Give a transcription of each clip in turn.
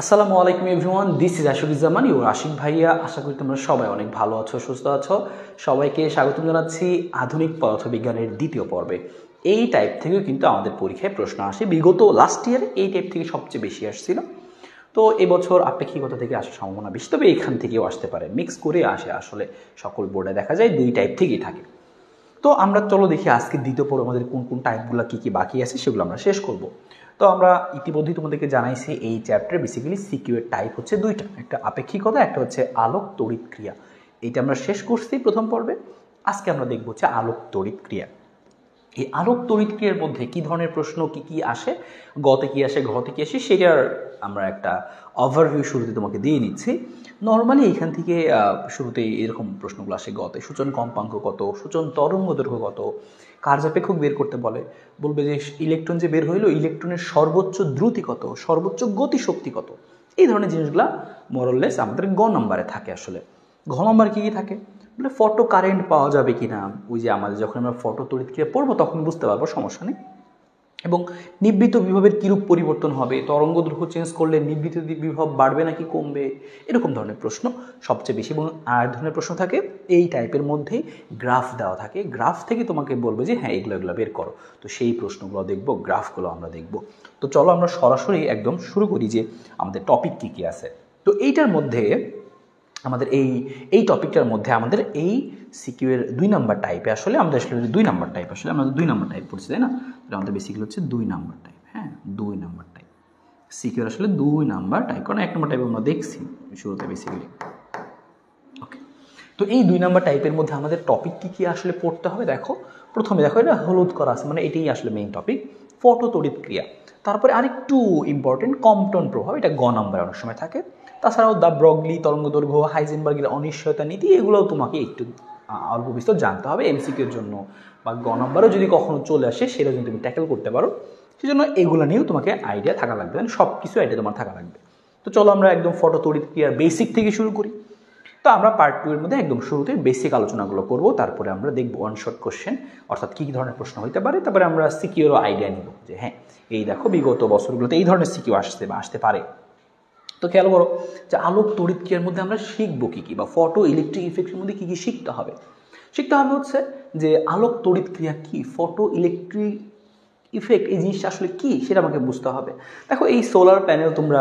আসসালামু আলাইকুম everyone, this is Ashikuzzaman your Ashik ভাইয়া। আশা করি তোমরা সবাই অনেক ভালো আছো, সুস্থ আছো। সবাইকে স্বাগতম জানাচ্ছি আধুনিক পদার্থবিজ্ঞানের দ্বিতীয় পর্বে। এই টাইপ থেকেও কিন্তু আমাদের পরীক্ষায় প্রশ্ন আসে। বিগত লাস্ট ইয়ারে এই টাইপ থেকে সবচেয়ে বেশি আসছিল। তো এবছর আপেক্ষিকতা থেকে আসার সম্ভাবনা বেশি, তবে এখান থেকেও আসতে পারে, মিক্স করে আসে। আসলে সকল বোর্ডে দেখা যায় দুই টাইপ থেকেই থাকে। তো আমরা চলো দেখি আজকে দ্বিতীয় পর্ব আমাদের কোন কোন টাইপগুলো কী কী বাকি আছে সেগুলো আমরা শেষ করব। তো আমরা ইতিমধ্যেই তোমাদেরকে জানাইছি এই চ্যাপ্টারে বেসিক্যালি সিকিউ এর টাইপ হচ্ছে দুইটা, একটা আপেক্ষিকতা, একটা হচ্ছে আলোক তড়িৎ ক্রিয়া। এইটা আমরা শেষ করছি প্রথম পর্বে। আজকে আমরা দেখব হচ্ছে আলোক তড়িৎ ক্রিয়া। এই আলোক তড়িৎ ক্রিয়ার মধ্যে কী ধরনের প্রশ্ন কী কী আসে, গতে কী আসে, ঘতে কী আসে, সেটার আমরা একটা ওভারভিউ শুরুতে তোমাকে দিয়ে নিচ্ছি। নর্মালি এখান থেকে শুরুতেই এরকম প্রশ্নগুলো আসে। গতে সূচন কম্পাঙ্ক কত, সূচন তরঙ্গ দৈর্ঘ্য কত, কার্যাপেক্ষক বের করতে বলবে যে ইলেকট্রন যে বের হইলো, ইলেকট্রনের সর্বোচ্চ দ্রুতি কত, সর্বোচ্চ গতিশক্তি কত। এই ধরনের জিনিসগুলো মোরলেস আমাদের গ নম্বরে থাকে। আসলে ঘ নম্বরে কী কী থাকে বলে ফটো কারেন্ট পাওয়া যাবে কি না, ওই যে আমাদের যখন আমরা ফটো তড়িৎ ক্রিয়া পড়বো তখন বুঝতে পারবো, সমস্যা নেই। এবং নিবৃত্ত বিভবের কীরূপ পরিবর্তন হবে, তরঙ্গ দৈর্ঘ্য চেঞ্জ করলে নিবৃত্ত বিভব বাড়বে নাকি কমবে, এরকম ধরনের প্রশ্ন সবচেয়ে বেশি। এবং আর ধরনের প্রশ্ন থাকে এই টাইপের মধ্যেই গ্রাফ দেওয়া থাকে, গ্রাফ থেকে তোমাকে বলবে যে হ্যাঁ এগুলো বের করো। তো সেই প্রশ্নগুলো দেখবো, গ্রাফগুলো আমরা দেখব। তো চলো আমরা সরাসরি একদম শুরু করি যে আমাদের টপিক কী কী আছে। তো এইটার মধ্যে আমাদের এই টপিকটার মধ্যে আমাদের এই সিকিউ এর 2 নাম্বার টাইপে আসলে আমাদের 2 নাম্বার টাইপ, আসলে আমাদের 2 নাম্বার টাইপ পড়ছি, তাই না? আমাদের বেসিক্যালি হচ্ছে 2 নাম্বার টাইপ। হ্যাঁ, 2 নাম্বার টাইপ সিকিউ আসলে 2 নাম্বার টাইপ, কারণ 1 নাম্বার টাইপ আমরা দেখছি শুরুতে বেসিক্যালি। ওকে, তো এই 2 নাম্বার টাইপের মধ্যে আমাদের টপিক কী কী আসলে পড়তে হবে দেখো। প্রথমে দেখো এটা হলুদ করা আছে, মানে এটাই আসলে মেইন টপিক, ফটো তড়িৎ ক্রিয়া। তারপরে আরেকটু ইম্পর্টেন্ট কম্পটন প্রভাব, এটা গ নাম্বারে অনেক সময় থাকে। তাছাড়াও দ্য ব্রগলি তরঙ্গ দৈর্ঘ্য, হাইজেনবার্গের অনিশ্চয়তা নীতি, এগুলোও তোমাকে একটু অল্প বিস্তর জানতে হবে এমসিকিউর জন্য, বা গ নম্বরেও যদি কখনো চলে আসে সেটা যদি তুমি ট্যাকেল করতে পারো, সেজন্য এগুলো নিয়েও তোমাকে আইডিয়া থাকা লাগবে, সব কিছু আইডিয়া তোমার থাকা লাগবে। তো চলো আমরা একদম ফটো তড়িৎ ক্রিয়ার বেসিক থেকে শুরু করি। তো আমরা পার্ট 2 এর মধ্যে একদম শুরুতে বেসিক আলোচনাগুলো করব, তারপরে আমরা দেখব ওয়ান শর্ট কোশ্চেন, অর্থাৎ কী কী ধরনের প্রশ্ন হইতে পারে। তারপরে আমরা সিকিউরও আইডিয়া নিব যে হ্যাঁ এই দেখো বিগত বছরগুলোতে এই ধরনের সিকিউ আসছে বা আসতে পারে। তো খেয়াল করো যে আলোক তড়িৎ ক্রিয়ার মধ্যে আমরা শিখবো কী কী, বা ফটো ইলেকট্রিক ইফেক্টের মধ্যে কী কী শিখতে হবে হচ্ছে যে আলোক তড়িৎ ক্রিয়া কী, ফটো ইলেকট্রিক ইফেক্ট এই জিনিসটা আসলে কী সেটা আমাকে বুঝতে হবে। দেখো এই সোলার প্যানেল তোমরা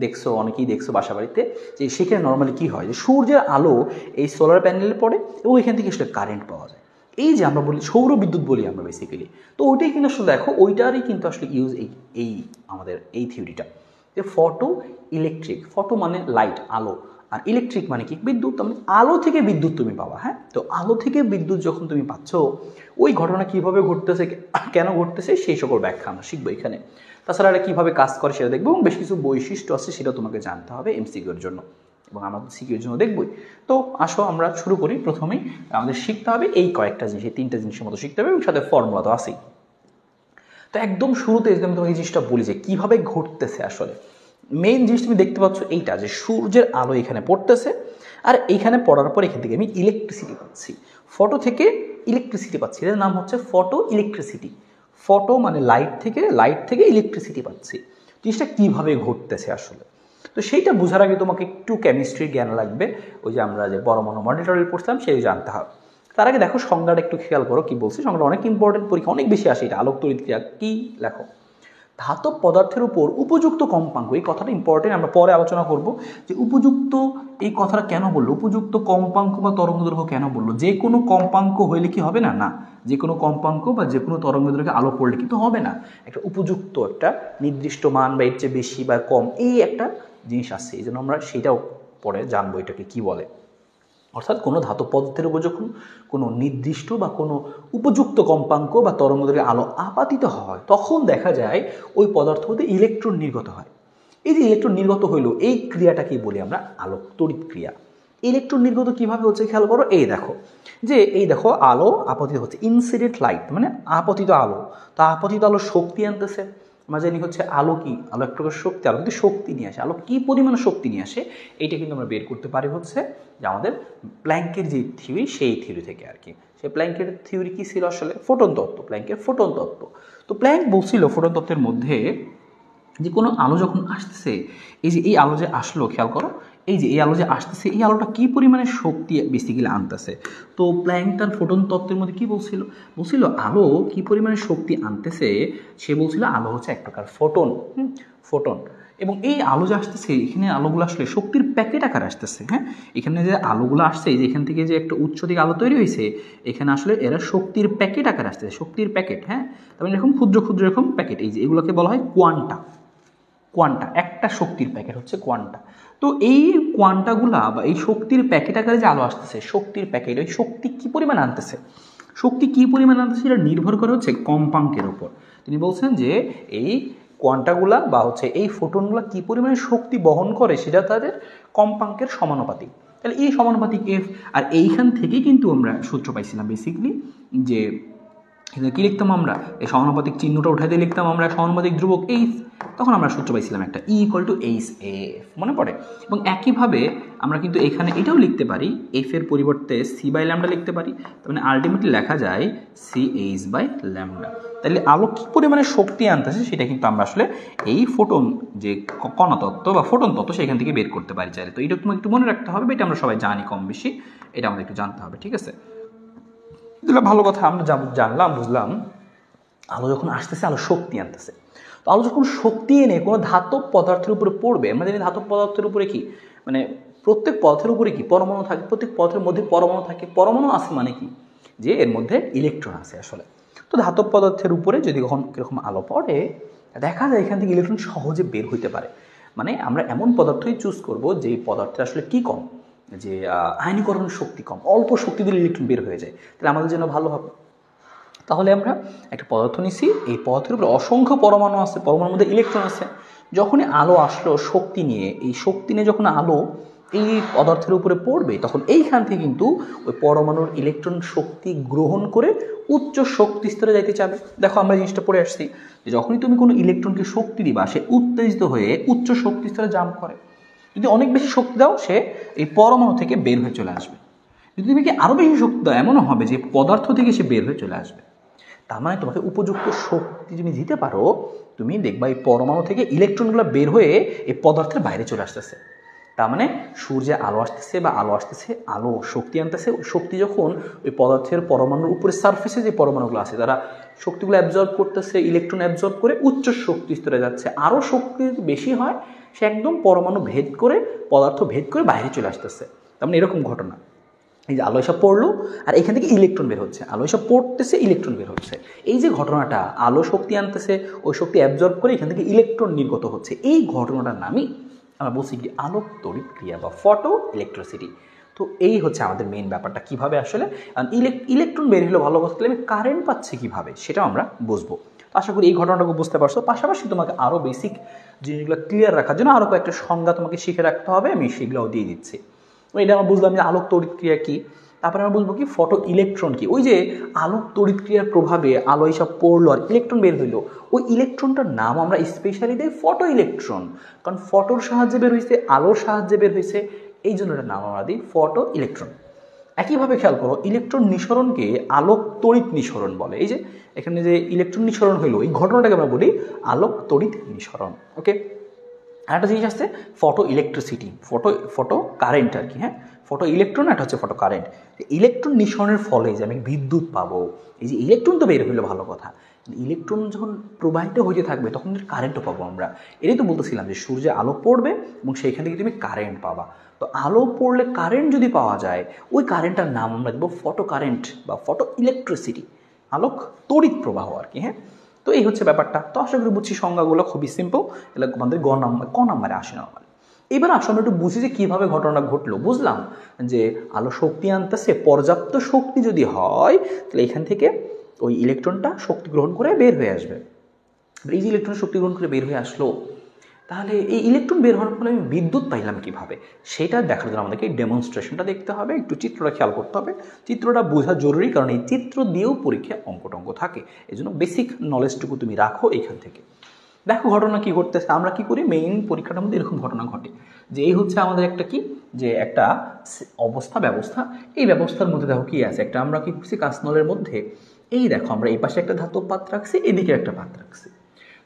দেখছো, অনেকেই দেখছো বাসা বাড়িতে, যে সেখানে নর্মালি কী হয় যে সূর্যের আলো এই সোলার প্যানেলে পড়ে এবং এখান থেকে আসলে কারেন্ট পাওয়া যায়। এই যে আমরা বলি সৌর বিদ্যুৎ বলি আমরা বেসিক্যালি, তো ওইটাই কিন্তু আসলে দেখো ওইটারই কিন্তু আসলে ইউজ এই আমাদের এই থিওরিটা, যে ফটো ইলেকট্রিক, ফটো মানে লাইট আলো, আর ইলেকট্রিক মানে কি বিদ্যুৎ, মানে আলো থেকে বিদ্যুৎ তুমি পাবা। হ্যাঁ, তো আলো থেকে বিদ্যুৎ যখন তুমি পাচ্ছ, ওই ঘটনা কীভাবে ঘটতেছে, কেন ঘটতেছে, সেই সকল ব্যাখ্যা আমরা শিখবো এখানে। তাছাড়া এটা কীভাবে কাজ করে সেটা দেখবো, এবং বেশ কিছু বৈশিষ্ট্য আছে সেটা তোমাকে জানতে হবে এমসিকিউর জন্য, এবং আমরা সিকিউর জন্য দেখবই। তো আসো আমরা শুরু করি। প্রথমেই আমাদের শিখতে হবে এই কয়েকটা জিনিস, এই 3টা জিনিসের মতো শিখতে হবে, এবং সাথে ফর্মুলা তো আছেই। তো একদম শুরুতে আমি তোমাকে এই জিনিসটা বলি যে কীভাবে ঘটতেছে আসলে। মেইন জিনিস তুমি দেখতে পাচ্ছ এইটা, যে সূর্যের আলো এখানে পড়তেছে, আর এইখানে পড়ার পর এখান থেকে আমি ইলেকট্রিসিটি পাচ্ছি, ফটো থেকে ইলেকট্রিসিটি পাচ্ছি, এর নাম হচ্ছে ফটো ইলেকট্রিসিটি। ফটো মানে লাইট থেকে ইলেকট্রিসিটি পাচ্ছি। জিনিসটা কীভাবে ঘটতেছে আসলে, তো সেইটা বোঝার আগে তোমাকে একটু কেমিস্ট্রির জ্ঞান লাগবে। ওই যে আমরা যে পরমাণু মনিটরিং পড়ছিলাম সেই জানতে হবে। তার আগে দেখো সংজ্ঞাটা একটু খেয়াল করো কি বলছি, সংজ্ঞাটা অনেক ইম্পর্টেন্ট, পরীক্ষা অনেক বেশি আসে। এটা আলোক তড়িৎ ক্রিয়া কি লেখো, ধাতব পদার্থের উপর উপযুক্ত কম্পাঙ্ক, এই কথাটা ইম্পর্টেন্ট, আমরা পরে আলোচনা করব যে উপযুক্ত এই কথাটা কেন বললো, উপযুক্ত কম্পাঙ্ক বা তরঙ্গদৈর্ঘ্য কেন বললো। যে কোনো কম্পাঙ্ক হইলে কি হবে না, না যে কোনো কম্পাঙ্ক বা যে কোনো তরঙ্গদৈর্ঘ্যে আলো পড়লে কিন্তু হবে না, একটা উপযুক্ত একটা নির্দিষ্ট মান বা এর চেয়ে বেশি বা কম, এই একটা জিনিস আছে। এই জন্য আমরা সেটাও পরে জানবো এটাকে কি বলে। অর্থাৎ কোনো ধাতব পদার্থের উপর যখন কোনো নির্দিষ্ট বা কোনো উপযুক্ত কম্পাঙ্ক বা তরঙ্গদৈর্ঘ্যে আলো আপাতিত হয়, তখন দেখা যায় ওই পদার্থ হতে ইলেকট্রন নির্গত হয়। এই যে ইলেকট্রন নির্গত হইল, এই ক্রিয়াটাকেই বলি আমরা আলোক তড়িৎ ক্রিয়া। ইলেকট্রন নির্গত কিভাবে হচ্ছে খেয়াল করো, এই দেখো আলো আপতিত হচ্ছে, ইনসিডেন্ট লাইট মানে আপতিত আলো। তা আপতিত আলো শক্তি আনতেছে, আমরা জানি হচ্ছে আলো কি, আলো এক প্রকার শক্তি, আলো কিন্তু শক্তি নিয়ে আসে। আলো কি পরিমাণ শক্তি নিয়ে আসে এইটা কিন্তু আমরা বের করতে পারি হচ্ছে যে আমাদের প্ল্যাঙ্কের যে থিওরি, সেই থিওরি থেকে আর কি। সেই প্ল্যাঙ্কের থিওরি কি ছিল আসলে, ফোটন তত্ত্ব, প্ল্যাঙ্কের ফোটন তত্ত্ব। তো প্ল্যাঙ্ক বলছিল ফোটন তত্ত্বের মধ্যে যে কোনো আলো যখন আসতেছে, এই যে এই আলো যে আসলো, খেয়াল করো, এই যে এই আলো যে আসতেছে, এই আলোটা কী পরিমাণে শক্তি বেসিক্যালি আনতেছে। তো প্ল্যাঙ্ক তার ফোটন তত্ত্বের মধ্যে কী বলছিল আলো কী পরিমাণে শক্তি আনতেছে, সে বলছিল আলো হচ্ছে এক প্রকার ফোটন। ফোটন। এবং এই আলো যে আসতেছে, এখানে আলোগুলো আসলে শক্তির প্যাকেট আকারে আসতেছে। হ্যাঁ, এখানে যে আলোগুলো আসছে, যে এখান থেকে যে একটা উচ্চ দিকে আলো তৈরি হয়েছে, এখানে আসলে এরা শক্তির প্যাকেট আকারে আসতেছে, শক্তির প্যাকেট। হ্যাঁ, তার মানে এরকম ক্ষুদ্র ক্ষুদ্র এরকম প্যাকেট, এই যে এগুলোকে বলা হয় কোয়ান্টা। কোয়ান্টা একটা শক্তির প্যাকেট হচ্ছে কোয়ান্টা। তো এই কোয়ান্টাগুলা বা এই শক্তির প্যাকেট আকারে যে আলো আসতেছে, শক্তির প্যাকেট, ওই শক্তি কী পরিমাণ আনতেছে, শক্তি কী পরিমাণ আনতেছে এটা নির্ভর করে হচ্ছে কম্পাঙ্কের উপর। তিনি বলছেন যে এই কোয়ান্টাগুলা বা হচ্ছে এই ফোটনগুলা কী পরিমাণে শক্তি বহন করে সেটা তাদের কম্পাঙ্কের সমানুপাতিক। তাহলে এই সমানুপাতিক এফ, আর এইখান থেকেই কিন্তু আমরা সূত্র পাইছিলাম বেসিক্যালি যে কী লিখতাম আমরা, এই সমানুপাতিক চিহ্নটা উঠাই দিয়ে লিখতাম আমরা সমানুপাতিক ধ্রুবক এইচ, তখন আমরা সূত্র পাইছিলাম একটা E equal to H F, মনে পড়ে। এবং একইভাবে আমরা কিন্তু এখানে এটাও লিখতে পারি, এফ এর পরিবর্তে সি বাই ল্যামডা লিখতে পারি, তার মানে আলটিমেটলি লেখা যায় সি এইচ বাই ল্যামডা। তাহলে আলো কী পরিমাণে শক্তি আনতেছে সেটা কিন্তু আমরা আসলে এই ফোটন যে কণা তত্ত্ব বা ফোটন তত্ত্ব সেখান থেকে বের করতে পারি চাইলে। তো এটা তোমাকে একটু মনে রাখতে হবে, এটা আমরা সবাই জানি কম বেশি, এটা আমাদের একটু জানতে হবে, ঠিক আছে। এগুলো ভালো কথা, আমরা জানলাম, বুঝলাম আলো যখন আসতেছে আলো শক্তি আনতেছে। তো আলো যখন শক্তি এনে কোনো ধাতব পদার্থের উপরে পড়বে, আমরা জানি ধাতব পদার্থের উপরে কি মানে প্রত্যেক পদার্থের উপরে কি পরমাণু থাকে, প্রত্যেক পদার্থের মধ্যে পরমাণু থাকে। পরমাণু আছে মানে কি, যে এর মধ্যে ইলেকট্রন আছে আসলে। তো ধাতব পদার্থের উপরে যদি কখন কীরকম আলো পড়ে, দেখা যায় এখান থেকে ইলেকট্রন সহজে বের হইতে পারে। মানে আমরা এমন পদার্থই চুজ করব যেই পদার্থের আসলে কি কম, যে আয়নীকরণের শক্তি কম, অল্প শক্তি দিলে ইলেকট্রন বের হয়ে যায়, তাহলে আমাদের জন্য ভালো হবে। তাহলে আমরা একটা পদার্থ নিছি, এই পদার্থের উপরে অসংখ্য পরমাণু আছে, পরমাণুর মধ্যে ইলেকট্রন আছে। যখনই আলো আসলো শক্তি নিয়ে, এই শক্তি নিয়ে যখন আলো এই পদার্থের উপরে পড়বে, তখন এইখান থেকে কিন্তু ওই পরমাণুর ইলেকট্রন শক্তি গ্রহণ করে উচ্চ শক্তি স্তরে যাইতে চাবে। দেখো আমরা জিনিসটা পড়ে আসছি যে যখনই তুমি কোনো ইলেকট্রনকে শক্তি দিবা, সে উত্তেজিত হয়ে উচ্চ শক্তি স্তরে জাম্প করে। যদি অনেক বেশি শক্তি দাও, সে এই পরমাণু থেকে বের হয়ে চলে আসবে। যদি তুমি কি আরও বেশি শক্তি দাও, এমনও হবে যে পদার্থ থেকে সে বের হয়ে চলে আসবে। তার মানে তোমাকে উপযুক্ত শক্তি তুমি দিতে পারো, তুমি দেখবা এই পরমাণু থেকে ইলেকট্রনগুলো বের হয়ে এই পদার্থের বাইরে চলে আসতেছে। তার মানে সূর্যে আলো আসতেছে বা আলো আসতেছে, আলো শক্তি আনতেছে, শক্তি যখন ওই পদার্থের পরমাণুর উপরে সারফেসে যে পরমাণুগুলো আছে তারা শক্তিগুলো অ্যাবজর্ব করতেছে, ইলেকট্রন অ্যাবজর্ব করে উচ্চ শক্তি স্তরে যাচ্ছে। আরও শক্তি যদি বেশি হয়, সে একদম পরমাণু ভেদ করে, পদার্থ ভেদ করে বাইরে চলে আসতেছে। তার মানে এরকম ঘটনা, এই যে আলো এসব পড়লো আর এখান থেকে ইলেকট্রন বের হচ্ছে, আলো এসব পড়তেছে, ইলেকট্রন বের হচ্ছে। এই যে ঘটনাটা, আলো শক্তি আনতেছে, ওই শক্তি অ্যাবজর্ব করে এখান থেকে ইলেকট্রন নির্গত হচ্ছে, এই ঘটনাটার নামই আমরা বলছি কি আলোক তড়িৎ ক্রিয়া বা ফটো ইলেকট্রিসিটি। তো এই হচ্ছে আমাদের মেইন ব্যাপারটা, কিভাবে আসলে ইলেকট্রন বের হলো ভালো কথা, আমি কারেন্ট পাচ্ছি কীভাবে সেটাও আমরা বুঝবো। আশা করি এই ঘটনাটাকে বুঝতে পারছো। পাশাপাশি তোমাকে আরও বেসিক জিনিসগুলো ক্লিয়ার রাখার জন্য আরও কয়েকটা সংজ্ঞা তোমাকে শিখে রাখতে হবে, আমি সেগুলোও দিয়ে দিচ্ছি। এটা আমরা বুঝলাম যে আলোক তড়িৎ ক্রিয়া কী, তারপরে আমরা বুঝবো কি ফটো ইলেকট্রন কি। ওই যে আলোক তড়িৎ ক্রিয়ার প্রভাবে আলো এইসব পড়লো আর ইলেকট্রন বের হইলো, ওই ইলেকট্রনটার নাম আমরা স্পেশালি দিই ফটো ইলেকট্রন, কারণ ফটোর সাহায্যে বের হয়েছে, আলোর সাহায্যে বের হয়েছে, এই জন্য এটার নাম আমরা দিই ফটো ইলেকট্রন। একইভাবে খেয়াল করো, ইলেকট্রন নিঃসরণকে আলোক তড়িৎ নিঃসরণ বলে। এই যে এখানে যে ইলেকট্রন নিঃসরণ হইলো, এই ঘটনাটাকে আমরা বলি আলোক তড়িৎ নিঃসরণ। ওকে, আর একটা জিনিস আছে ফটো ইলেকট্রিসিটি, ফটো কারেন্ট আর কি। হ্যাঁ, ফটো ইলেকট্রন, একটা হচ্ছে ফটো কারেন্ট। ইলেকট্রন নিঃসরণের ফলে যে আমি বিদ্যুৎ পাবো, এই যে ইলেকট্রন তো বের হইলো ভালো কথা, ইলেকট্রন যখন প্রবাহিত হইতে থাকবে তখন কারেন্টও পাবো আমরা। এটাই তো বলতেছিলাম যে সূর্যে আলো পড়বে এবং সেইখান থেকে তুমি কারেন্ট পাবা। তো আলো পড়লে কারেন্ট যদি পাওয়া যায়, ওই কারেন্টটার নাম আমরা দেবো ফটো কারেন্ট বা ফটো ইলেকট্রিসিটি, আলোক তড়িৎ প্রবাহ আর কি। হ্যাঁ, তো এই হচ্ছে ব্যাপারটা। তো আশা করি বুঝছি, সংজ্ঞাগুলো খুবই সিম্পল, এগুলো আমাদের ক নাম্বারে আসে নর্মালি। এবার আসলে একটু বুঝি যে কীভাবে ঘটনাটা ঘটলো। বুঝলাম যে আলো শক্তি আনতেছে, পর্যাপ্ত শক্তি যদি হয় তাহলে এখান থেকে ওই ইলেকট্রনটা শক্তি গ্রহণ করে বের হয়ে আসবে। এই যে ইলেকট্রন শক্তি গ্রহণ করে বের হয়ে আসলো, তাহলে এই ইলেকট্রন বের হওয়ার ফলে আমি বিদ্যুৎ পাইলাম কীভাবে, সেটা দেখার জন্য আমাদেরকে এই ডেমনস্ট্রেশনটা দেখতে হবে, একটু চিত্রটা খেয়াল করতে হবে। চিত্রটা বোঝা জরুরি, কারণ এই চিত্র দিয়েও পরীক্ষায় অঙ্ক থাকে। এই জন্য বেসিক নলেজটুকু তুমি রাখো এইখান থেকে। দেখো ঘটনা কী ঘটতেছে, আমরা কি করি মেইন পরীক্ষাটার মধ্যে এরকম ঘটনা ঘটে যে এই হচ্ছে আমাদের একটা কি, যে একটা ব্যবস্থা। এই ব্যবস্থার মধ্যে দেখো কি আছে, একটা আমরা কি করছি কাঁচনলের মধ্যে, এই দেখো আমরা এই পাশে একটা ধাতব পাত্র রাখছি, এদিকে একটা পাত্র রাখছি।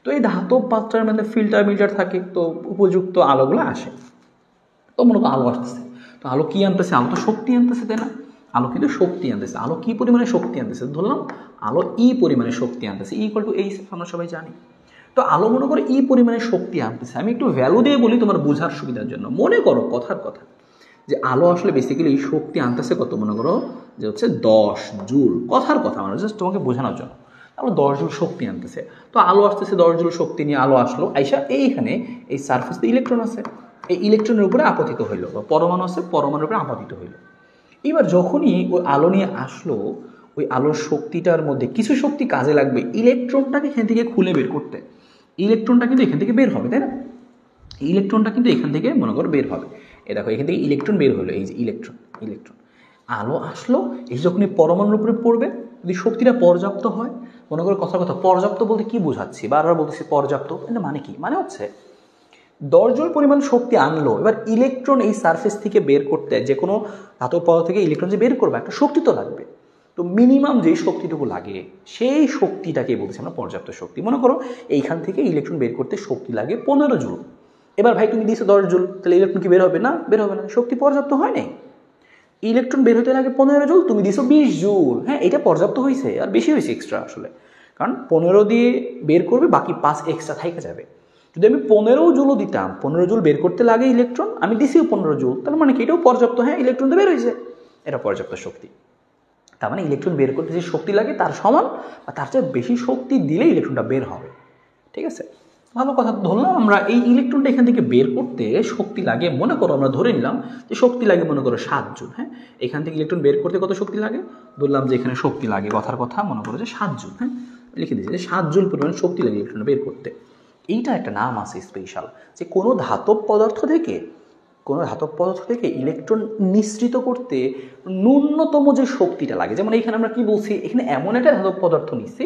তো তো এই ধাতব পাত্রের মধ্যে ফিল্টার থাকে, তো উপযুক্ত আলোগুলো আসে। তো মনে করো আলো আসতেছে, তো আলো কি আনতেছে? আলো তো শক্তি আনতেছে, তাই না? আলো কিন্তু শক্তি আনতেছে। আলো কি পরিমাণে শক্তি আনতেছে? ধরলাম আলো পরিমাণে শক্তি আনতেছে, আমরা সবাই জানি। তো আলো মনে করো পরিমাণে শক্তি আনতেছে। আমি একটু ভ্যালু দিয়ে বলি তোমার বোঝার সুবিধার জন্য। মনে করো কথার কথা যে আলো আসলে বেসিক্যালি শক্তি আনতেছে কত? মনে করো যে হচ্ছে 10 জুল। কথার কথা মানে জাস্ট তোমাকে বোঝানোর জন্য। আলো 10 জুল শক্তি আনতেছে। তো আলো আসতেছে 10 জুল শক্তি নিয়ে, আলো আসলো আইসা এইখানে এই সারফেসে ইলেকট্রন আছে, এই ইলেকট্রনের উপরে আপতিত হইল, বা পরমাণু আছে পরমাণুর উপরে আপতিত হইল। এবার যখনই ওই আলো নিয়ে আসলো, ওই আলোর শক্তিটার মধ্যে কিছু শক্তি কাজে লাগবে ইলেকট্রনটাকে এখান থেকে খুলে বের করতে। ইলেকট্রনটা কিন্তু এখান থেকে বের হবে, তাই না? ইলেকট্রনটা কিন্তু এখান থেকে মনে করো বের হবে। এ দেখো এখান থেকে ইলেকট্রন বের হলো, এই যে ইলেকট্রন। আলো আসলো, এই যখন পরমাণুর উপরে পড়বে, যদি শক্তিটা পর্যাপ্ত হয়, মনে করো কথার কথা পর্যাপ্ত বলতে কি বোঝাচ্ছি? বারবার বলতেছি পর্যাপ্ত, এটা মানে কি? মানে হচ্ছে 10 জুল পরিমাণ শক্তি আনলো। এবার ইলেকট্রন এই সারফেস থেকে বের করতে, যে কোনো ধাতব পদার্থ থেকে ইলেকট্রন যে বের করবে, একটা শক্তি তো লাগবে। তো মিনিমাম যেই শক্তিটুকু লাগে সেই শক্তিটাকে বলছি আমরা পর্যাপ্ত শক্তি। মনে করো এইখান থেকে ইলেকট্রন বের করতে শক্তি লাগে 15 জুল। এবার ভাই তুমি দিয়েছো 10 জুল, তাহলে ইলেকট্রন কি বের হবে? না, বের হবে না, শক্তি পর্যাপ্ত হয় নাই। ইলেকট্রন বের হতে লাগে 15 জুল, তুমি দিয়েছো 20 জুল। হ্যাঁ, এটা পর্যাপ্ত হয়েছে, আর বেশি হয়েছে এক্সট্রা আসলে, কারণ 15 দিয়ে বের করবে, বাকি 5 এক্সট্রা থেকে যাবে। যদি আমি 15 জুলও দিতাম, 15 জুল বের করতে লাগে ইলেকট্রন, আমি দিছিও 15 জুল, তার মানে কি এটাও পর্যাপ্ত। হ্যাঁ, ইলেকট্রন তো বের হয়েছে, এটা পর্যাপ্ত শক্তি। তার মানে ইলেকট্রন বের করতে যে শক্তি লাগে তার সমান বা তার চেয়ে বেশি শক্তি দিলে ইলেকট্রনটা বের হবে। ঠিক আছে, ভালো কথা। ধরলাম আমরা এই ইলেকট্রনটা এখান থেকে বের করতে শক্তি লাগে, মনে করো আমরা ধরে নিলাম যে শক্তি লাগে মনে করো 7 জুল। হ্যাঁ, এখান থেকে ইলেকট্রন বের করতে কত শক্তি লাগে? ধরলাম যে এখানে শক্তি লাগে, কথার কথা মনে করো যে 7 জুল। হ্যাঁ, লিখে দিয়েছি যে 7 জুল পরিমাণ শক্তি লাগে ইলেকট্রন বের করতে। এইটা একটা নাম আছে স্পেশাল, যে কোনো ধাতব পদার্থ থেকে ইলেকট্রন নিঃসৃত করতে ন্যূনতম যে শক্তিটা লাগে। যেমন এখানে আমরা কি বলছি, এখানে এমন একটা ধাতব পদার্থ নিচ্ছি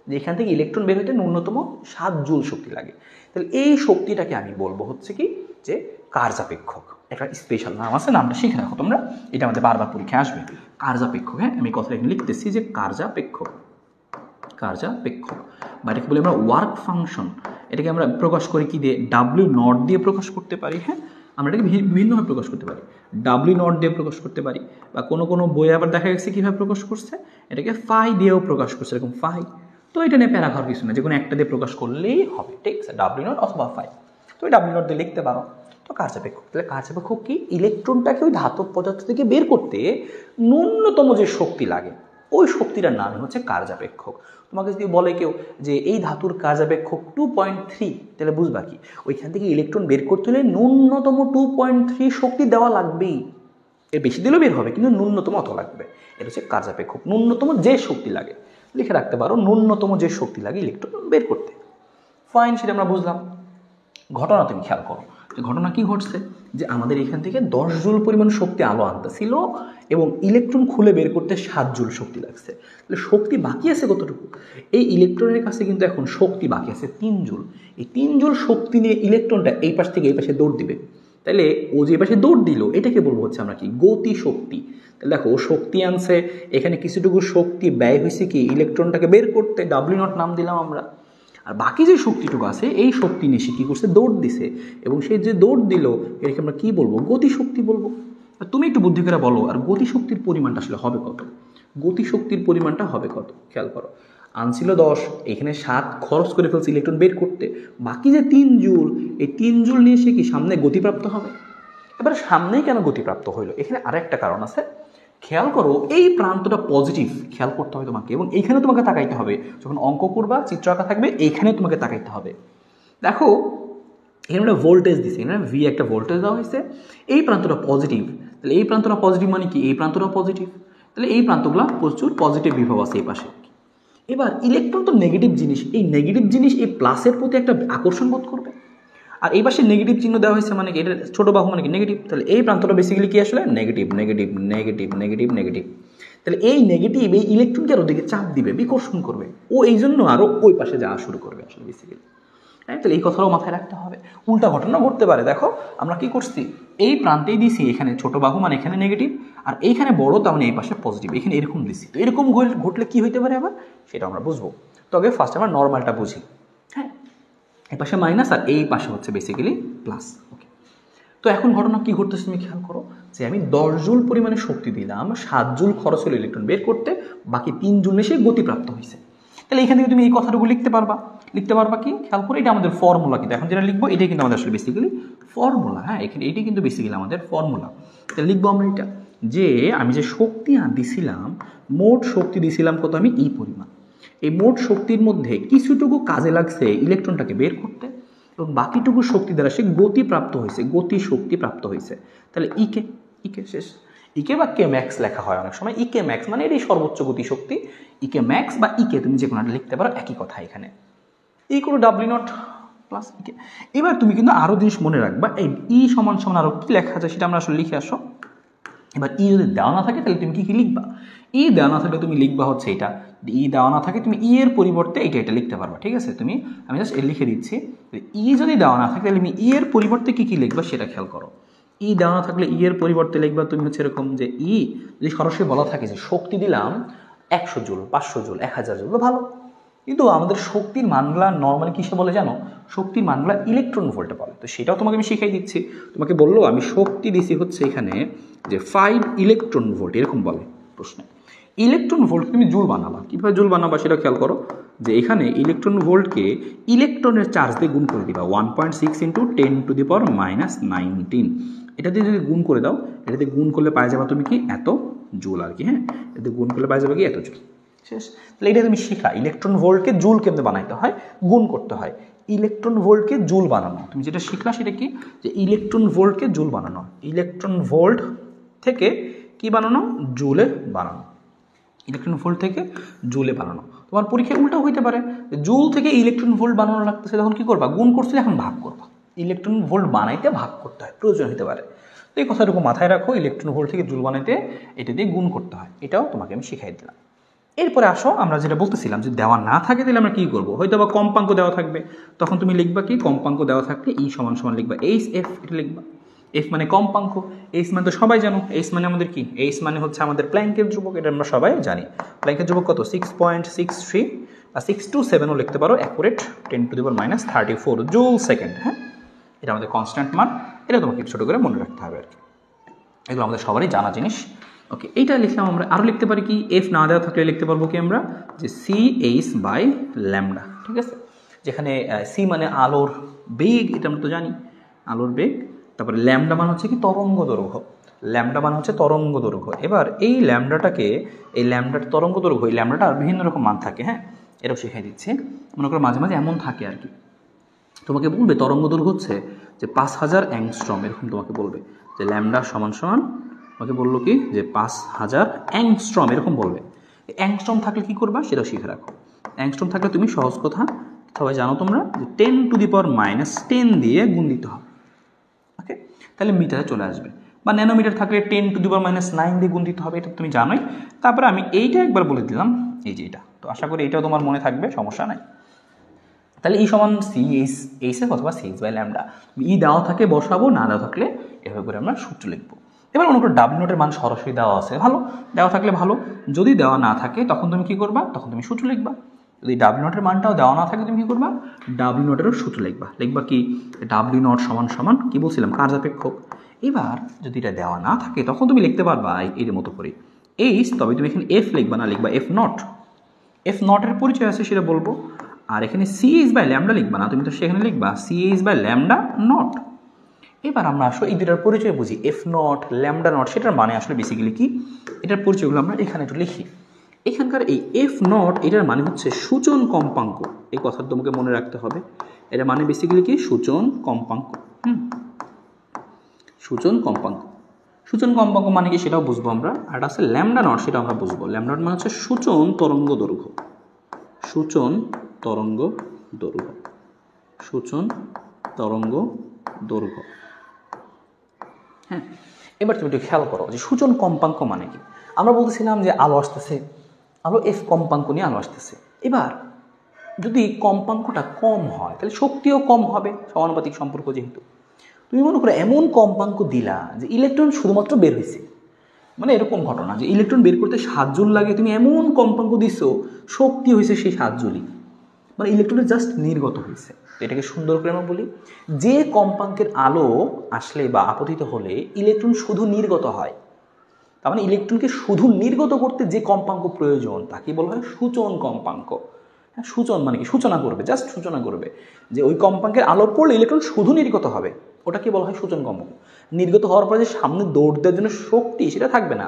যে এখান থেকে ইলেকট্রন বের হতে ন্যূনতম 7 জুল শক্তি লাগে। তাহলে এই শক্তিটাকে আমি বলবো হচ্ছে কি, যে কার্যাপেক্ষক। একটা স্পেশাল নাম আছে, নামটা শিখে রাখো তোমরা, এটা আমাদের বারবার পরীক্ষায় আসবে। কার্যাপেক্ষক। হ্যাঁ, আমি কথা এখানে লিখতেছি যে কার্যাপেক্ষক বা এটাকে বলি আমরা ওয়ার্ক ফাংশন। এটাকে আমরা প্রকাশ করি কি দিয়ে? W0 দিয়ে প্রকাশ করতে পারি। হ্যাঁ, আমরা এটাকে বিভিন্নভাবে প্রকাশ করতে পারি। W0 দিয়ে প্রকাশ করতে পারি, বা কোনো বইয়ে আবার দেখা গেছে কীভাবে প্রকাশ করছে, এটাকে ফাই দিয়েও প্রকাশ করছে, এরকম ফাই। তো এটা নিয়ে প্যারা খাওয়ার কিছু না, যে কোনো একটা দিয়ে প্রকাশ করলেই হবে। ঠিক আছে, W0 অথবা ফাই, তো ওই W0 দিয়ে লিখতে পারো। তো কার্যাপেক্ষক, তাহলে কার্যাপেক্ষক কি? ইলেকট্রনটাকে ওই ধাতব পদার্থ থেকে বের করতে ন্যূনতম যে শক্তি লাগে, ওই শক্তিটার নামই হচ্ছে কার্যাপেক্ষক। তোমাকে যদি বলে কেউ যে এই ধাতুর কার্যাপেক্ষক 2.3, তাহলে বুঝবা কি, ওইখান থেকে ইলেকট্রন বের করতে হলে ন্যূনতম 2.3 শক্তি দেওয়া লাগবেই। এর বেশি দিলেও বের হবে, কিন্তু ন্যূনতম অত লাগবে। এটা হচ্ছে কার্যাপেক্ষক, ন্যূনতম যে শক্তি লাগে। লিখে রাখতে পারো, ন্যূনতম যে শক্তি লাগে ইলেকট্রন বের করতে। ফাইন, সেটা আমরা বুঝলাম। ঘটনা তুমি খেয়াল করো, যে ঘটনা কি ঘটছে, যে আমাদের এখান থেকে 10 জুল পরিমাণ শক্তি আলো আনতেছিল, এবং ইলেকট্রন খুলে বের করতে 7 জুল শক্তি লাগছে। তাহলে শক্তি বাকি আছে কতটুকু? এই ইলেকট্রনের কাছে কিন্তু এখন শক্তি বাকি আছে 3 জুল। এই 3 জুল শক্তি নিয়ে ইলেকট্রনটা এই পাশ থেকে এই পাশে দৌড় দিবে। তাহলে ও যে পাশে দৌড় দিল, এটাকে বলবো হচ্ছে আমরা কি, গতি শক্তি। তাহলে দেখো ও শক্তি আনছে, এখানে কিছুটুকু শক্তি ব্যয় হয়েছে কি ইলেকট্রনটাকে বের করতে, W0 নাম দিলাম আমরা। আর বাকি যে শক্তিটুকু আছে, এই শক্তি নিয়ে সে কী করছে, দৌড় দিছে, এবং সে যে দৌড় দিল এটাকে আমরা কী বলবো, গতিশক্তি বলবো। তুমি একটু বুদ্ধি করে বলো, আর গতিশক্তির পরিমাণটা আসলে হবে কত? গতিশক্তির পরিমাণটা হবে কত? খেয়াল করো, আনছিল 10, এখানে 7 খরচ করে ফেলছে ইলেকট্রন বের করতে, বাকি যে 3 জুল, এই 3 জুল নিয়ে সে কি সামনে গতিপ্রাপ্ত হবে। এবার সামনেই কেন গতিপ্রাপ্ত হইলো? এখানে আরেকটা কারণ আছে। খেয়াল করো, এই প্রান্তটা পজিটিভ, খেয়াল করতে হবে তোমাকে, এবং এইখানে তোমাকে তাকাইতে হবে। যখন অঙ্ক করবা, চিত্র আঁকা থাকবে, এইখানে তোমাকে তাকাইতে হবে। দেখো এখানে একটা ভোল্টেজ দিছে, এখানে V একটা ভোল্টেজ দেওয়া হয়েছে, এই প্রান্তটা পজিটিভ। তাহলে এই প্রান্তটা পজিটিভ মানে কি, এই প্রান্তটা পজিটিভ, তাহলে এই প্রান্তগুলো প্রচুর পজিটিভ বিভব আছে এই পাশে। এবার ইলেকট্রন তো নেগেটিভ জিনিস, এই নেগেটিভ জিনিস এই প্লাসের প্রতি একটা আকর্ষণ বোধ করবে। আর এই পাশে নেগেটিভ চিহ্ন দেওয়া হয়েছে মানে কি, এটা ছোটো বাহু মানে কি নেগেটিভ, তাহলে এই প্রান্তটা বেসিক্যালি কি আসলে negative negative negative negative negative. তাহলে এই নেগেটিভ এই ইলেকট্রনকে আরও দিকে চাপ দিবে, বিকর্ষণ করবে, ও এই জন্য আরও ওই পাশে যাওয়া শুরু করবে আসলে বেসিক্যালি। হ্যাঁ, তাহলে এই কথাটাও মাথায় রাখতে হবে। উল্টা ঘটনা ঘটতে পারে। দেখো আমরা কি করছি, এই প্রান্তেই দিছি এখানে ছোটো বাহু মানে এখানে নেগেটিভ, আর এইখানে বড় তার মানে এই পাশে পজিটিভ, এখানে এরকম দিছি। তো এরকম ঘটলে কি হইতে পারে আবার, সেটা আমরা বুঝবো। তবে ফার্স্ট আমরা নর্মালটা বুঝি। হ্যাঁ, এই পাশে মাইনাস আর এই পাশে হচ্ছে বেসিক্যালি প্লাস। ওকে, তো এখন ঘটনা কি ঘটতেছে তুমি খেয়াল করো যে আমি 10 জুল পরিমাণে শক্তি দিলাম, 7 জুল খরচ হলো ইলেকট্রন বের করতে, বাকি 3 জুল এসে গতিপ্রাপ্ত হয়েছে। তাহলে এখান থেকে তুমি এই কথাটুকু লিখতে পারবা কি খেয়াল করে, এটা আমাদের ফর্মুলা। কিন্তু এখন যেটা লিখবো এটাই কিন্তু আমাদের আসলে বেসিক্যালি ফর্মুলা। হ্যাঁ, এখানে এটাই কিন্তু বেসিক্যালি আমাদের ফর্মুলা। তাহলে লিখবো আমরা এটা যে আমি যে শক্তি দিছিলাম, মোট শক্তি দিছিলাম কত, আমি এই পরিমাণ। এই মোট শক্তির মধ্যে কিছুটুকু কাজে লাগছে ইলেকট্রনটাকে বের করতে, এবং বাকিটুকু শক্তি দ্বারা সে গতিপ্রাপ্ত হয়েছে, গতি শক্তি প্রাপ্ত হয়েছে। তাহলে ইকে শেষ। ইকে বা কে ম্যাক্স লেখা হয় অনেক সময়, ইকে ম্যাক্স মানে এটাই সর্বোচ্চ গতি শক্তি। ইকে ম্যাক্স বা ইকে তুমি যে কোনো একটা লিখতে পারো, একই কথা এখানে। ইকুয়াল ডাব্লিউ নট প্লাস ইকে। এবার তুমি কিন্তু আরো জিনিস মনে রাখবা, এই ই সমান সমান আরো কি লেখা আছে সেটা আমরা আসলে লিখে আসো। এবার ই যদি দেওয়া না থাকে তাহলে তুমি কি লিখবা, ই দেওয়া না থাকলে তুমি লিখবা হচ্ছে এটা, ই দেওয়া না থাকে তুমি ই এর পরিবর্তে এটা লিখতে পারবা। ঠিক আছে, আমি জাস্ট লিখে দিচ্ছি। ই যদি দেওয়া না থাকে তাহলে তুমি ই এর পরিবর্তে কি লিখবা সেটা খেয়াল করো। ই দেওয়া না থাকলে ই এর পরিবর্তে লিখবা তুমি হচ্ছে এরকম যে ই যদি সরাসরি বলা থাকে যে শক্তি দিলাম 100 জুল, 500 জুল, 1000 জুল, ভালো। কিন্তু আমাদের শক্তির মানগুলা নর্মালি কিসে বলে জানো, শক্তির মানগুলা ইলেকট্রন ভোল্টে বলে। তো সেটাও তোমাকে আমি শিখাই দিচ্ছি। তোমাকে বললো আমি শক্তি দিছি হচ্ছে এখানে যে 5 ইলেকট্রন ভোল্ট, এরকম বলে প্রশ্নে। ইলেকট্রন ভোল্ট তুমি জুল বানাবা, কীভাবে জুল বানাবা সেটা খেয়াল করো। যে এখানে ইলেকট্রন ভোল্টকে ইলেকট্রনের চার্জ দিয়ে গুণ করে দিবা, 1.6 × 10⁻⁹ এটা দিয়ে যদি গুণ করে দাও, এটাতে গুণ করলে পাই যাবা তুমি কি এত জুল আর কি। হ্যাঁ, এতে গুণ করলে পাই যাবে কি এত জুল। শেষ। তাহলে এটা তুমি শিখা, ইলেকট্রন ভোল্টকে জুল কেমনে বানাইতে হয়, গুণ করতে হয়। ইলেকট্রন ভোল্টকে জুল বানানো, তুমি যেটা শিখলা সেটা কি, যে ইলেকট্রন ভোল্টকে জুল বানানো, ইলেকট্রন ভোল্ট থেকে কি বানানো, জুলে বানানো, ইলেকট্রন ভোল্ট থেকে জুলে বানানো। তোমার পরীক্ষায় উল্টাও হইতে পারে, জুল থেকে ইলেকট্রন ভোল্ট বানানো লাগতেছে, তখন কি করবা, গুণ করছিলে এখন ভাগ করবা। ইলেকট্রন ভোল্ট বানাইতে ভাগ করতে হয়, প্রয়োজন হতে পারে। তো এই কথাটুকু মাথায় রাখো, ইলেকট্রন ভোল্ট থেকে জুল বানাইতে এটা দিয়ে গুণ করতে হয়, এটাও তোমাকে আমি শিখাই দিলাম। এরপরে আসো, আমরা যেটা বলতেছিলাম যে দেওয়া না থাকে তাহলে আমরা কী করবো, হয়তো বা কম্পাঙ্ক দেওয়া থাকবে, তখন তুমি লিখবা কি, কম্পাঙ্ক দেওয়া থাকলে ই সমান সমান লিখবা এইচ এফ, এটা লিখবা। এফ মানে কম্পাঙ্ক, এইচ মানে তো সবাই জানো, এইচ মানে আমাদের কি, এইচ মানে হচ্ছে আমাদের প্ল্যাঙ্কের ধ্রুবক, এটা আমরা সবাই জানি। প্ল্যাঙ্কের ধ্রুবক কত, 6.63 বা 627ও লিখতে পারো, অ্যাকুরেট 10⁻34 জুল সেকেন্ড। হ্যাঁ, এটা আমাদের কনস্ট্যান্ট মান, এটা তোমাকে ছোটো করে মনে রাখতে হবে আর কি। এগুলো আমাদের সবারই জানা জিনিস। ওকে, এইটা লিখলাম আমরা। আরও লিখতে পারি কি, এফ না দেওয়া থাকলে লিখতে পারবো কি আমরা, যে CH/λ। ঠিক আছে, যেখানে সি মানে আলোর বেগ, এটা আমরা তো জানি আলোর বেগ। তারপরে ল্যামডা মান হচ্ছে কি, তরঙ্গ দৈর্ঘ্য। ল্যামডা মান হচ্ছে তরঙ্গ দৈর্ঘ্য। এবার এই ল্যামডাটাকে, এই ল্যামডার তরঙ্গ দৈর্ঘ্য, এই ল্যামডাটা বিভিন্ন রকম মান থাকে। হ্যাঁ, এটাও শিখাই দিচ্ছে। মনে করো মাঝে মাঝে এমন থাকে আর কি, তোমাকে বলবে তরঙ্গ দৈর্ঘ্য হচ্ছে যে 5000 অ্যাংস্ট্রম, এরকম তোমাকে বলবে যে ল্যামডা সমান সমান, তোমাকে বললো কি যে 5000 অ্যাংস্ট্রম, এরকম বলবে। অ্যাংস্ট্রম থাকলে কি করবা সেটাও শিখে রাখো। অ্যাংস্ট্রম থাকলে তুমি সহজ কথা সবাই জানো তোমরা, যে 10⁻⁻10 দিয়ে গুণ দিতে হবে। ওকে, তাহলে মিটারে চলে আসবে। বা ন্যানোমিটার থাকলে 10⁻⁹ দিয়ে গুণ দিতে হবে, এটা তুমি জানোই। তারপরে আমি এইটা একবার বলে দিলাম, এই যে এটা, তো আশা করি এটাও তোমার মনে থাকবে, সমস্যা নাই। তাহলে ই সমান CH অথবা CH/λ, ই দেওয়া থাকে বসাবো, না দেওয়া থাকলে এভাবে করে আমরা সূত্র লিখবো। এবার মনে করো ডাব্লিউ নটের মান সরাসরি দেওয়া আছে, ভালো, দেওয়া থাকলে ভালো। যদি দেওয়া না থাকে তখন তুমি কি করবা, তখন তুমি সূত্র লিখবা। যদি ডাব্লিউ নটের মানটাও দেওয়া না থাকে তুমি কি করবা, ডাব্লিউ নটেরও সূত্র লিখবা কি, ডাব্লিউ নট সমান সমান কি বলছিলাম, কার্যাপেক্ষক। এবার যদি এটা দেওয়া না থাকে তখন তুমি লিখতে পারবা এর মতো করে এইচ, তবে তুমি এখানে এফ লিখবা না, লিখবা এফ নট। এফ নটের পরিচয় আছে সেটা বলবো। আর এখানে CH/λ লিখবা না, তুমি তো সেখানে লিখবা CH/λ নট। এবার আমরা আসলে এই দুটার পরিচয় বুঝি, এফ নট, ল্যামডা নট, সেটার মানে আসলে বেসিক্যালি কি, এটার পরিচয়গুলো আমরা এখানে একটু লিখি। এখানকার এই এফ নট, এটার মানে হচ্ছে সূচন কম্পাঙ্ক। এই কথাটা তোমাকে মনে রাখতে হবে, এটা মানে বেসিক্যালি কি, সূচন কম্পাঙ্ক। সূচন কম্পাঙ্ক, সূচন কম্পাঙ্ক মানে কি সেটাও বুঝবো আমরা। আর এটা আছে ল্যামডা নট, সেটা আমরা বুঝবো। ল্যামডা নট মানে হচ্ছে সূচন তরঙ্গ দৈর্ঘ্য, সূচন তরঙ্গ দৈর্ঘ্য, সূচন তরঙ্গ দৈর্ঘ্য। হ্যাঁ, এবার তুমি একটু খেয়াল করো যে সূচন কম্পাঙ্ক মানে কি। আমরা বলতেছিলাম যে আলো আসতেছে, আলো এফ কম্পাঙ্ক নিয়ে আলো আসতেছে। এবার যদি কম্পাঙ্কটা কম হয় তাহলে শক্তিও কম হবে, সমানুপাতিক সম্পর্ক যেহেতু। তুমি মনে করো এমন কম্পাঙ্ক দিলা যে ইলেকট্রন শুধুমাত্র বের হয়েছে, মানে এরকম ঘটনা যে ইলেকট্রন বের করতে 7 জুল লাগে, তুমি এমন কম্পাঙ্ক দিছো শক্তি হয়েছে সেই 7 জুলই, মানে ইলেকট্রনের জাস্ট নির্গত হয়েছে। এটাকে সুন্দর করে আমরা বলি, যে কম্পাঙ্কের আলো আসলে বা আপতিত হলে ইলেকট্রন শুধু নির্গত হয়, তার মানে ইলেকট্রনকে শুধু নির্গত করতে যে কম্পাঙ্ক প্রয়োজন তাকে বলা হয় সূচন কম্পাঙ্ক। হ্যাঁ, সূচন মানে কি, সূচনা করবে, জাস্ট সূচনা করবে, যে ওই কম্পাঙ্কের আলোর পড়লে ইলেকট্রন শুধু নির্গত হবে, ওটাকে বলা হয় সূচন কম্পাঙ্ক। নির্গত হওয়ার পরে যে সামনে দৌড় দেওয়ার জন্য শক্তি সেটা থাকবে না,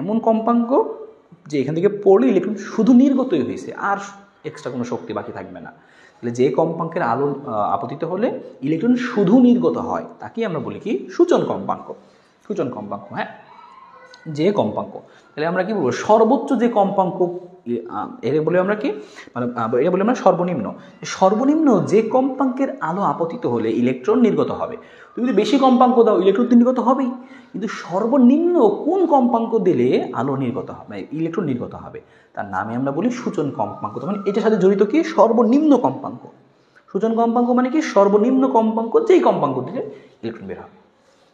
এমন কম্পাঙ্ক যে এখান থেকে পড়লে ইলেকট্রন শুধু নির্গতই হয়েছে, আর এক্সট্রা কোনো শক্তি বাকি থাকবে না। তাহলে যে কম্পাঙ্কের আলো আপতিত হলে ইলেকট্রন শুধু নির্গত হয় তাকে আমরা বলি কি, সূচন কম্পাঙ্ক। সূচন কম্পাঙ্ক, হ্যাঁ, যে কম্পাঙ্ক। তাহলে আমরা কি বলবো, সর্বোচ্চ যে কম্পাঙ্ক, এর বলে আমরা কি, মানে এটা বলে আমরা সর্বনিম্ন। সর্বনিম্ন যে কম্পাঙ্কের আলো আপতিত হলে ইলেকট্রন নির্গত হবে। তুমি যদি বেশি কম্পাঙ্ক দাও ইলেকট্রন নির্গত হবেই, কিন্তু সর্বনিম্ন কোন কম্পাঙ্ক দিলে আলো নির্গত হবে, ইলেকট্রন নির্গত হবে, তার নামে আমরা বলি সূচন কম্পাঙ্ক। তখন এটার সাথে জড়িত কি, সর্বনিম্ন কম্পাঙ্ক। সূচন কম্পাঙ্ক মানে কি, সর্বনিম্ন কম্পাঙ্ক, যেই কম্পাঙ্ক দিলে ইলেকট্রন বের হবে।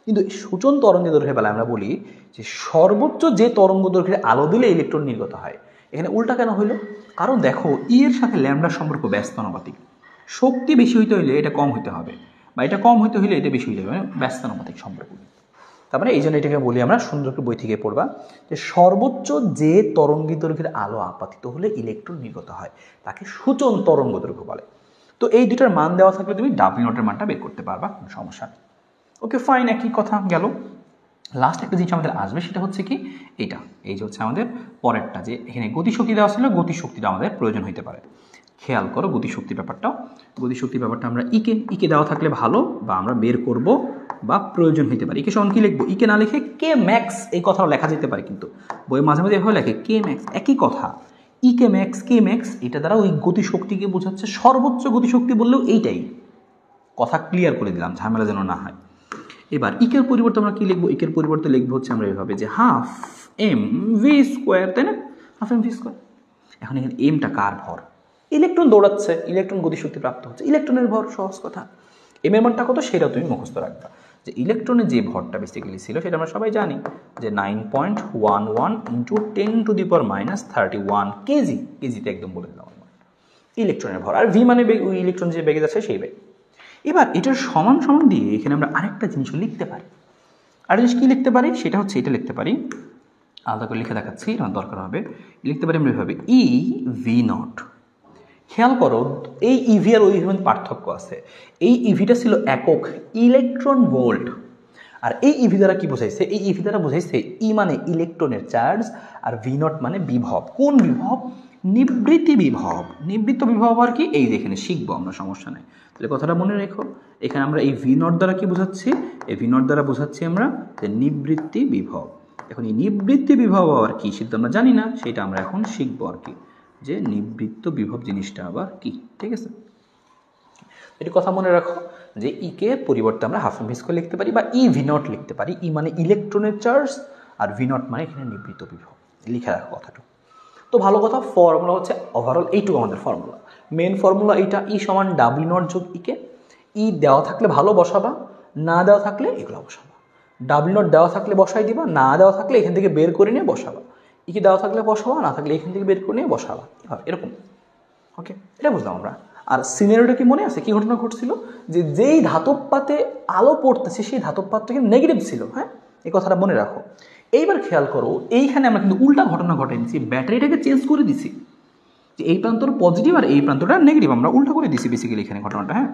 কিন্তু সূচন তরঙ্গ দৈর্ঘ্যের বেলায় আমরা বলি যে সর্বোচ্চ যে তরঙ্গ দৈর্ঘ্যের আলো দিলে ইলেকট্রন নির্গত হয়। এখানে উল্টা কেন হইল, কারণ দেখো এর সাথে ল্যামডার সম্পর্ক ব্যস্তানুপাতিক। শক্তি বেশি হইতে হইলে এটা কম হইতে হবে, বা এটা কম হইতে হইলে এটা বেশি হইতে হবে, মানে ব্যস্তানুপাতিক সম্পর্ক। তারপরে এই জন্য এটাকে বলি আমরা, সুন্দর করে বই থেকে পড়বা, যে সর্বোচ্চ যে তরঙ্গী দৈর্ঘ্যের আলো আপতিত হলে ইলেকট্রন নির্গত হয় তাকে সূচন তরঙ্গ দৈর্ঘ্য বলে। তো এই দুটার মান দেওয়া থাকলে তুমি ডাব্লিউ নটের মানটা বের করতে পারবা, কোনো সমস্যা নেই। ওকে ফাইন, একই কথা গেল। লাস্ট একটা জিনিস আমাদের আসবে, সেটা হচ্ছে কি এইটা, এই যে হচ্ছে আমাদের পরেরটা, যে এখানে গতিশক্তি দেওয়া ছিল, গতিশক্তিটা আমাদের প্রয়োজন হইতে পারে। খেয়াল করো গতিশক্তি ব্যাপারটাও, গতিশক্তি ব্যাপারটা আমরা ইকে দেওয়া থাকলে ভালো, বা আমরা বের করব, বা প্রয়োজন হইতে পারে। ইকে সমান কি লিখবো, ইকে না লিখে কে ম্যাক্স এই কথাও লেখা যেতে পারে, কিন্তু বইয়ের মাঝে মাঝে এভাবে লেখে কে ম্যাক্স, একই কথা। ইকে ম্যাক্স, কে ম্যাক্স, এটা দ্বারা ওই গতিশক্তিকে বোঝাচ্ছে। সর্বোচ্চ গতিশক্তি বললেও এইটাই, কথা ক্লিয়ার করে দিলাম, ঝামেলা যেন না হয়। এবার ইকের পরিবর্তে আমরা কি লিখবো, ইকের পরিবর্তে লিখবো হচ্ছে আমরা এভাবে, যে হাফ এম ভি স্কোয়ার, তাই না, হাফ এম ভি স্কোয়ার। এখন এখানে এমটা কার ভর, ইলেকট্রন দৌড়াচ্ছে, ইলেকট্রন গতিশক্তি প্রাপ্ত হচ্ছে, ইলেকট্রনের ভর, সহজ কথা। এম এর মানটা কত সেটাও তুমি মুখস্থ রাখবা, যে ইলেকট্রনের যে ভরটা বেসিক্যালি ছিল সেটা আমরা সবাই জানি, যে 9.11 ইন্টু 10⁻³ কেজি, কেজিতে একদম বলে দিলাম ইলেকট্রনের ভর। আর ভি মানে ওই ইলেকট্রন যে বেগে যাচ্ছে সেই বেগ। এবার এটার সমান সমান দিয়ে এখানে আমরা আরেকটা জিনিসও লিখতে পারি। আরেকটা জিনিস কি লিখতে পারি, সেটা হচ্ছে এটা লিখতে পারি, আলাদা করে লিখে দেখাচ্ছি, আমার দরকার হবে। লিখতে পারি আমরা এভাবে, ই ভি নট। খেয়াল করো এই ইভি আর ওই ইভি মধ্যে পার্থক্য আছে। এই ইভিটা ছিল একক ইলেকট্রন ভোল্ট, আর এই ইভি দ্বারা কি বোঝাইছে, এই ইভি দ্বারা বোঝাইছে ই মানে ইলেকট্রনের চার্জ, আর ভি নট মানে বিভব। কোন বিভব, নিবৃত্তি বিভব। নিবৃত্ত বিভব আর কি, এই এখানে শিখবো আমরা, সমস্যা নেই। তাহলে কথাটা মনে রেখো, এখানে আমরা এই ভি নট দ্বারা কি বোঝাচ্ছি, এই ভি নট দ্বারা বোঝাচ্ছি আমরা যে নিবৃত্তি বিভব। এখন এই নিবৃত্তি বিভব আর কি সেটা আমরা জানি না, সেটা আমরা এখন শিখবো আর কি, যে নিবৃত্ত বিভব জিনিসটা আবার কি। ঠিক আছে, এটি কথা মনে রাখো, যে ইকে পরিবর্তে আমরা হাফ এম ভি স্কোয়ার লিখতে পারি, বা ই ভি নট লিখতে পারি। ই মানে ইলেকট্রনের চার্জ, আর ভি নট মানে এখানে নিবৃত্ত বিভব। লিখে রাখো কথাটা। তো ভালো কথা, ফর্মুলা হচ্ছে ওভারঅল এইটুকু আমাদের ফর্মুলা, মেন ফর্মুলা এইটা, ই সমান ডাব্লিউ নট যোগ ইকে। ই দেওয়া থাকলে ভালো বসাবা, না দেওয়া থাকলে এগুলো বসাবা। ডাব্লিউ নট দেওয়া থাকলে বসাই দিবা, না দেওয়া থাকলে এখান থেকে বের করে নিয়ে বসাবা। ইকে দেওয়া থাকলে বসাবা, না থাকলে এখান থেকে বের করে নিয়ে বসাবা, এরকম। ওকে, এটা বুঝলাম আমরা। আর সিনারিওটা কি মনে আছে, কি ঘটনা ঘটছিল, যে যেই ধাতব পাতে আলো পড়তেছে সেই ধাতব পাতটা কিন্তু নেগেটিভ ছিল। হ্যাঁ, এই কথাটা মনে রাখো। এইবার খেয়াল করো, এইখানে আমরা কিন্তু উল্টা ঘটনা ঘটাই দিচ্ছি, ব্যাটারিটাকে চেঞ্জ করে দিছি, যে এই প্রান্তর পজিটিভ আর এই প্রান্তটা নেগেটিভ, আমরা উল্টা করে দিছি বেসিক্যালি এখানে ঘটনাটা। হ্যাঁ,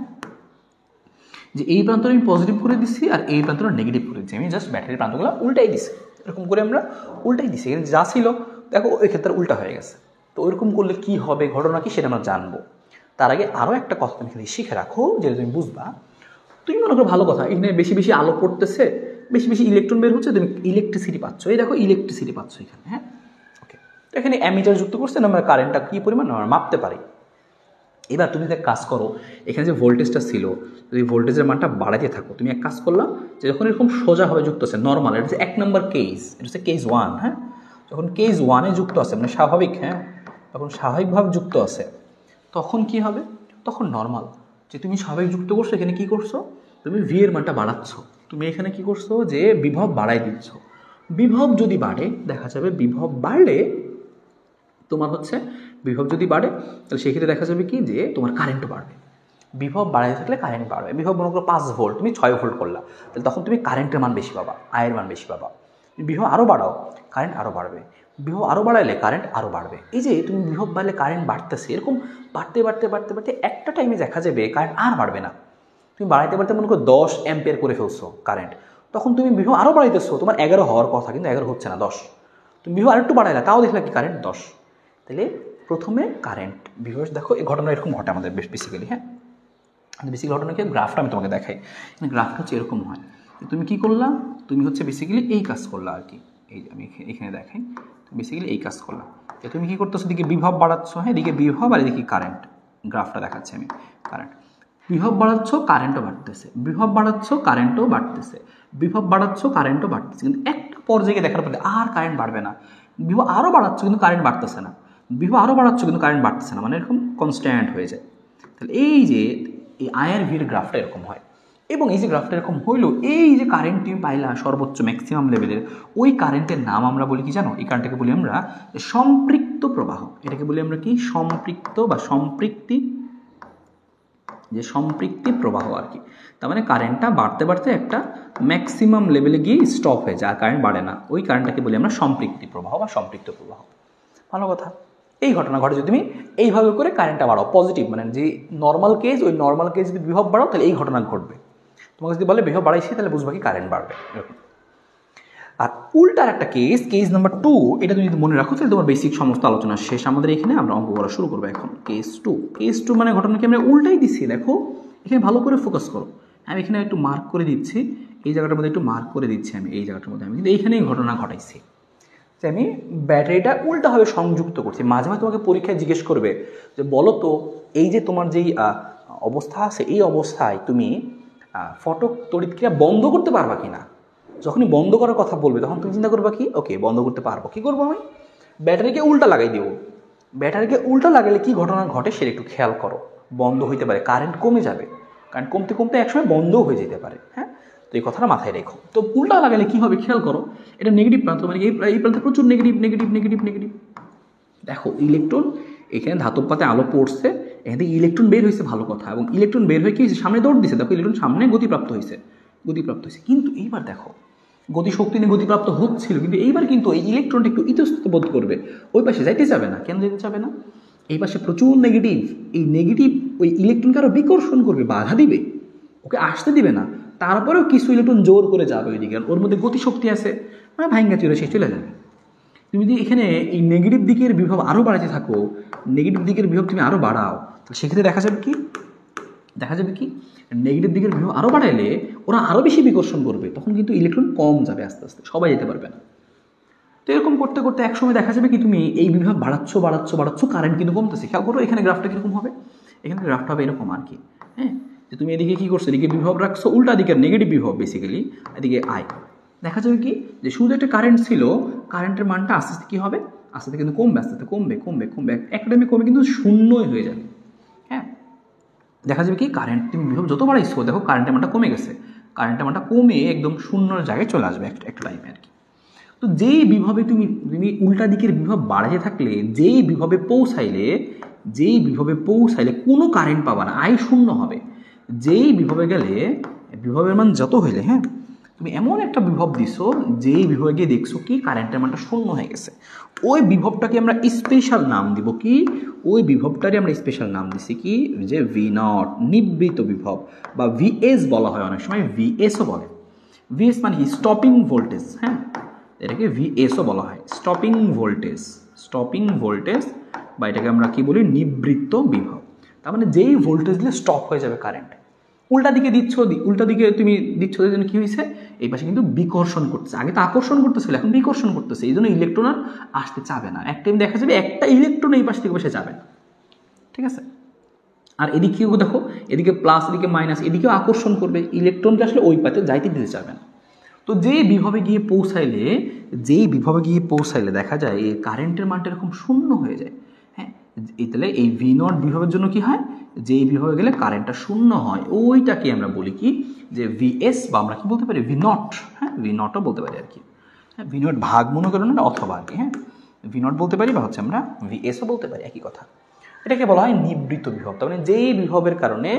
যে এই প্রান্তটা আমি পজিটিভ করে দিচ্ছি আর এই প্রান্তটা নেগেটিভ করে দিচ্ছি, আমি জাস্ট ব্যাটারির প্রান্তগুলো উল্টাই দিছি, এরকম করে আমরা উল্টাই দিছি। এখানে যা ছিল দেখো ওই ক্ষেত্রে উল্টা হয়ে গেছে। তো ওইরকম করলে কি হবে, ঘটনা কি সেটা আমরা জানবো। তার আগে আরও একটা কথা তুমি এখানে শিখে রাখো, যেটা তুমি বুঝবা। তুমি মনে করো ভালো কথা, এখানে বেশি বেশি আলো পড়তেছে, বেশি বেশি ইলেকট্রন বের হচ্ছে, তুমি ইলেকট্রিসিটি পাচ্ছ, এই দেখো ইলেকট্রিসিটি পাচ্ছ এখানে। হ্যাঁ, ওকে, তো এখানে অ্যামিটার যুক্ত করছে, আমরা কারেন্টটা কী পরিমাণ আমরা মাপতে পারি। এবার তুমি এক কাজ করো, এখানে যে ভোল্টেজটা ছিল, যদি ভোল্টেজের মানটা বাড়াতে থাকো, তুমি এক কাজ করলাম, যে যখন এরকম সোজাভাবে যুক্ত আছে নর্মাল, এটা হচ্ছে 1 নম্বর কেস, এটা হচ্ছে কেস 1। হ্যাঁ, যখন কেস 1-এ যুক্ত আছে মানে স্বাভাবিক, হ্যাঁ, তখন স্বাভাবিকভাবে যুক্ত আছে, তখন কি হবে, তখন নর্মাল। যে তুমি স্বাভাবিক যুক্ত করছো, এখানে কি করছো, তুমি ভি এর মানটা বাড়াচ্ছ, তুমি এখানে কি করছো, যে বিভব বাড়াই দিচ্ছ। বিভব যদি বাড়ে, দেখা যাবে বিভব বাড়লে তোমার হচ্ছে, বিভব যদি বাড়ে তাহলে সেক্ষেত্রে দেখা যাবে কি, যে তোমার কারেন্টও বাড়বে। বিভব বাড়াতে থাকলে কারেন্ট বাড়বে। বিভব মনে করো 5 ভোল্ট, তুমি 6 ভোল্ট করলা, তাহলে তখন তুমি কারেন্টের মান বেশি পাবা, আয়ের মান বেশি পাবা। বিভব আরও বাড়াও, কারেন্ট আরও বাড়বে। বিভব আরও বাড়াইলে কারেন্ট আরও বাড়বে। এই যে তুমি বিভব বাড়লে কারেন্ট বাড়তেছে, এরকম বাড়তে বাড়তে বাড়তে বাড়তে একটা টাইমে দেখা যাবে কারেন্ট আর বাড়বে না। তুমি বাড়াইতে বাড়তে মনে করো 10 অ্যাম্পিয়ার করে ফেলছো কারেন্ট, তখন তুমি বিভব আরও বাড়াইতেছো, তোমার 11 হওয়ার কথা কিন্তু 11 হচ্ছে না, 10। তুমি বিভব আরেকটু বাড়াইলা, তাও দেখলা কি কারেন্ট 10। তাহলে প্রথমে কারেন্ট বিভব, দেখো এই ঘটনা এরকম ঘটে আমাদের বেসিক্যালি। হ্যাঁ, বেসিক্যালি ঘটনা কি, গ্রাফটা আমি তোমাকে দেখাই। গ্রাফটা হচ্ছে এরকম হয়, তুমি কি করলা, তুমি হচ্ছে বেসিক্যালি এই কাজ করলা আর কি। এই আমি এখানে দেখাই, বেসিক্যালি এই কাজ করলা। তুমি কি করতেছো, এদিকে বিভব বাড়াচ্ছ, হ্যাঁ এদিকে বিভব আর এদিকে কারেন্ট। গ্রাফটা দেখাচ্ছি আমি। কারেন্ট বিভব বাড়াচ্ছ, কারেন্টও বাড়তেছে, বিভব বাড়াচ্ছ, কারেন্টও বাড়তেছে, বিভব বাড়াচ্ছ, কারেন্টও বাড়তেছে। কিন্তু একটা পর্যায়ে দেখার পরে আর কারেন্ট বাড়বে না। বিভব আরও বাড়াচ্ছ কিন্তু কারেন্ট বাড়তেছে না, বিভব আরও বাড়াচ্ছ কিন্তু কারেন্ট বাড়তেছে না, মানে এরকম কনস্ট্যান্ট হয়ে যায়। তাহলে এই যে এই আয়ের ভির গ্রাফটা এরকম হয়। এবং এই যে গ্রাফটা এরকম হইলো, এই যে কারেন্ট তুমি পাইলা সর্বোচ্চ ম্যাক্সিমাম লেভেলের, ওই কারেন্টের নাম আমরা বলি কি জানো? এই কারেন্টটাকে বলি আমরা সম্পৃক্ত প্রবাহ। এটাকে বলি আমরা কি? সম্পৃক্ত বা সম্পৃক্তি, যে সম্পৃক্তি প্রবাহ আর কি। তার মানে কারেন্টটা বাড়তে বাড়তে একটা ম্যাক্সিমাম লেভেলে গিয়ে স্টপ হয়ে যায়, আর কারেন্ট বাড়ে না। ওই কারেন্টটাকে বলি আমরা সম্পৃক্তি প্রবাহ বা সম্পৃক্ত প্রবাহ। ভালো কথা। এই ঘটনা ঘটে যদি তুমি এইভাবে করে কারেন্টটা বাড়াও, পজিটিভ মানে যে নর্মাল কেস, ওই নর্মাল কেস যদি বিভব বাড়াও তাহলে এই ঘটনা ঘটবে। তোমাকে যদি বলে বিভব বাড়াইছি তাহলে বুঝবা কি কারেন্ট বাড়বে, এরকম। আর উল্টার একটা কেস, কেস নাম্বার 2, এটা তুমি যদি মনে রাখো তাহলে তোমার বেসিক সমস্ত আলোচনা শেষ। আমাদের এখানে আমরা অঙ্ক করা শুরু করবো এখন। কেস 2, কেস 2 মানে ঘটনাকে আমরা উল্টাই দিচ্ছি। দেখো এখানে ভালো করে ফোকাস করো, আমি এখানে একটু মার্ক করে দিচ্ছি, এই জায়গাটার মধ্যে একটু মার্ক করে দিচ্ছি আমি, এই জায়গাটার মধ্যে আমি কিন্তু এইখানেই ঘটনা ঘটাইছি যে আমি ব্যাটারিটা উল্টাভাবে সংযুক্ত করছি। মাঝে মাঝে তোমাকে পরীক্ষায় জিজ্ঞেস করবে যে বলো তো এই যে তোমার যেই অবস্থা আছে, এই অবস্থায় তুমি ফটক তড়িৎক্রিয়া বন্ধ করতে পারবা কি না? যখনই বন্ধ করার কথা বলবে তখন তুমি চিন্তা করবা কি, ওকে বন্ধ করতে পারবো। কী করবো আমি? ব্যাটারিকে উল্টা লাগাই দেবো। ব্যাটারিকে উল্টা লাগালে কি ঘটনা ঘটে সেটা একটু খেয়াল করো। বন্ধ হইতে পারে, কারেন্ট কমে যাবে, কারেন্ট কমতে কমতে একসময় বন্ধও হয়ে যেতে পারে। হ্যাঁ, তো এই কথাটা মাথায় রেখো। তো উল্টা লাগালে কী হবে খেয়াল করো, এটা নেগেটিভ প্রান্ত, মানে এই প্রান্তে প্রচুর নেগেটিভ নেগেটিভ নেগেটিভ নেগেটিভ। দেখো ইলেকট্রন, এখানে ধাতব পাতে আলো পড়ছে, এখান থেকে ইলেকট্রন বের হয়েছে, ভালো কথা। এবং ইলেকট্রন বের হয়ে কি হয়েছে, সামনে দৌড় দিচ্ছে। দেখো ইলেকট্রন সামনে গতিপ্রাপ্ত হয়েছে, গতিপ্রাপ্ত হয়েছে। কিন্তু এইবার দেখো গতিশক্তি নিয়ে গতিপ্রাপ্ত হচ্ছিল, কিন্তু এইবার কিন্তু এই ইলেকট্রনটা একটু ইতস্তত বোধ করবে, ওই পাশে যাইতে যাবে না। কেন যেতে যাবে না? এই পাশে প্রচুর নেগেটিভ, এই নেগেটিভ ওই ইলেকট্রনকে আরও বিকর্ষণ করবে, বাধা দিবে, ওকে আসতে দিবে না। তারপরেও কিছু ইলেকট্রন জোর করে যাবে ওইদিকে, ওর মধ্যে গতিশক্তি আছে, মানে ভাঙ্গা চলে সে চলে যাবে। তুমি যদি এখানে এই নেগেটিভ দিকের বিভব আরও বাড়াতে থাকো, নেগেটিভ দিকের বিভব তুমি আরও বাড়াও, তাহলে সেক্ষেত্রে দেখা যাবে কি, দেখা যাবে কি নেগেটিভ দিকের বিভব আরও বাড়াইলে ওরা আরও বেশি বিকর্ষণ করবে, তখন কিন্তু ইলেকট্রন কম যাবে, আস্তে আস্তে সবাই যেতে পারবে না। তো এরকম করতে করতে একসময় দেখা যাবে কি তুমি এই বিভব বাড়াচ্ছ বাড়াচ্ছ বাড়াচ্ছ, কারেন্ট কিন্তু কমতেছে। খেয়াল করো এখানে গ্রাফটা কীরকম হবে, এখানে গ্রাফটা হবে এরকম আর কি। হ্যাঁ, যে তুমি এদিকে কী করছো, এদিকে বিভব রাখছো উল্টা দিকের নেগেটিভ বিভব, বেসিক্যালি এদিকে আয়। দেখা যাবে কি যে শুধু একটা কারেন্ট ছিল, কারেন্টের মানটা আস্তে আস্তে কী হবে, আস্তে আস্তে কিন্তু কমবে, আস্তে আস্তে কমবে কমবে কমবে, একটা টাইমে কমে কিন্তু শূন্যই হয়ে যাবে। হ্যাঁ, দেখা যাবে কি কারেন্ট তুমি বিভব যত বাড়াইছো, দেখো কারেন্টের মানটা কমে গেছে, কারেন্টের মানটা কমে একদম শূন্যর জায়গায় চলে আসবে একটা টাইমে আর কি। তো যেই বিভবে তুমি তুমি উল্টা দিকের বিভব বাড়াতে থাকলে, যেই বিভবে পৌঁছাইলে কোনো কারেন্ট পাবা না, আয় শূন্য হবে। যেই বিভবে গেলে বিভবের মান যত হইলে, হ্যাঁ তুমি এমন একটা বিভব দিছো যেই বিভবে গিয়ে দেখছো কি কারেন্টের মানটা শূন্য হয়ে গেছে, ওই বিভবটাকে আমরা স্পেশাল নাম দিব কি, ওই বিভবটারই আমরা স্পেশাল নাম দিছি কি, যে V0, নিবৃত বিভব, বা VS বলা হয়, অনেক সময় VSও বলে। VS মানে কি, স্টপিং ভোল্টেজ। হ্যাঁ, এটাকে VSও বলা হয়, স্টপিং ভোল্টেজ, স্টপিং ভোল্টেজ, বা এটাকে আমরা কি বলি, নিবৃত্ত বিভব। তার মানে যেই ভোল্টেজ দিলে স্টপ হয়ে যাবে কারেন্ট। উল্টা দিকে দিচ্ছ, উল্টা দিকে তুমি দিচ্ছ, এর জন্য কী হয়েছে, এই পাশে কিন্তু বিকর্ষণ করতেছে। আগে তো আকর্ষণ করতেছিল, এখন বিকর্ষণ করতেছে, এই জন্য ইলেকট্রন আর আসতে চাবে না। এক টাইম দেখা যাবে একটা ইলেকট্রন এই পাশ থেকে বসে যাবে না, ঠিক আছে। আর এদিকেও দেখো, এদিকে প্লাস, এদিকে মাইনাস, এদিকেও আকর্ষণ করবে, ইলেকট্রনকে আসলে ওই পাতে যাইতে দিতে চাবে না। তো যেই বিভবে গিয়ে পৌঁছাইলে দেখা যায় এই কারেন্টের মানটা এরকম শূন্য হয়ে যায়। হ্যাঁ, তাহলে এই V0 বিভবের জন্য কি হয়, যেই বিভবে গেলে কারেন্টটা শূন্য হয়, ওইটাকে আমরা বলি কি, যে VS, বা আমরা কি বলতে পারি V0। হ্যাঁ, V0ও বলতে পারি আর কি। হ্যাঁ, V0 ভাগ মনে করো না, অথবা আর কি। হ্যাঁ, V0 বলতে পারি, বা হচ্ছে আমরা VSও বলতে পারি, একই কথা। এটাকে বলা হয় নিবৃত বিভব। তার মানে যেই বিভবের কারণে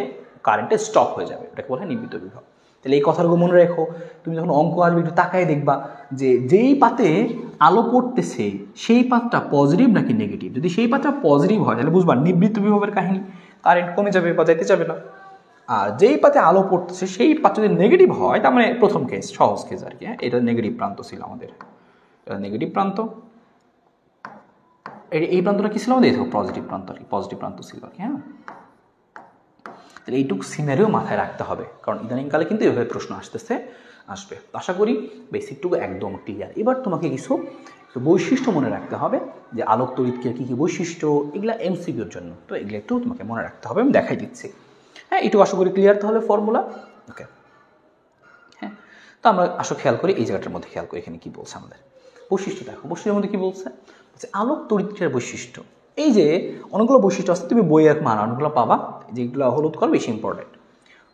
কারেন্টে স্টপ হয়ে যাবে, ওটাকে বলা হয় নিবৃত্ত বিভব। তাহলে এই কথাগুলো মনে রেখো। তুমি যখন অঙ্ক আসবে একটু তাকায় দেখবা যে যেই পাতে আলো পড়তেছে সেই পাতটা পজিটিভ নাকি নেগেটিভ। যদি সেই পাতটা পজিটিভ হয় তাহলে বুঝবা নিবৃত্ত বিভবের কাহিনী, কারেন্ট কমে যাবে বা যাইতে যাবে না। আর যেই পাতে আলো পড়তেছে সেই পাত যদি নেগেটিভ হয় তার মানে প্রথম কেস, সহজ কেস আর কি। হ্যাঁ, এটা নেগেটিভ প্রান্ত ছিল আমাদের, এটা নেগেটিভ প্রান্ত। এই প্রান্তটা কি ছিল আমাদের? পজিটিভ প্রান্ত আর কি, পজিটিভ প্রান্ত ছিল আর কি। হ্যাঁ, তাহলে এইটুকু সিনারিও মাথায় রাখতে হবে, কারণ ইদানিংকালে কিন্তু এভাবে প্রশ্ন আসবে। আশা করি বেসিকটুকু একদম ক্লিয়ার। এবার তোমাকে কিছু বৈশিষ্ট্য মনে রাখতে হবে, যে আলোক তড়িৎকে কী কী বৈশিষ্ট্য, এগুলা এমসিকিউর জন্য, তো এগুলো একটু তোমাকে মনে রাখতে হবে, আমি দেখাই দিচ্ছি। হ্যাঁ, একটু আশা করি ক্লিয়ার তাহলে ফর্মুলা। ওকে, হ্যাঁ, তো আমরা খেয়াল করি এই জায়গাটার মধ্যে, খেয়াল করি এখানে কী বলছে আমাদের বৈশিষ্ট্য। দেখো বৈশিষ্ট্যের মধ্যে কী বলছে, আলোক তড়িৎক্রিয়ার বৈশিষ্ট্য। এই যে অনেকগুলো বৈশিষ্ট্য আছে, তুমি বইয়ের অনেকগুলো পাবা, যেগুলো হলুদ করা বেশি ইম্পর্টেন্ট।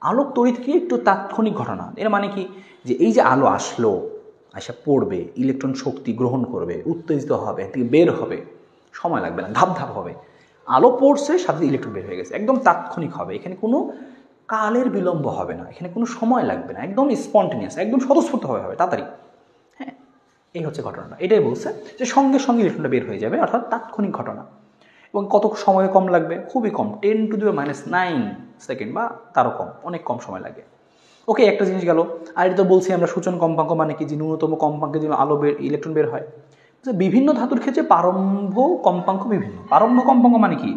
আলোক তড়িৎক্রিয়া একটু তাৎক্ষণিক ঘটনা। এর মানে কি, যে এই যে আলো আসলো, পড়বে, ইলেকট্রন শক্তি গ্রহণ করবে, উত্তেজিত হবে, থেকে বের হবে, সময় লাগবে না, ধাপ ধাপ হবে। আলো পড়ছে, সাথে ইলেকট্রন বের হয়ে গেছে, একদম তাৎক্ষণিক হবে। এখানে কোনো কালের বিলম্ব হবে না, এখানে কোনো সময় লাগবে না, একদম স্পন্টেনিয়াস, একদম স্বতঃস্ফূর্তভাবে হবে, তাড়াতাড়ি। হ্যাঁ, এই হচ্ছে ঘটনাটা। এটাই বলছে যে সঙ্গে সঙ্গে ইলেকট্রনটা বের হয়ে যাবে, অর্থাৎ তাৎক্ষণিক ঘটনা। এবং কত সময় কম লাগবে? খুবই কম, 10⁻⁹ সেকেন্ড বা তারও কম, অনেক কম সময় লাগে। ওকে, একটা জিনিস গেল। আর এটা তো বলছি আমরা সূচন কম্পাঙ্ক মানে কি, যে ন্যূনতম কম্পাঙ্কের জন্য ইলেকট্রন বের হয়। বিভিন্ন ধাতুর ক্ষেত্রে প্রারম্ভ কম্পাঙ্ক বিভিন্ন। প্রারম্ভ কম্পাঙ্ক মানে কি,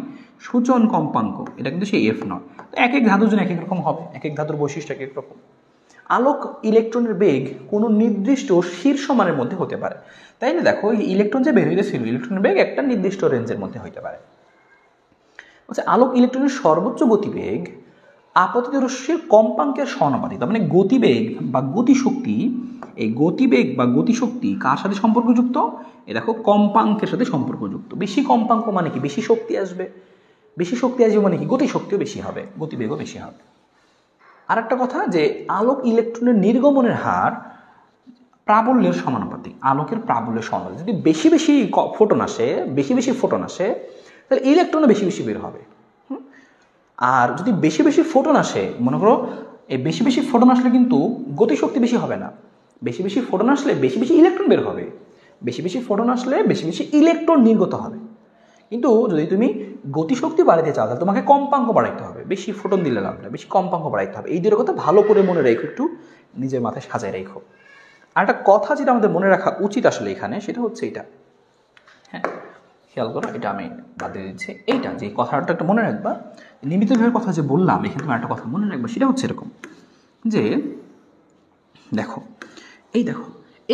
সূচন কম্পাঙ্ক, এটা কিন্তু সেই F0। তো এক এক ধাতুর জন্য এক এক রকম হবে, এক এক ধাতুর বৈশিষ্ট্য এক এক রকম। আলোক ইলেকট্রনের বেগ কোনো নির্দিষ্ট শীর্ষ মানের মধ্যে হতে পারে, তাই না? দেখো এই ইলেকট্রন যে বের হইতেছিল, ইলেকট্রনের বেগ একটা নির্দিষ্ট রেঞ্জের মধ্যে হইতে পারে। আচ্ছা, আলোক ইলেকট্রনের সর্বোচ্চ গতিবেগ আপতিত রশ্মির কম্পাঙ্কের সমানুপাতিক। তার মানে গতিবেগ বা গতিশক্তি, এই গতিবেগ বা গতিশক্তি কার সাথে সম্পর্কযুক্ত? এ দেখো, কম্পাঙ্কের সাথে সম্পর্কযুক্ত। বেশি কম্পাঙ্ক মানে কি, বেশি শক্তি আসবে। বেশি শক্তি আসবে মানে কি, গতিশক্তিও বেশি হবে, গতিবেগও বেশি হবে। আর একটা কথা, যে আলোক ইলেকট্রনের নির্গমনের হার প্রাবল্যের সমানুপাতিক। আলোকের প্রাবল্যের সমানুপাতিক। যদি বেশি বেশি ফোটন আসে তাহলে ইলেকট্রনও বেশি বেশি বের হবে। আর যদি বেশি বেশি ফোটন আসে, মনে করো এই বেশি বেশি ফোটন আসলে কিন্তু গতিশক্তি বেশি হবে না। বেশি বেশি ফোটন আসলে বেশি বেশি ইলেকট্রন বের হবে, বেশি বেশি ফোটন আসলে বেশি বেশি ইলেকট্রন নির্গত হবে। কিন্তু যদি তুমি গতিশক্তি বাড়াতে চাও তাহলে তোমাকে কম্পাঙ্ক বাড়াইতে হবে। বেশি ফোটন দিলে লাভ না, বেশি কম্পাঙ্ক বাড়াইতে হবে। এই দুটোর কথা ভালো করে মনে রেখো, একটু নিজের মাথায় সাজায় রেখো। আর একটা কথা যেটা আমাদের মনে রাখা উচিত আসলে এখানে, সেটা হচ্ছে এটা। হ্যাঁ, খেয়াল করো, এটা আমি বাদ দিয়ে দিচ্ছি। এইটা যে কথাটা একটা মনে রাখবা, নিমিত্ত বিভবের কথা যে বললাম, এখানে তুমি একটা কথা মনে রাখবা, সেটা হচ্ছে এরকম যে দেখো,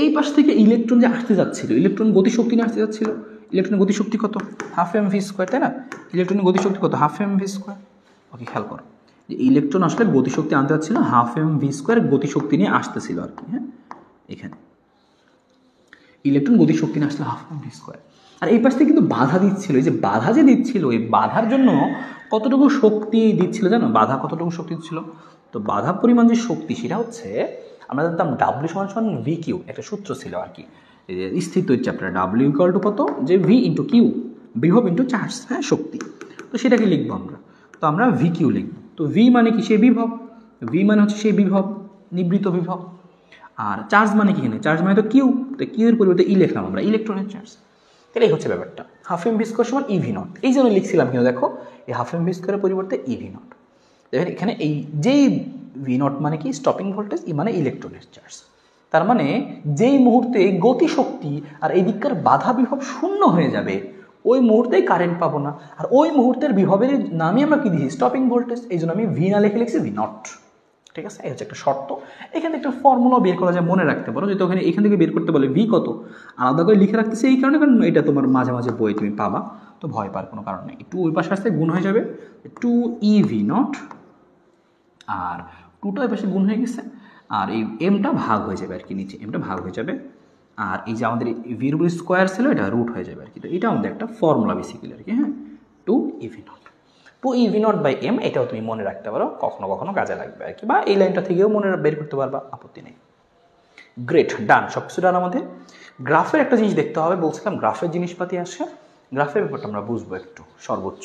এই পাশ থেকে ইলেকট্রন যে আসতে যাচ্ছিল, ইলেকট্রন গতিশক্তি নিয়ে আসতে যাচ্ছিল। ইলেকট্রনের গতিশক্তি কত? 12 mv², তাই না? ইলেকট্রনের গতিশক্তি কত? 12 mv²। ওকে, খেয়াল করো যে ইলেকট্রন আসলে গতিশক্তি আনতে যাচ্ছিল, 12 mv² গতিশক্তি নিয়ে আসতেছিল আর কি। হ্যাঁ, এখানে ইলেকট্রন গতিশক্তি নিয়ে আসলে 12 mv²। আর এই পাশ থেকে কিন্তু বাধা দিচ্ছিল। এই যে বাধা যে দিচ্ছিল, এই বাধার জন্য কতটুকু শক্তি দিচ্ছিল জানো? বাধা কতটুকু শক্তি দিচ্ছিল? তো বাধা পরিমাণ যে শক্তি, সেটা হচ্ছে আমরা জানতাম W=VQ, একটা সূত্র ছিল আর কি, স্থির তড়িৎ চ্যাপ্টার। W কত? যে V × Q, বিভব × চার্জ, হ্যাঁ, শক্তি। তো সেটাকে লিখবো আমরা, তো আমরা VQ লিখবো। তো V মানে কি? সেই বিভব। V মানে হচ্ছে সেই বিভব, নিবৃত বিভব। আর চার্জ মানে কি? এখানে চার্জ মানে তো Q, তো Q এর পরিবর্তে ই লিখলাম আমরা, ইলেকট্রনের চার্জ। তাহলে এই হচ্ছে ব্যাপারটা। 12 mv² = EV0। এই জন্য লিখছিলাম, কিন্তু দেখো এই 12 mv² পরিবর্তে EV0। দেখেন এখানে এই যেই V0 মানে কি? স্টপিং ভোল্টেজ, ই মানে ইলেকট্রনের চার্জ। তার মানে যেই মুহূর্তে গতিশক্তি আর এই দিককার বাধা বিভব শূন্য হয়ে যাবে, ওই মুহূর্তেই কারেন্ট পাবো না। আর ওই মুহূর্তের বিভবের নামই আমরা কি দিয়েছি? Stopping voltage. এই জন্য আমি ভি না লিখে লিখছি V0। ঠিক আছে, এই হচ্ছে একটা শর্ত। এখানে একটা ফর্মুলা বের করা যায়, মনে রাখতে পারো। যদি ওখানে এখান থেকে বের করতে বলে ভি কত, আলাদা করে লিখে রাখতেছি এই কারণে, কারণ এটা তোমার মাঝে মাঝে বই তুমি পাবা, তো ভয় পাওয়ার কোনো কারণ নেই। 2 ওই পাশে আসতে গুণ হয়ে যাবে 2EV0, আর 2টা ওই পাশে গুণ হয়ে গেছে, আর এই এমটা ভাগ হয়ে যাবে আর কি, নিচে এমটা ভাগ হয়ে যাবে। আর এই যে আমাদের ভির উপর স্কোয়ার ছিল, এটা রুট হয়ে যাবে আর কি। তো এটা আমাদের একটা ফর্মুলা বেসিক্যালি আর কি। হ্যাঁ, 2EV0, 2EV0/m, এটাও তুমি মনে রাখতে পারো, কখনো কখনো কাজে লাগবে আর কি, বা এই লাইনটা থেকেও মনে বের করতে পারবা, আপত্তি নেই। গ্রেট, ডান, সব কিছু ডান আমাদের। গ্রাফের একটা জিনিস দেখতে হবে, বলছিলাম গ্রাফের জিনিসপাতি আসে। গ্রাফের ব্যাপারটা আমরা বুঝবো একটু, সর্বোচ্চ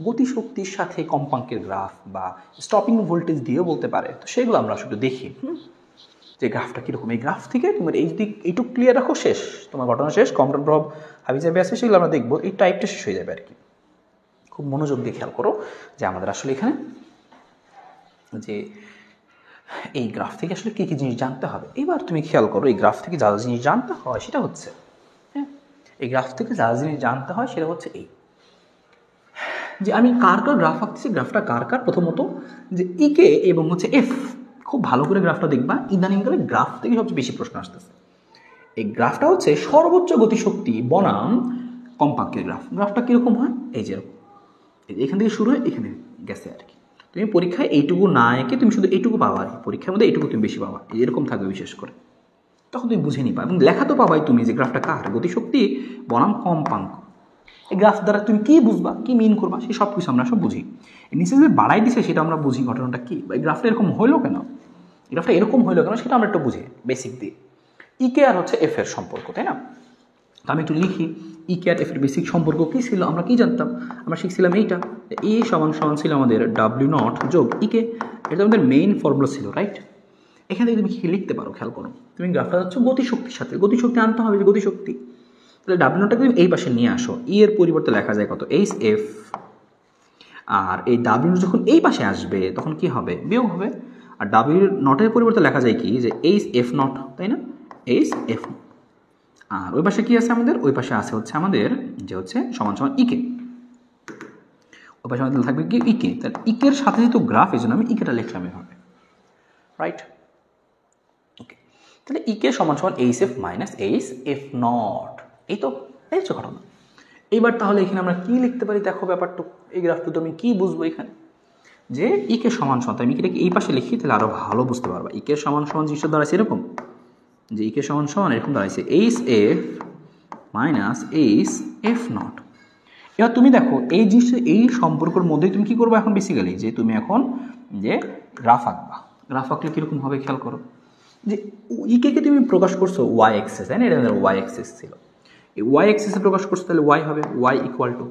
গতিশক্তির সাথে কম্পাঙ্কের গ্রাফ বা স্টপিং ভোল্টেজ দিয়েও বলতে পারে। তো সেগুলো আমরা শুধু দেখি যে গ্রাফটা কীরকম। এই গ্রাফ থেকে তোমার এইটুকু ক্লিয়ার রাখো, শেষ, তোমার ঘটনা শেষ। কম্পাঙ্ক প্রভাব হাবি যাবে আছে, সেগুলো আমরা দেখবো, এই টাইপটা শেষ হয়ে যাবে আর কি। খুব মনোযোগ দিয়ে খেয়াল করো যে আমাদের আসলে এখানে যে এই গ্রাফ থেকে আসলে কী কী জিনিস জানতে হবে। এবার তুমি খেয়াল করো এই গ্রাফ থেকে যা যা জিনিস জানতে হয় সেটা হচ্ছে, হ্যাঁ, এই গ্রাফ থেকে যা জিনিস জানতে হয় সেটা হচ্ছে এই যে আমি কার কার গ্রাফ আঁকতেছি, গ্রাফটা কার কার, প্রথমত যে ইকে এবং হচ্ছে এফ। খুব ভালো করে গ্রাফটা দেখবা, ইদানিংকালে গ্রাফ থেকে সবচেয়ে বেশি প্রশ্ন আসতেছে। এই গ্রাফটা হচ্ছে সর্বোচ্চ গতিশক্তি বনাম কম্পাঙ্কের গ্রাফ। গ্রাফটা কীরকম হয়, এই যেরকম, এখান থেকে শুরু হয়ে এখানে গেছে আর কি। তুমি পরীক্ষায় এইটুকু না এঁকে তুমি শুধু এইটুকু পাবা আর কি, পরীক্ষার মধ্যে এইটুকু তুমি বেশি পাবা, এরকম থাকবে বিশেষ করে। তখন তুমি বুঝে নিবা এবং লেখা তো পাবাই তুমি যে গ্রাফটা কার, গতিশক্তি বনাম কম্পাঙ্ক। এই গ্রাফ দ্বারা তুমি কী বুঝবা, কী মিন করবা, সেই সব কিছু আমরা সব বুঝি। নিচে যে বাড়াই দিছে সেটা আমরা বুঝি ঘটনাটা কী, বা এই গ্রাফটা এরকম হইলো কেন, এই গ্রাফটা এরকম হইলো কেন, সেটা আমরা একটু বুঝি বেসিক দিয়ে। ইকে আর হচ্ছে এফ এর সম্পর্ক, তাই না? তো আমি একটু লিখি, ইকে আর এফ এর বেসিক সম্পর্ক কী ছিল, আমরা কী জানতাম, আমরা শিখছিলাম এইটা, এ সমান সমান ছিল আমাদের W0 যোগ ইকে। এটা আমাদের মেইন ফর্মুলা ছিল, রাইট? এখান থেকে তুমি কী লিখতে পারো, খেয়াল করো, তুমি গ্রাফটা যাচ্ছ গতিশক্তির সাথে, গতিশক্তি আনতে হবে যে গতিশক্তি, তাহলে W0টাকে তুমি এই পাশে নিয়ে আসো, ই এর পরিবর্তে লেখা যায় কত, এইচ এফ। আর এই W যখন এই পাশে আসবে তখন কি হবে, বিয়োগ হবে। আর W0 এর পরিবর্তে লেখা যায় কি, যে এইচ এফ নট, তাই না, এইচ এফ। আর ওই পাশে কি আছে আমাদের, ওই পাশে আছে হচ্ছে আমাদের যে হচ্ছে সমান সমান ইকে, ওই পাশে আমাদের থাকবে কি ইকে। তাহলে ইকের সাথে যেহেতু গ্রাফ, এই জন্য আমি ইকেটা লিখলাম এভাবে, রাইট? ওকে, তাহলে ইকে সমান সমান H f minus h f not, এই তো, এই হচ্ছে ঘটনা। এইবার তাহলে এখানে আমরা কি লিখতে পারি, দেখো ব্যাপারটা, এই গ্রাফটা তো আমি কি বুঝবো এখানে, যে ইকে সমান সমান, আমি এটাকে এই পাশে লিখি তাহলে আরো ভালো বুঝতে পারবা। ইকে সমান সমান জিনিসটা দাঁড়াইছে এরকম, যে ইকে সমান সমান এরকম দাঁড়াইছে H f minus h f not. এবার তুমি দেখো এই জিনিসটা, এই সম্পর্কের মধ্যেই তুমি কি করবো এখন, বেসিক্যালি যে তুমি এখন যে গ্রাফ আঁকবা, গ্রাফ আঁকলে কীরকম হবে খেয়াল করো, যে ইকে কে তুমি প্রকাশ করছো ওয়াই এক্সিস, তাই না, এটা ওয়াই এক্সিস ছিল, এই ওয়াই এক্সিসে প্রকাশ করছো, তাহলে ওয়াই হবে ওয়াই ইকুয়াল টু।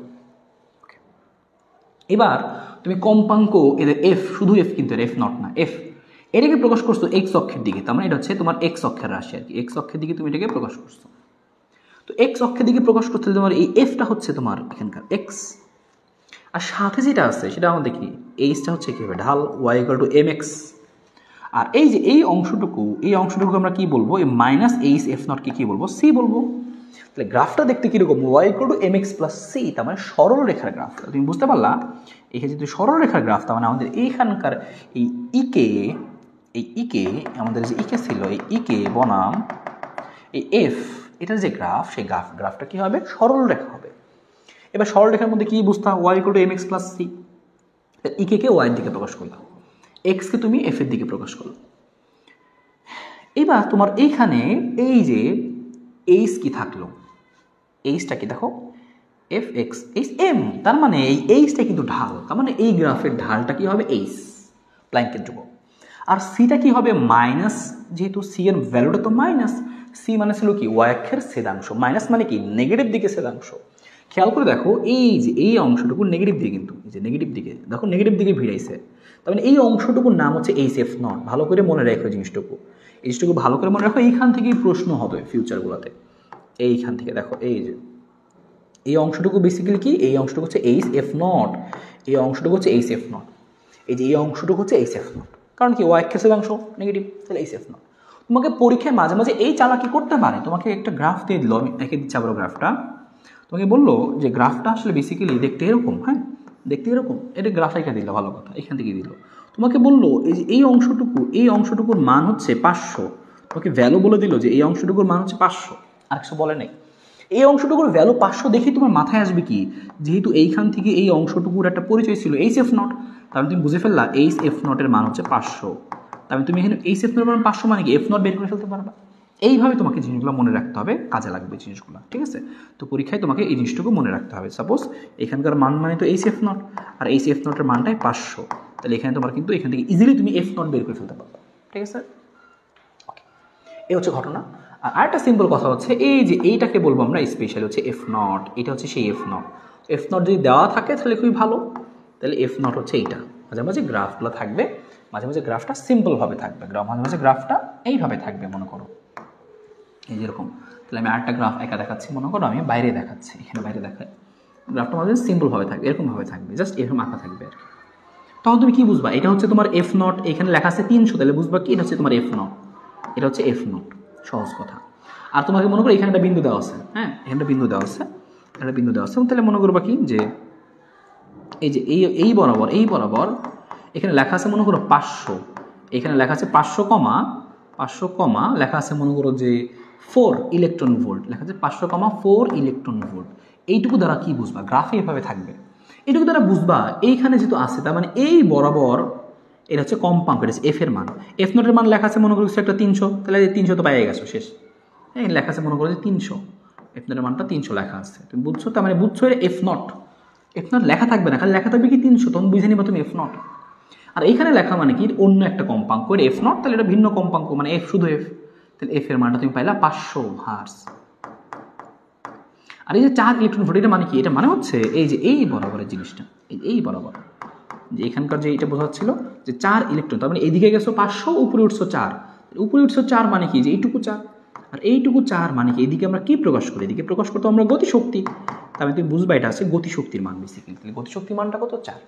এবার তুমি কম্পাঙ্ক এদের এফ, শুধু এফ কিন্তু এফ নট না, এফ, এটাকে প্রকাশ করছো এক্স অক্ষের দিকে, তার মানে এটা হচ্ছে তোমার এক্স অক্ষের রাশি আর কি, এক্স অক্ষের দিকে তুমি এটাকে প্রকাশ করছো। তো এক্স অক্ষের দিকে প্রকাশ করতে তোমার এই এফটা হচ্ছে তোমার এখানকার এক্স, আর সাথে যেটা আছে সেটা আমাদের কি, এইচটা হচ্ছে কি হবে ঢাল, y equal to m x. আর এই যে এই অংশটুকু আমরা কি বলবো, এই মাইনাস এইচ এফ নটকে কি বলবো, সি বলবো। তাহলে গ্রাফটা দেখতে কীরকম, y equal to m x plus c, তার মানে সরল রেখার গ্রাফ। তুমি বুঝতে পারলা, এখানে যদি সরল রেখার গ্রাফ, তার মানে আমাদের এইখানকার এই ইকে আমাদের যে ইকে ছিল, এই ইকে বনাম এই এফ, এটার যে গ্রাফ, সেই গ্রাফটা কি হবে, সরল রেখা হবে। এবার সরল রেখার মধ্যে কি বুঝতাম, y equal to m x plus c, ইকে কে ওয়াইয়ের দিকে প্রকাশ করলাম, এক্সকে তুমি এফ এর দিকে প্রকাশ করলো। এবার তোমার এইখানে এই যে এইচ কি থাকলো, এইচটা কি দেখো, এফ এক্স এইচ এম, তার মানে এই এইচটা কিন্তু ঢাল, তার মানে এই গ্রাফের ঢালটা কি হবে, এইচ প্ল্যাঙ্কের ধ্রুবক। আর সিটা কি হবে, মাইনাস, যেহেতু সি এর ভ্যালুটা তো মাইনাস, সি মানে ছিল কি ওয়াই অক্ষের ছেদাংশ, মাইনাস মানে কি নেগেটিভ দিকে ছেদাংশ। খেয়াল করে দেখো এই যে এই অংশটুকু নেগেটিভ দিকে, কিন্তু এই যে নেগেটিভ দিকে দেখো, নেগেটিভ দিকে ভিড়াইছে, তার মানে এই অংশটুকুর নাম হচ্ছে এইচ এফ নট। ভালো করে মনে রাখো জিনিসটুকু, এই জিনিসটুকু ভালো করে মনে রাখো, এইখান থেকেই প্রশ্ন হবে ফিউচারগুলোতে। এইখান থেকে দেখো, এই যে এই অংশটুকু বেসিক্যালি কি, এই অংশটুকু হচ্ছে এইচ এফ নট, এই অংশটুকু হচ্ছে এইচ এফ নট, এই যে এই অংশটুকু হচ্ছে এইচ এফ নট, কারণ কি ওয়াই অক্ষের ছেদাংশ নেগেটিভ, তাহলে এইচ এফ নট। তোমাকে পরীক্ষায় মাঝে মাঝে এই চালাকি করতে পারে, তোমাকে একটা গ্রাফ দিয়ে দিল, আমি এঁকে দিচ্ছি আবার গ্রাফটা, তোমাকে বললো যে গ্রাফটা আসলে বেসিক্যালি দেখতে এরকম, হ্যাঁ দেখতে এরকম, এটা গ্রাফ এঁকে দিল, ভালো কথা, এখান থেকে দিল। তোমাকে বললো এই যে এই অংশটুকুর মান হচ্ছে 500, তোমাকে ভ্যালু বলে দিল যে এই অংশটুকুর মান হচ্ছে 500, আর কিছু বলে নেই। এই অংশটুকুর ভ্যালু 500 দেখেই তোমার মাথায় আসবে কি, যেহেতু এইখান থেকে এই অংশটুকুর একটা পরিচয় ছিল এইচ এফ নট, তাহলে তুমি বুঝে ফেললা এইচ এফ নটের মান হচ্ছে 500, তাহলে তুমি এখানে এইচ এফ নটের মান 500 মানে কি এফ নট বের করে ফেলতে পারবা। এইভাবে তোমাকে জিনিসগুলো মনে রাখতে হবে, কাজে লাগবে জিনিসগুলো, ঠিক আছে? তো পরীক্ষায় তোমাকে এই জিনিসটুকু মনে রাখতে হবে। সাপোজ এখানকার মান মানে তো এইচ এফ নট, আর এইচ এফ নটের মানটাই 500, তাহলে এখানে তোমার কিন্তু এখান থেকে ইজিলি তুমি এফ নট বের করে ফেলতে পারবা, ঠিক আছে? ওকে, এই হচ্ছে ঘটনা। আর আরেকটা সিম্পল কথা হচ্ছে, এই যে এইটাকে বলবো আমরা স্পেশাল হচ্ছে এফ নট, এটা হচ্ছে সেই এফ নট। এফ নট যদি দেওয়া থাকে তাহলে খুবই ভালো, তাহলে এফ নট হচ্ছে এইটা। মাঝে মাঝে গ্রাফগুলো থাকবে, মাঝে মাঝে গ্রাফটা সিম্পলভাবে থাকবে, মাঝে মাঝে গ্রাফটা এইভাবে থাকবে মনে করো এই যেরকম। তাহলে আমি আরেকটা গ্রাফ একা দেখাচ্ছি, মনে করো আমি বাইরে দেখাচ্ছি, এখানে বাইরে দেখাই, গ্রাফটা মাঝে সিম্পলভাবে থাকবে, এরকমভাবে থাকবে, জাস্ট এরকম আঁকা থাকবে আর কি। তখন তুমি কি বুঝবা এটা হচ্ছে তোমার এফ নট, এখানে লেখা আছে 300, তাহলে বুঝবা কি এটা হচ্ছে তোমার এফ নট, এটা হচ্ছে এফ নট, সহজ কথা। আর তোমাকে মনে করো এখানে একটা বিন্দু দেওয়া আছে, হ্যাঁ এখানে একটা বিন্দু দেওয়া আছে, একটা বিন্দু দেওয়া আছে, তাহলে মনে করবা কি যে এই যে এই বরাবর এখানে লেখা আছে মনে করো 500, এখানে লেখা আছে 500 কমা লেখা আছে মনে করো যে 4 ইলেকট্রন ভোল্ট, লেখা আছে 500,4 ইলেকট্রন ভোল্ট। এইটুকু দ্বারা কি বুঝবা, গ্রাফে এভাবে থাকবে, এইটুকু দ্বারা বুঝবা এইখানে যেহেতু আছে তার মানে এই বরাবর এটা হচ্ছে কম্পাঙ্ক, এটা হচ্ছে এফ এর মান, এফ নটের মান লেখা আছে মনে করো একটা 300, তাহলে 300 তো পাইয়ে গেছো শেষ। হ্যাঁ লেখা আছে মনে করো যে 300, এফ নটের মানটা 300 লেখা আছে, তুমি বুঝছো, তার মানে বুঝছো এফ নট লেখা থাকবে না, খালি লেখা থাকবে কি 300, তখন বুঝে নিবা তুমি এফ নট। আর এইখানে লেখা মানে কি অন্য একটা কম্পাঙ্ক এর এফ নট, তাহলে এটা ভিন্ন কম্পাঙ্ক, মানে এফ শুধু এফ, তাহলে এফ এর মানটা তুমি পাইলা 500 হার্টজ। আর এই যে 4 ইলেকট্রন ভোল্ট, এটা মানে কি, এটা মানে হচ্ছে এই যে এই বরাবরের জিনিসটা, এই বরাবর যে এখানকার যে এটা বোঝাচ্ছিল যে 4 ইলেকট্রন, তার মানে এইদিকে গেছো 500, উপরে উঠছো 4, উপরে উঠছো 4 মানে কি যে এইটুকু 4, আর এইটুকু 4 মানে কি এদিকে আমরা কি প্রকাশ করি, এদিকে প্রকাশ করতে আমরা গতিশক্তি, তাহলে তুমি বুঝবা এটা আছে গতিশক্তির মান বেসিক্যালি। তাহলে গতিশক্তির মানটা কত, 4।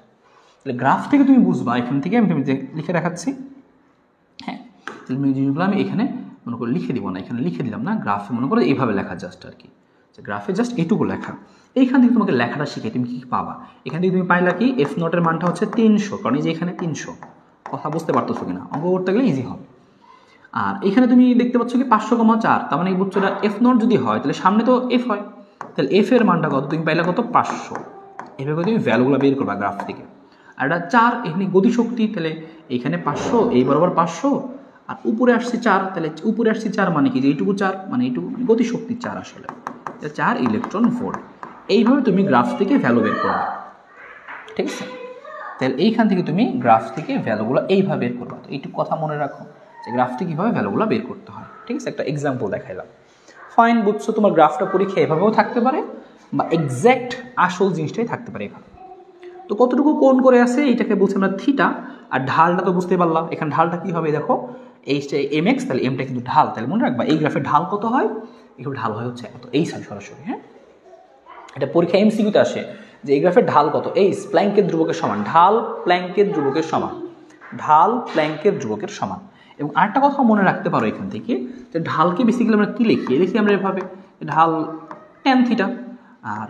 তাহলে গ্রাফ থেকে তুমি বুঝবা, এখান থেকে আমি তুমি লিখে দেখাচ্ছি, হ্যাঁ তাহলে জিনিসগুলো আমি এখানে মনে করে লিখে দিব না, এখানে লিখে দিলাম না, গ্রাফে মনে করে এইভাবে লেখা জাস্ট আর কি, গ্রাফে জাস্ট এইটুকু লেখা। এইখান থেকে তোমাকে লেখাটা শিখে তুমি কী পাবা, এখান থেকে তুমি পাইলা কি এফ নটের মানটা হচ্ছে 300, কারণ এই যে এখানে 300, কথা বুঝতে পারতেছো কিনা, অঙ্ক করতে গেলে ইজি হবে। আর এখানে তুমি দেখতে পাচ্ছ কি 500,4, তার মানে বুঝছো এটা এফ নট যদি হয় তাহলে সামনে তো এফ হয়, তাহলে এফ এর মানটা কত তুমি পাইলা কত 500, এভাবে তুমি ভ্যালুগুলো বের করবা গ্রাফ থেকে। আর এটা 4 এখানে গতিশক্তি, তাহলে এখানে 500, এই বরাবর 500, আর উপরে আসছে 4, তাহলে উপরে আসছে 4 মানে কি যে এইটুকু 4, মানে এইটুকু গতিশক্তি 4 আসলে 4 ইলেকট্রন ভোল্ট। এইভাবে তুমি গ্রাফ থেকে ভ্যালু বের করবে, ঠিক আছে। তাহলে এইখান থেকে তুমি গ্রাফ থেকে ভ্যালুগুলো এইভাবে বের করবা, তো এইটুকু কথা মনে রাখো যে গ্রাফ থেকে কীভাবে ভ্যালুগুলো বের করতে হয়, ঠিক আছে। একটা এক্সাম্পল দেখাইলাম, ফাইন, বুঝছো। তোমার গ্রাফটা পরীক্ষা এভাবেও থাকতে পারে বা এক্স্যাক্ট আসল জিনিসটাই থাকতে পারে এভাবে। তো কতটুকু কোণ করে আছে এইটাকে বলছি আমরা থিটা, আর ঢালটা তো বুঝতে পারলাম, এখানে ঢালটা কী হবে দেখো, এইচটা এম এক্স, তাহলে এমটা কিন্তু ঢাল, তাহলে মনে রাখবা এই গ্রাফের ঢাল কত হয়, এগুলো ঢাল হয় হচ্ছে এত, এই সাইড সরাসরি, হ্যাঁ এটা পরীক্ষা এমসিকিউতে আসে যে এই গ্রাফের ঢাল কত, এই প্ল্যাঙ্কের ধ্রুবকের সমান, ঢাল প্ল্যাঙ্কের ধ্রুবকের সমান, ঢাল প্ল্যাঙ্কের ধ্রুবকের সমান। এবং আরেকটা কথা মনে রাখতে পারো এখান থেকে যে ঢালকে বেসিক্যালি আমরা কী লিখি, লিখি আমরা এভাবে ঢাল ট্যান থিটা, আর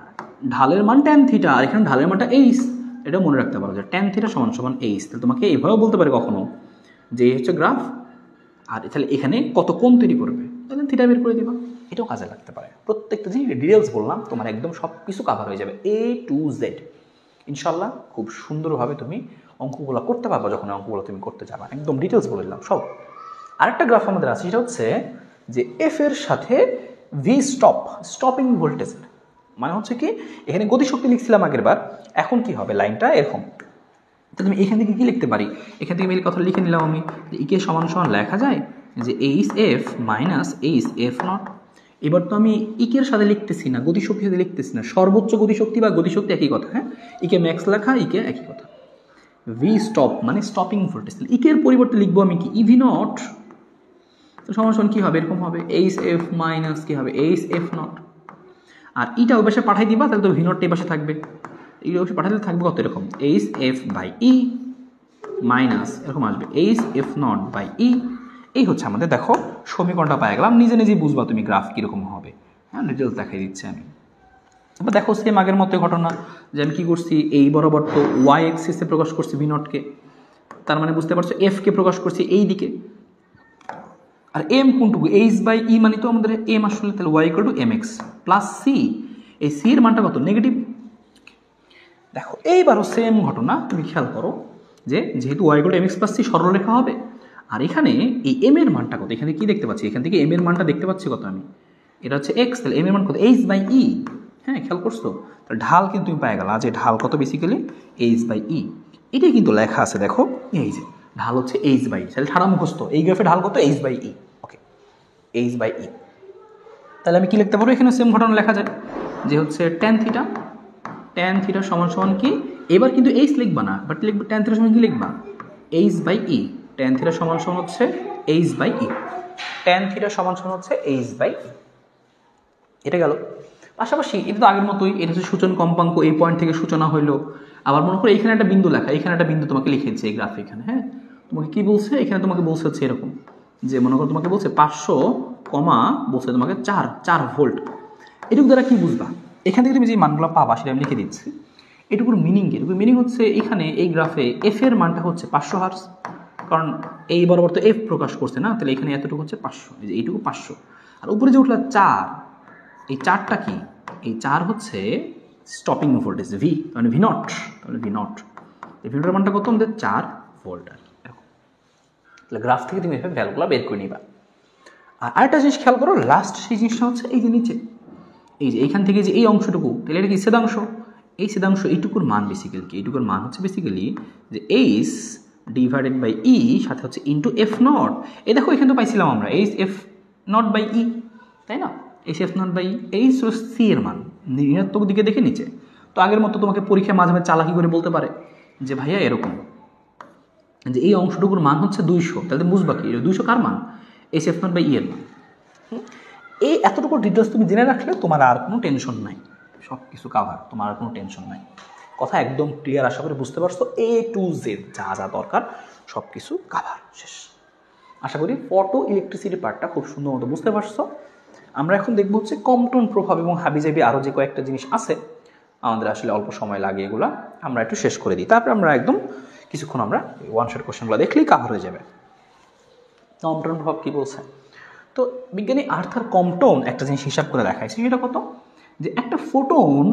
ঢালের মান ট্যান থিটা, আর এখানে ঢালের মানটা এইচ, এটা মনে রাখতে পারো যে ট্যান থিটা সমান সমান এইচ। তাহলে তোমাকে এভাবেও বলতে পারে কখনো যে এই হচ্ছে গ্রাফ, আর তাহলে এখানে কত কোণ তৈরি করবে, তাহলে থিটা বের করে দিবা, এটাও কাজে লাগতে পারে। প্রত্যেকটা জিনিস ডিটেলস বললাম, তোমার একদম সব কিছু কাভার হয়ে যাবে A to Z, ইনশাল্লাহ খুব সুন্দরভাবে তুমি অঙ্কগুলো করতে পারবা। যখন অঙ্কগুলো তুমি করতে যাবা একদম ডিটেলস বলে দিলাম সব। আরেকটা গ্রাফ আমাদের আছে, সেটা হচ্ছে যে এফ এর সাথে ভি স্টপিং ভোল্টেজ, মানে হচ্ছে কি এখানে গতিশক্তি লিখছিলাম আগের বার, এখন কি হবে লাইনটা এরকম, তো তুমি এখান থেকে কী লিখতে পারি, এখান থেকে আমি কথা লিখে নিলাম আমি যে ইকে সমান সমান লেখা যায় যে H f minus h f not. এবার তো আমি ইকের সাথে লিখতেছি না, গতিশক্তির সাথে লিখতেছি না, সর্বোচ্চ গতিশক্তি বা গতিশক্তি একই কথা, হ্যাঁ ইকে ম্যাক্স লেখা, ইকে একই কথা। ভি স্টপ মানে স্টপিং ভোল্টেজ, ইকের পরিবর্তে লিখবো আমি কি ইভি নট, তো সমান সমান কী হবে এরকম হবে এইচ এফ মাইনাস কী হবে এইচ এফ নট, আর ইটা ওই পাশে পাঠাই দিবা, তাহলে তো ভি নটটা এই পাশে থাকবে, এই অবশ্যই পাঠালে থাকবে কত এরকম h f by e minus এরকম আসবে h f naught by e. এই হচ্ছে আমাদের দেখো সমীকরণটা পাই গেলাম, নিজে নিজেই বুঝবা তুমি গ্রাফ কীরকম হবে, হ্যাঁ ডিটেলস দেখাই দিচ্ছি আমি। এবার দেখো সেম আগের মতো ঘটনা যে আমি কী করছি, এই বরাবর তো ওয়াই এক্সিসে প্রকাশ করছি ভি নটকে, তার মানে বুঝতে পারছো এফকে প্রকাশ করছি এই দিকে, আর এম কোনটুকু এইচ বাই ই মানে তো আমাদের এম আসলে, তাহলে y equal to m x plus c, এই সি এর মানটা কত নেগেটিভ। দেখো এইবারও সেম ঘটনা, তুমি খেয়াল করো যে যেহেতু y equal to m x plus c সরলরেখা হবে, আর এখানে এই এম এর মানটা কত, এখানে কি দেখতে পাচ্ছি, এখান থেকে এম এর মানটা দেখতে পাচ্ছি কত আমি, এটা হচ্ছে এক্স, তাহলে এম এর মান কত এইচ বাই ই, হ্যাঁ খেয়াল করছো, তাহলে ঢাল কিন্তু তুমি পাই গেলা, যে ঢাল কত বেসিক্যালি এইচ বাই ই, এটাই কিন্তু লেখা আছে দেখো এই যে ঢাল হচ্ছে এইচ বাই, তাহলে ঠাড়া মুখস্থ এই গ্রাফে ঢাল কত h by e, okay h by e. তাহলে আমি কি লিখতে পারবো, এখানে সেম ঘটনা লেখা যায় যে হচ্ছে ট্যান থিটা সমান সমান কি এবার কিন্তু এইচ লিখবা না, বাট লিখবে ট্যান থিটা সমান কি লিখবা, h by e. Tan theta সমান সমান হচ্ছে h by e. Tan theta সমান সমান হচ্ছে এইচ বাই ই। এটা গেল। পাশাপাশি এটা তো আগের মতোই, এটা হচ্ছে সূচন কম্পাঙ্ক, এই পয়েন্ট থেকে সূচনা হইলো। আবার মনে করো এখানে একটা বিন্দু লেখা, এখানে একটা বিন্দু তোমাকে লিখেছে এই গ্রাফে এখানে, হ্যাঁ তোমাকে কি বলছে এখানে, তোমাকে বলছে হচ্ছে এরকম যে মনে করো তোমাকে বলছে 500 কমা বলছে তোমাকে 4 ভোল্ট। এটুকু দ্বারা কি বুঝবা, এখান থেকে তুমি যে মানগুলো পাবা সেটা আমি লিখে দিচ্ছি। এটুকুর মিনিং কি, এটুকুর মিনিং হচ্ছে এখানে এই গ্রাফে এফ এর মানটা হচ্ছে 500 হার্টজ, কারণ এই বরাবর তো এফ প্রকাশ করছে না, তাহলে এখানে এতটুকু হচ্ছে 500, এই যে এইটুকু 500। আর উপরে যে উঠলো 4, এই 4টা কি, এই 4 হচ্ছে স্টপিং ভোল্টেজ ভি, মানে ভি নট, তাহলে ভি নট। এই ভিটার মানটা কত আমাদের 4 ভোল্ট আর এরকম। তাহলে গ্রাফ থেকে তুমি এভাবে ভ্যালুগুলো বের করে নিবা। আর আরেকটা জিনিস খেয়াল করো, লাস্ট সেই জিনিসটা হচ্ছে এই যে নিচে, এই যে এইখান থেকে যে এই অংশটুকু, তাহলে এটা কি ছেদাংশ, এই ছেদাংশ এইটুকুর মান বেসিক্যালি কি, এইটুকুর মান হচ্ছে বেসিক্যালি যে এইচ ডিভাইডেড বাই ই সাথে হচ্ছে ইন্টু এফ নট। এই দেখো এখানে তো পাইছিলাম আমরা h f naught by e, তাই না, h f naught by h c এর মান ঋণাত্মক দিকে দেখে নিচে। তো আগের মতো তোমাকে পরীক্ষায় মাঝে মাঝে চালাকি করে বলতে পারে যে ভাইয়া এরকম যে এই অংশটুকুর মান হচ্ছে 200, তাহলে বুঝবা কি 200 কার মান, এইচ এফ নট বাই ই এর মান। এই এতটুকু ডিটেলস তুমি জেনে রাখলে তোমার আর কোনো টেনশন নাই, সব কিছু কাভার, তোমার আর কোনো টেনশন নাই। কথা একদম ক্লিয়ার, আশা করি বুঝতে পারছো, এ টু জেড যা যা দরকার সব কিছু কাভার শেষ। আশা করি ফটো ইলেকট্রিসিটি পার্টটা খুব সুন্দর মতো বুঝতে পারছো। আমরা এখন দেখবো হচ্ছে কম্পটন প্রভাব এবং হাবিজাবি আরও যে কয়েকটা জিনিস আছে, আমাদের আসলে অল্প সময় লাগে, এগুলো আমরা একটু শেষ করে দিই, তারপরে আমরা একদম কিছুক্ষণ আমরা ওয়ান শট কোশ্চেনগুলো দেখলেই কাভার হয়ে যাবে। কম্পটন প্রভাব কী বলছে, তো বিজ্ঞানী আর্থার কম্পটন একটা জিনিস হিসাব করে দেখাইছে, সেটা কত, যে একটা ফোটন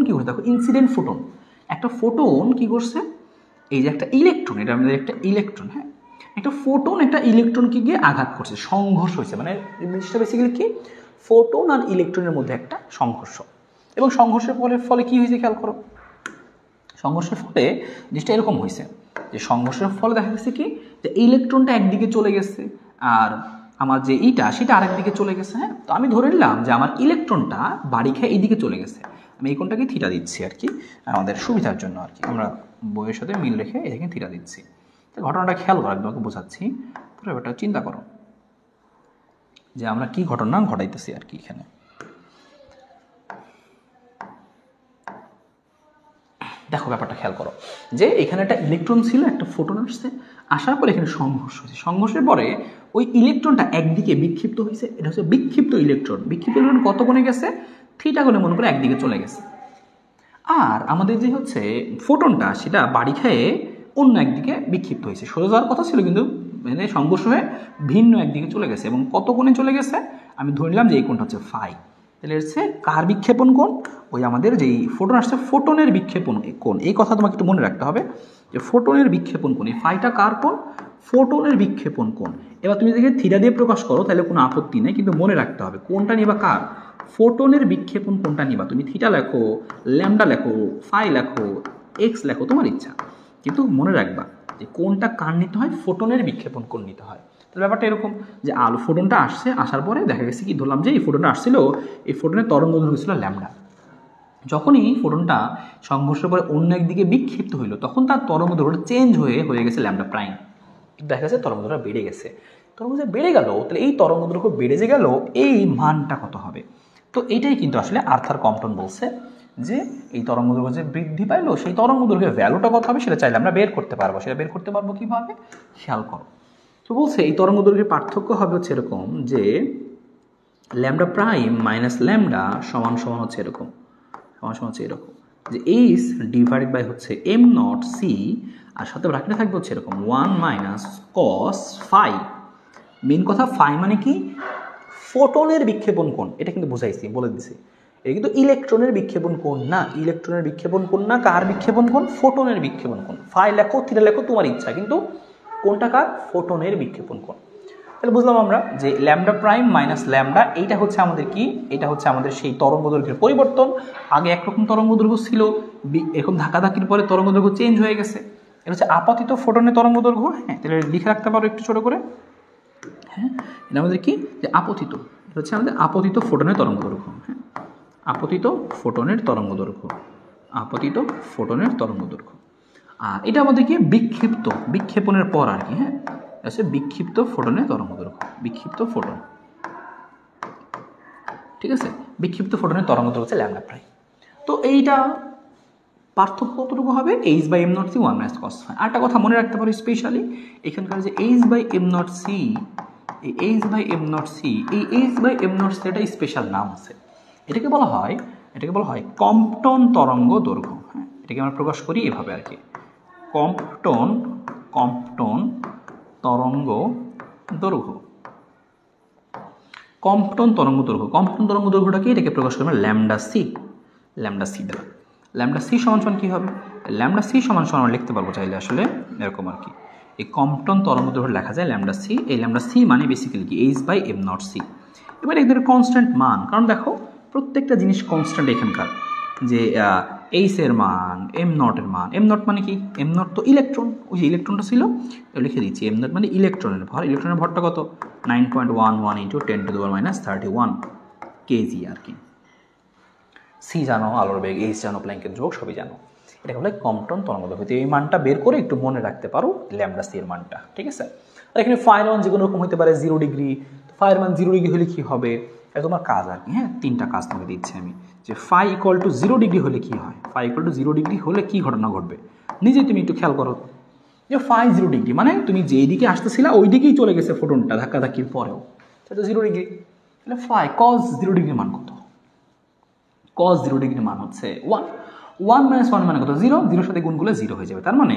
কী করছে দেখো, ইনসিডেন্ট ফোটন, একটা ফোটন কী করছে, এই যে একটা ইলেকট্রন, এটা আমাদের একটা ইলেকট্রন, হ্যাঁ একটা ফোটন একটা ইলেকট্রনকে গিয়ে আঘাত করছে, সংঘর্ষ হয়েছে, মানে জিনিসটা বেসিক্যালি কি, ফোটন আর ইলেকট্রনের মধ্যে একটা সংঘর্ষ। এবং সংঘর্ষের ফলে কি হয়েছে খেয়াল করো, সংঘর্ষের ফলে জিনিসটা এরকম হয়েছে যে সংঘর্ষের ফলে দেখা গেছে কি, যে ইলেকট্রনটা একদিকে চলে গেছে আর আমার যে ইটা সেটা আরেকদিকে চলে গেছে। হ্যাঁ, তো আমি ধরে নিলাম যে আমার ইলেকট্রনটা বাড়ি খেয়ে এইদিকে চলে গেছে, আমি এই কোণটাকে থিটা দিচ্ছি আর কি, আমাদের সুবিধার জন্য আর কি, আমরা বইয়ের সাথে মিল রেখে এখানে থিটা দিচ্ছি। তো ঘটনাটা খেয়াল করো, তোমাকে বোঝাচ্ছি, পুরো ব্যাপারটা চিন্তা করো যে আমরা কি ঘটনা ঘটাইতেছি আর কি। এখানে দেখো ব্যাপারটা খেয়াল করো, যে এখানে একটা ইলেকট্রন ছিল, একটা ফোটন আসছে, আসার পরে এখানে সংঘর্ষ হয়েছে, সংঘর্ষের পরে ওই ইলেকট্রনটা একদিকে বিক্ষিপ্ত হয়েছে, এটা হচ্ছে বিক্ষিপ্ত ইলেকট্রন। বিক্ষিপ্ত ইলেকট্রন কত কোণে গেছে, থিটা কোণে মনে করে একদিকে চলে গেছে। আর আমাদের যে হচ্ছে ফোটনটা সেটা বাড়ি খেয়ে অন্য একদিকে বিক্ষিপ্ত হয়েছে, সোজা যাওয়ার কথা ছিল কিন্তু মানে সংঘর্ষ হয়ে ভিন্ন একদিকে চলে গেছে। এবং কত কোণে চলে গেছে, আমি ধরে নিলাম যে এই কোণটা হচ্ছে ফাই, তাহলে হচ্ছে কার বিক্ষেপণ কোণ, ওই আমাদের যেই ফোটন আসছে ফোটনের বিক্ষেপণ কোণ। এই কথা তোমাকে একটু মনে রাখতে হবে যে ফোটনের বিক্ষেপণ কোণ, এই ফাইটা কার কোণ, ফোটনের বিক্ষেপণ কোণ। এবার তুমি যদি থিটা দিয়ে প্রকাশ করো তাহলে কোনো আপত্তি নেই, কিন্তু মনে রাখতে হবে কোনটা নিবা কার, ফোটনের বিক্ষেপণ কোনটা নিবা। তুমি থিটা লেখো, ল্যামডা লেখো, ফাই লেখো, এক্স লেখো, তোমার ইচ্ছা, কিন্তু মনে রাখবা যে কোনটা কার নিতে হয়, ফোটনের বিক্ষেপণ কোণ নিতে হয়। তাহলে ব্যাপারটা এরকম যে আলো ফোটনটা আসছে, আসার পরে দেখা গেছে কি, ধরলাম যে এই ফোটনটা আসছিল, এই ফোটনের তরঙ্গ দৈর্ঘ্য ছিল ল্যামডা। যখনই ফোটনটা সংঘর্ষের পরে অন্য একদিকে বিক্ষিপ্ত হইলো, তখন তার তরঙ্গ দৈর্ঘ্য চেঞ্জ হয়ে গেছে ল্যামডা প্রাইম। দেখা যাচ্ছে তরঙ্গ দৈর্ঘ্য বেড়ে গেছে, তরঙ্গ দৈর্ঘ্য বেড়ে গেল, তাহলে এই তরঙ্গ দৈর্ঘ্য বেড়ে যে গেল, এই মানটা কত হবে। তো এইটাই কিন্তু আসলে আর্থার কম্পটন বলছে যে এই তরঙ্গ দৈর্ঘ্য যে বৃদ্ধি পাইলো, সেই তরঙ্গ দৈর্ঘ্যের ভ্যালুটা কত হবে সেটা চাইলে আমরা বের করতে পারবো। সেটা বের করতে পারবো কিভাবে, খেয়াল করো। তো বলছে এই তরঙ্গ দৈর্ঘ্যের পার্থক্য হবে হচ্ছে এরকম, যে ল্যামডা প্রাইম মাইনাস ল্যামডা সমান সমান হচ্ছে এরকম, সমান সমান হচ্ছে এরকম, যে এইচ ডিভাইডেড বাই হচ্ছে এম নট সি, আর সাথে ব্র্যাকেটে থাকবে হচ্ছে এরকম 1 মাইনাস কস ফাই। মেন কথা ফাই মানে কি, ফোটনের বিক্ষেপণ কোণ, এটা কিন্তু বুঝাইছি, বলে দিছি, এটা কিন্তু ইলেকট্রনের বিক্ষেপণ কোণ না, ইলেকট্রনের বিক্ষেপণ কোণ না, কার বিক্ষেপণ কোণ, ফোটনের বিক্ষেপণ কোণ। ফাই লেখো, থিটা লেখো, তোমার ইচ্ছা, কিন্তু কোনটা কার, ফোটনের বিক্ষেপণ কোণ। তাহলে বুঝলাম আমরা যে ল্যামডা প্রাইম মাইনাস ল্যামডা, এইটা হচ্ছে আমাদের কি, এটা হচ্ছে আমাদের সেই তরঙ্গ দৈর্ঘ্যের পরিবর্তন। আগে একরকম তরঙ্গ দৈর্ঘ্য ছিল, এরকম ধাক্কাধাক্কির পরে তরঙ্গ দৈর্ঘ্য চেঞ্জ হয়ে গেছে। এটা হচ্ছে আপাতিত ফোটনের তরঙ্গ দৈর্ঘ্য। হ্যাঁ, তাহলে লিখে রাখতে পারো একটু ছোট করে। হ্যাঁ, এটা আমাদের কি, যে আপতিত, এটা হচ্ছে আমাদের আপতিত ফোটনের তরঙ্গ দৈর্ঘ্য। হ্যাঁ, আপতিত ফোটনের তরঙ্গ দৈর্ঘ্য। আপতিত ফোটনের তরঙ্গ দৈর্ঘ্য। আর এটা আমাদেরকে বিক্ষেপণের পর আর কি, হ্যাঁ, আছে বিক্ষিপ্ত ফোটনের তরঙ্গ দৈর্ঘ্য, বিক্ষিপ্ত ফোটন, ঠিক আছে, বিক্ষিপ্ত ফোটনের তরঙ্গ দৈর্ঘ্য হচ্ছে ল্যামডা প্রাইম। তো এইটা পার্থক্য কতটুকু হবে, h by m naught c 1 - cos phi. আরেকটা কথা মনে রাখতে পারো স্পেশালি, এখানকার যে h by m naught c, এই h by m naught c, এই h by m naught c একটা স্পেশাল নাম আছে। এটাকে বলা হয় কম্পটন তরঙ্গ দৈর্ঘ্য। হ্যাঁ, এটাকে আমরা প্রকাশ করি এভাবে আর কি, কম্পটন তরঙ্গ দৈর্ঘ্য। কম্পটন তরঙ্গ দৈর্ঘ্যটা কি, এটাকে প্রকাশ করবে ল্যামডা সি দ্বারা। ল্যামডা সি সমান কি হবে, ল্যামডা সি সমান আমরা লিখতে পারবো চাইলে আসলে এরকম আর কি, এই কম্পটন তরঙ্গ দৈর্ঘ্য লেখা যায় ল্যামডা সি। এই ল্যামডা সি মানে বেসিক্যালি কি, h by m naught c. এবার এদের কনস্ট্যান্ট মান, কারণ দেখো প্রত্যেকটা জিনিস কনস্ট্যান্ট এখানকার, যে এইচ এর মান, এম নটের মান। এম নট মানে কি, এম নট তো ইলেকট্রন, ওই যে ইলেকট্রনটা ছিল লিখে দিচ্ছি। এম নট মানে ইলেকট্রনের ভর, ইলেকট্রনের ভরটা কত, 9.11 × 10⁻³ কেজি আর কি। সি জানো আলোর বেগ, এইচ জানো প্ল্যাঙ্কের ধ্রুবক, সবই জানো। এটা বলে কম্পটন তরঙ্গ দৈর্ঘ্য। এই মানটা বের করে একটু মনে রাখতে পারো ল্যামডা সি এর মানটা, ঠিক আছে। আর এখানে ফাইয়ের মান যে কোনো রকম হতে পারে, 0 ডিগ্রি। ফাইয়ের মান 0 ডিগ্রি হলে কি হবে, এটা তোমার কাজ আর কি। হ্যাঁ, 3টা কাজ তোমাকে দিচ্ছি আমি, যে ফাই ইকুয়াল টু 0 ডিগ্রি হলে কি হয়, ফাই ইকুয়াল টু 0 ডিগ্রি হলে কি ঘটনা ঘটবে, নিজেই তুমি একটু খেয়াল করো। যে ফাই 0 ডিগ্রি মানে তুমি যেই দিকে আসতেছিলা ওই দিকেই চলে গেছে ফোটনটা ধাক্কাধাক্কির পরেও, সেটা 0 ডিগ্রি। তাহলে ফাই কজ 0 ডিগ্রির মান কত, cos 0 ডিগ্রির মান হচ্ছে 1 - 1 মানে কত, 0, 0 সাথে গুণ করলে 0 হয়ে যাবে। তার মানে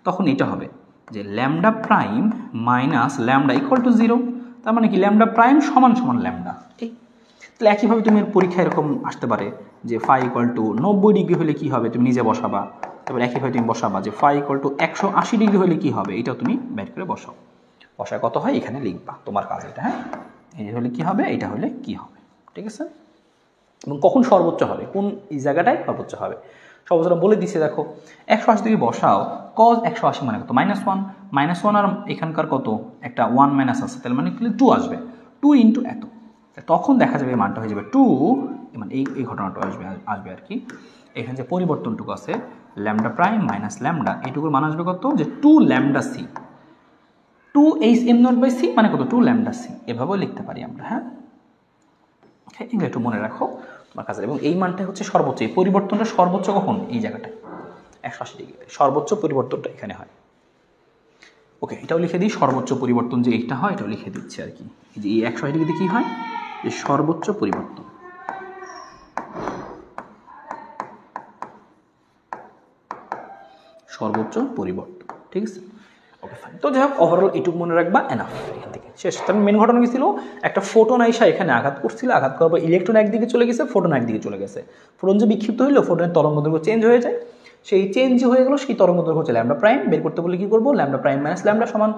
তখন এটা হবে যে lambda prime minus lambda equal to 0। তার মানে কি, ল্যামডা প্রাইম সমান ল্যামডা। এই তাহলে একইভাবে তুমি পরীক্ষা এরকম আসতে পারে যে ফাই ইকুয়াল টু 90 ডিগ্রি হলে কি হবে, তুমি নিজে বসাবা। তারপর একইভাবে তুমি বসাবা যে ফাই ইকুয়াল টু 180 ডিগ্রি হলে কি হবে, এটাও তুমি বের করে বসাও। বসায় কত হয় এখানে লিখবা, তোমার কাজ এটা। হ্যাঁ, এই হলে কি হবে, এটা হলে কি হবে, ঠিক আছে। এবং কখন সর্বোচ্চ হবে, কোন এই জায়গাটায় সর্বোচ্চ হবে সর্বোচ্চটা বলে দিচ্ছে। দেখো 180 ডিগ্রি বসাও, cos 180 মানে কত, -1 আর এখানকার কত একটা 1 মাইনাস আছে, তাহলে মানে 2 আসবে, 2 × এত। তখন দেখা যাবে এই মানটা হয়ে যাবে 2, মানে এই ঘটনাটা আসবে আর কি। এখানে যে পরিবর্তনটুকু আছে ল্যামডা প্রাইম মাইনাস ল্যামডা, এইটুকুর মান আসবে কত, যে 2 lambda c, 2 h m naught by c মানে কত, 2 ল্যামডা সি। এভাবেও লিখতে পারি আমরা। হ্যাঁ, এগুলো একটু মনে রাখো তোমার কাছে। এবং এই মানটা হচ্ছে সর্বোচ্চ, এই পরিবর্তনটা সর্বোচ্চ কখন, এই জায়গাটায় 180 ডিগ্রিতে সর্বোচ্চ পরিবর্তনটা এখানে হয়। ওকে, এটাও লিখে দিই, সর্বোচ্চ পরিবর্তন যে এইটা হয় এটাও লিখে দিচ্ছি আর কি। এই যে এই 180 ডিগ্রিতে কি হয়, যে সর্বোচ্চ পরিবর্তন, ঠিক আছে। Okay fine. তো যাই হোক, ওভারঅল এইটুকু মনে রাখবা, এনাফ। এখান থেকে শেষ। তার মেন ঘটনা কি ছিল, একটা ফোটন আইসা এখানে আঘাত করছিল, আঘাত করার পর ইলেকট্রন একদিকে চলে গেছে, ফোটন একদিকে চলে গেছে। ফোটন যে বিক্ষিপ্ত হইলো, ফোটনের তরঙ্গ দৈর্ঘ্য চেঞ্জ হয়ে যায়। সেই চেঞ্জ হয়ে গেল, সেই তরঙ্গ দৈর্ঘ্য হচ্ছে ল্যামডা প্রাইম। বের করতে বলে কি করবো, ল্যামডা প্রাইম মাইনাস ল্যামডা সমান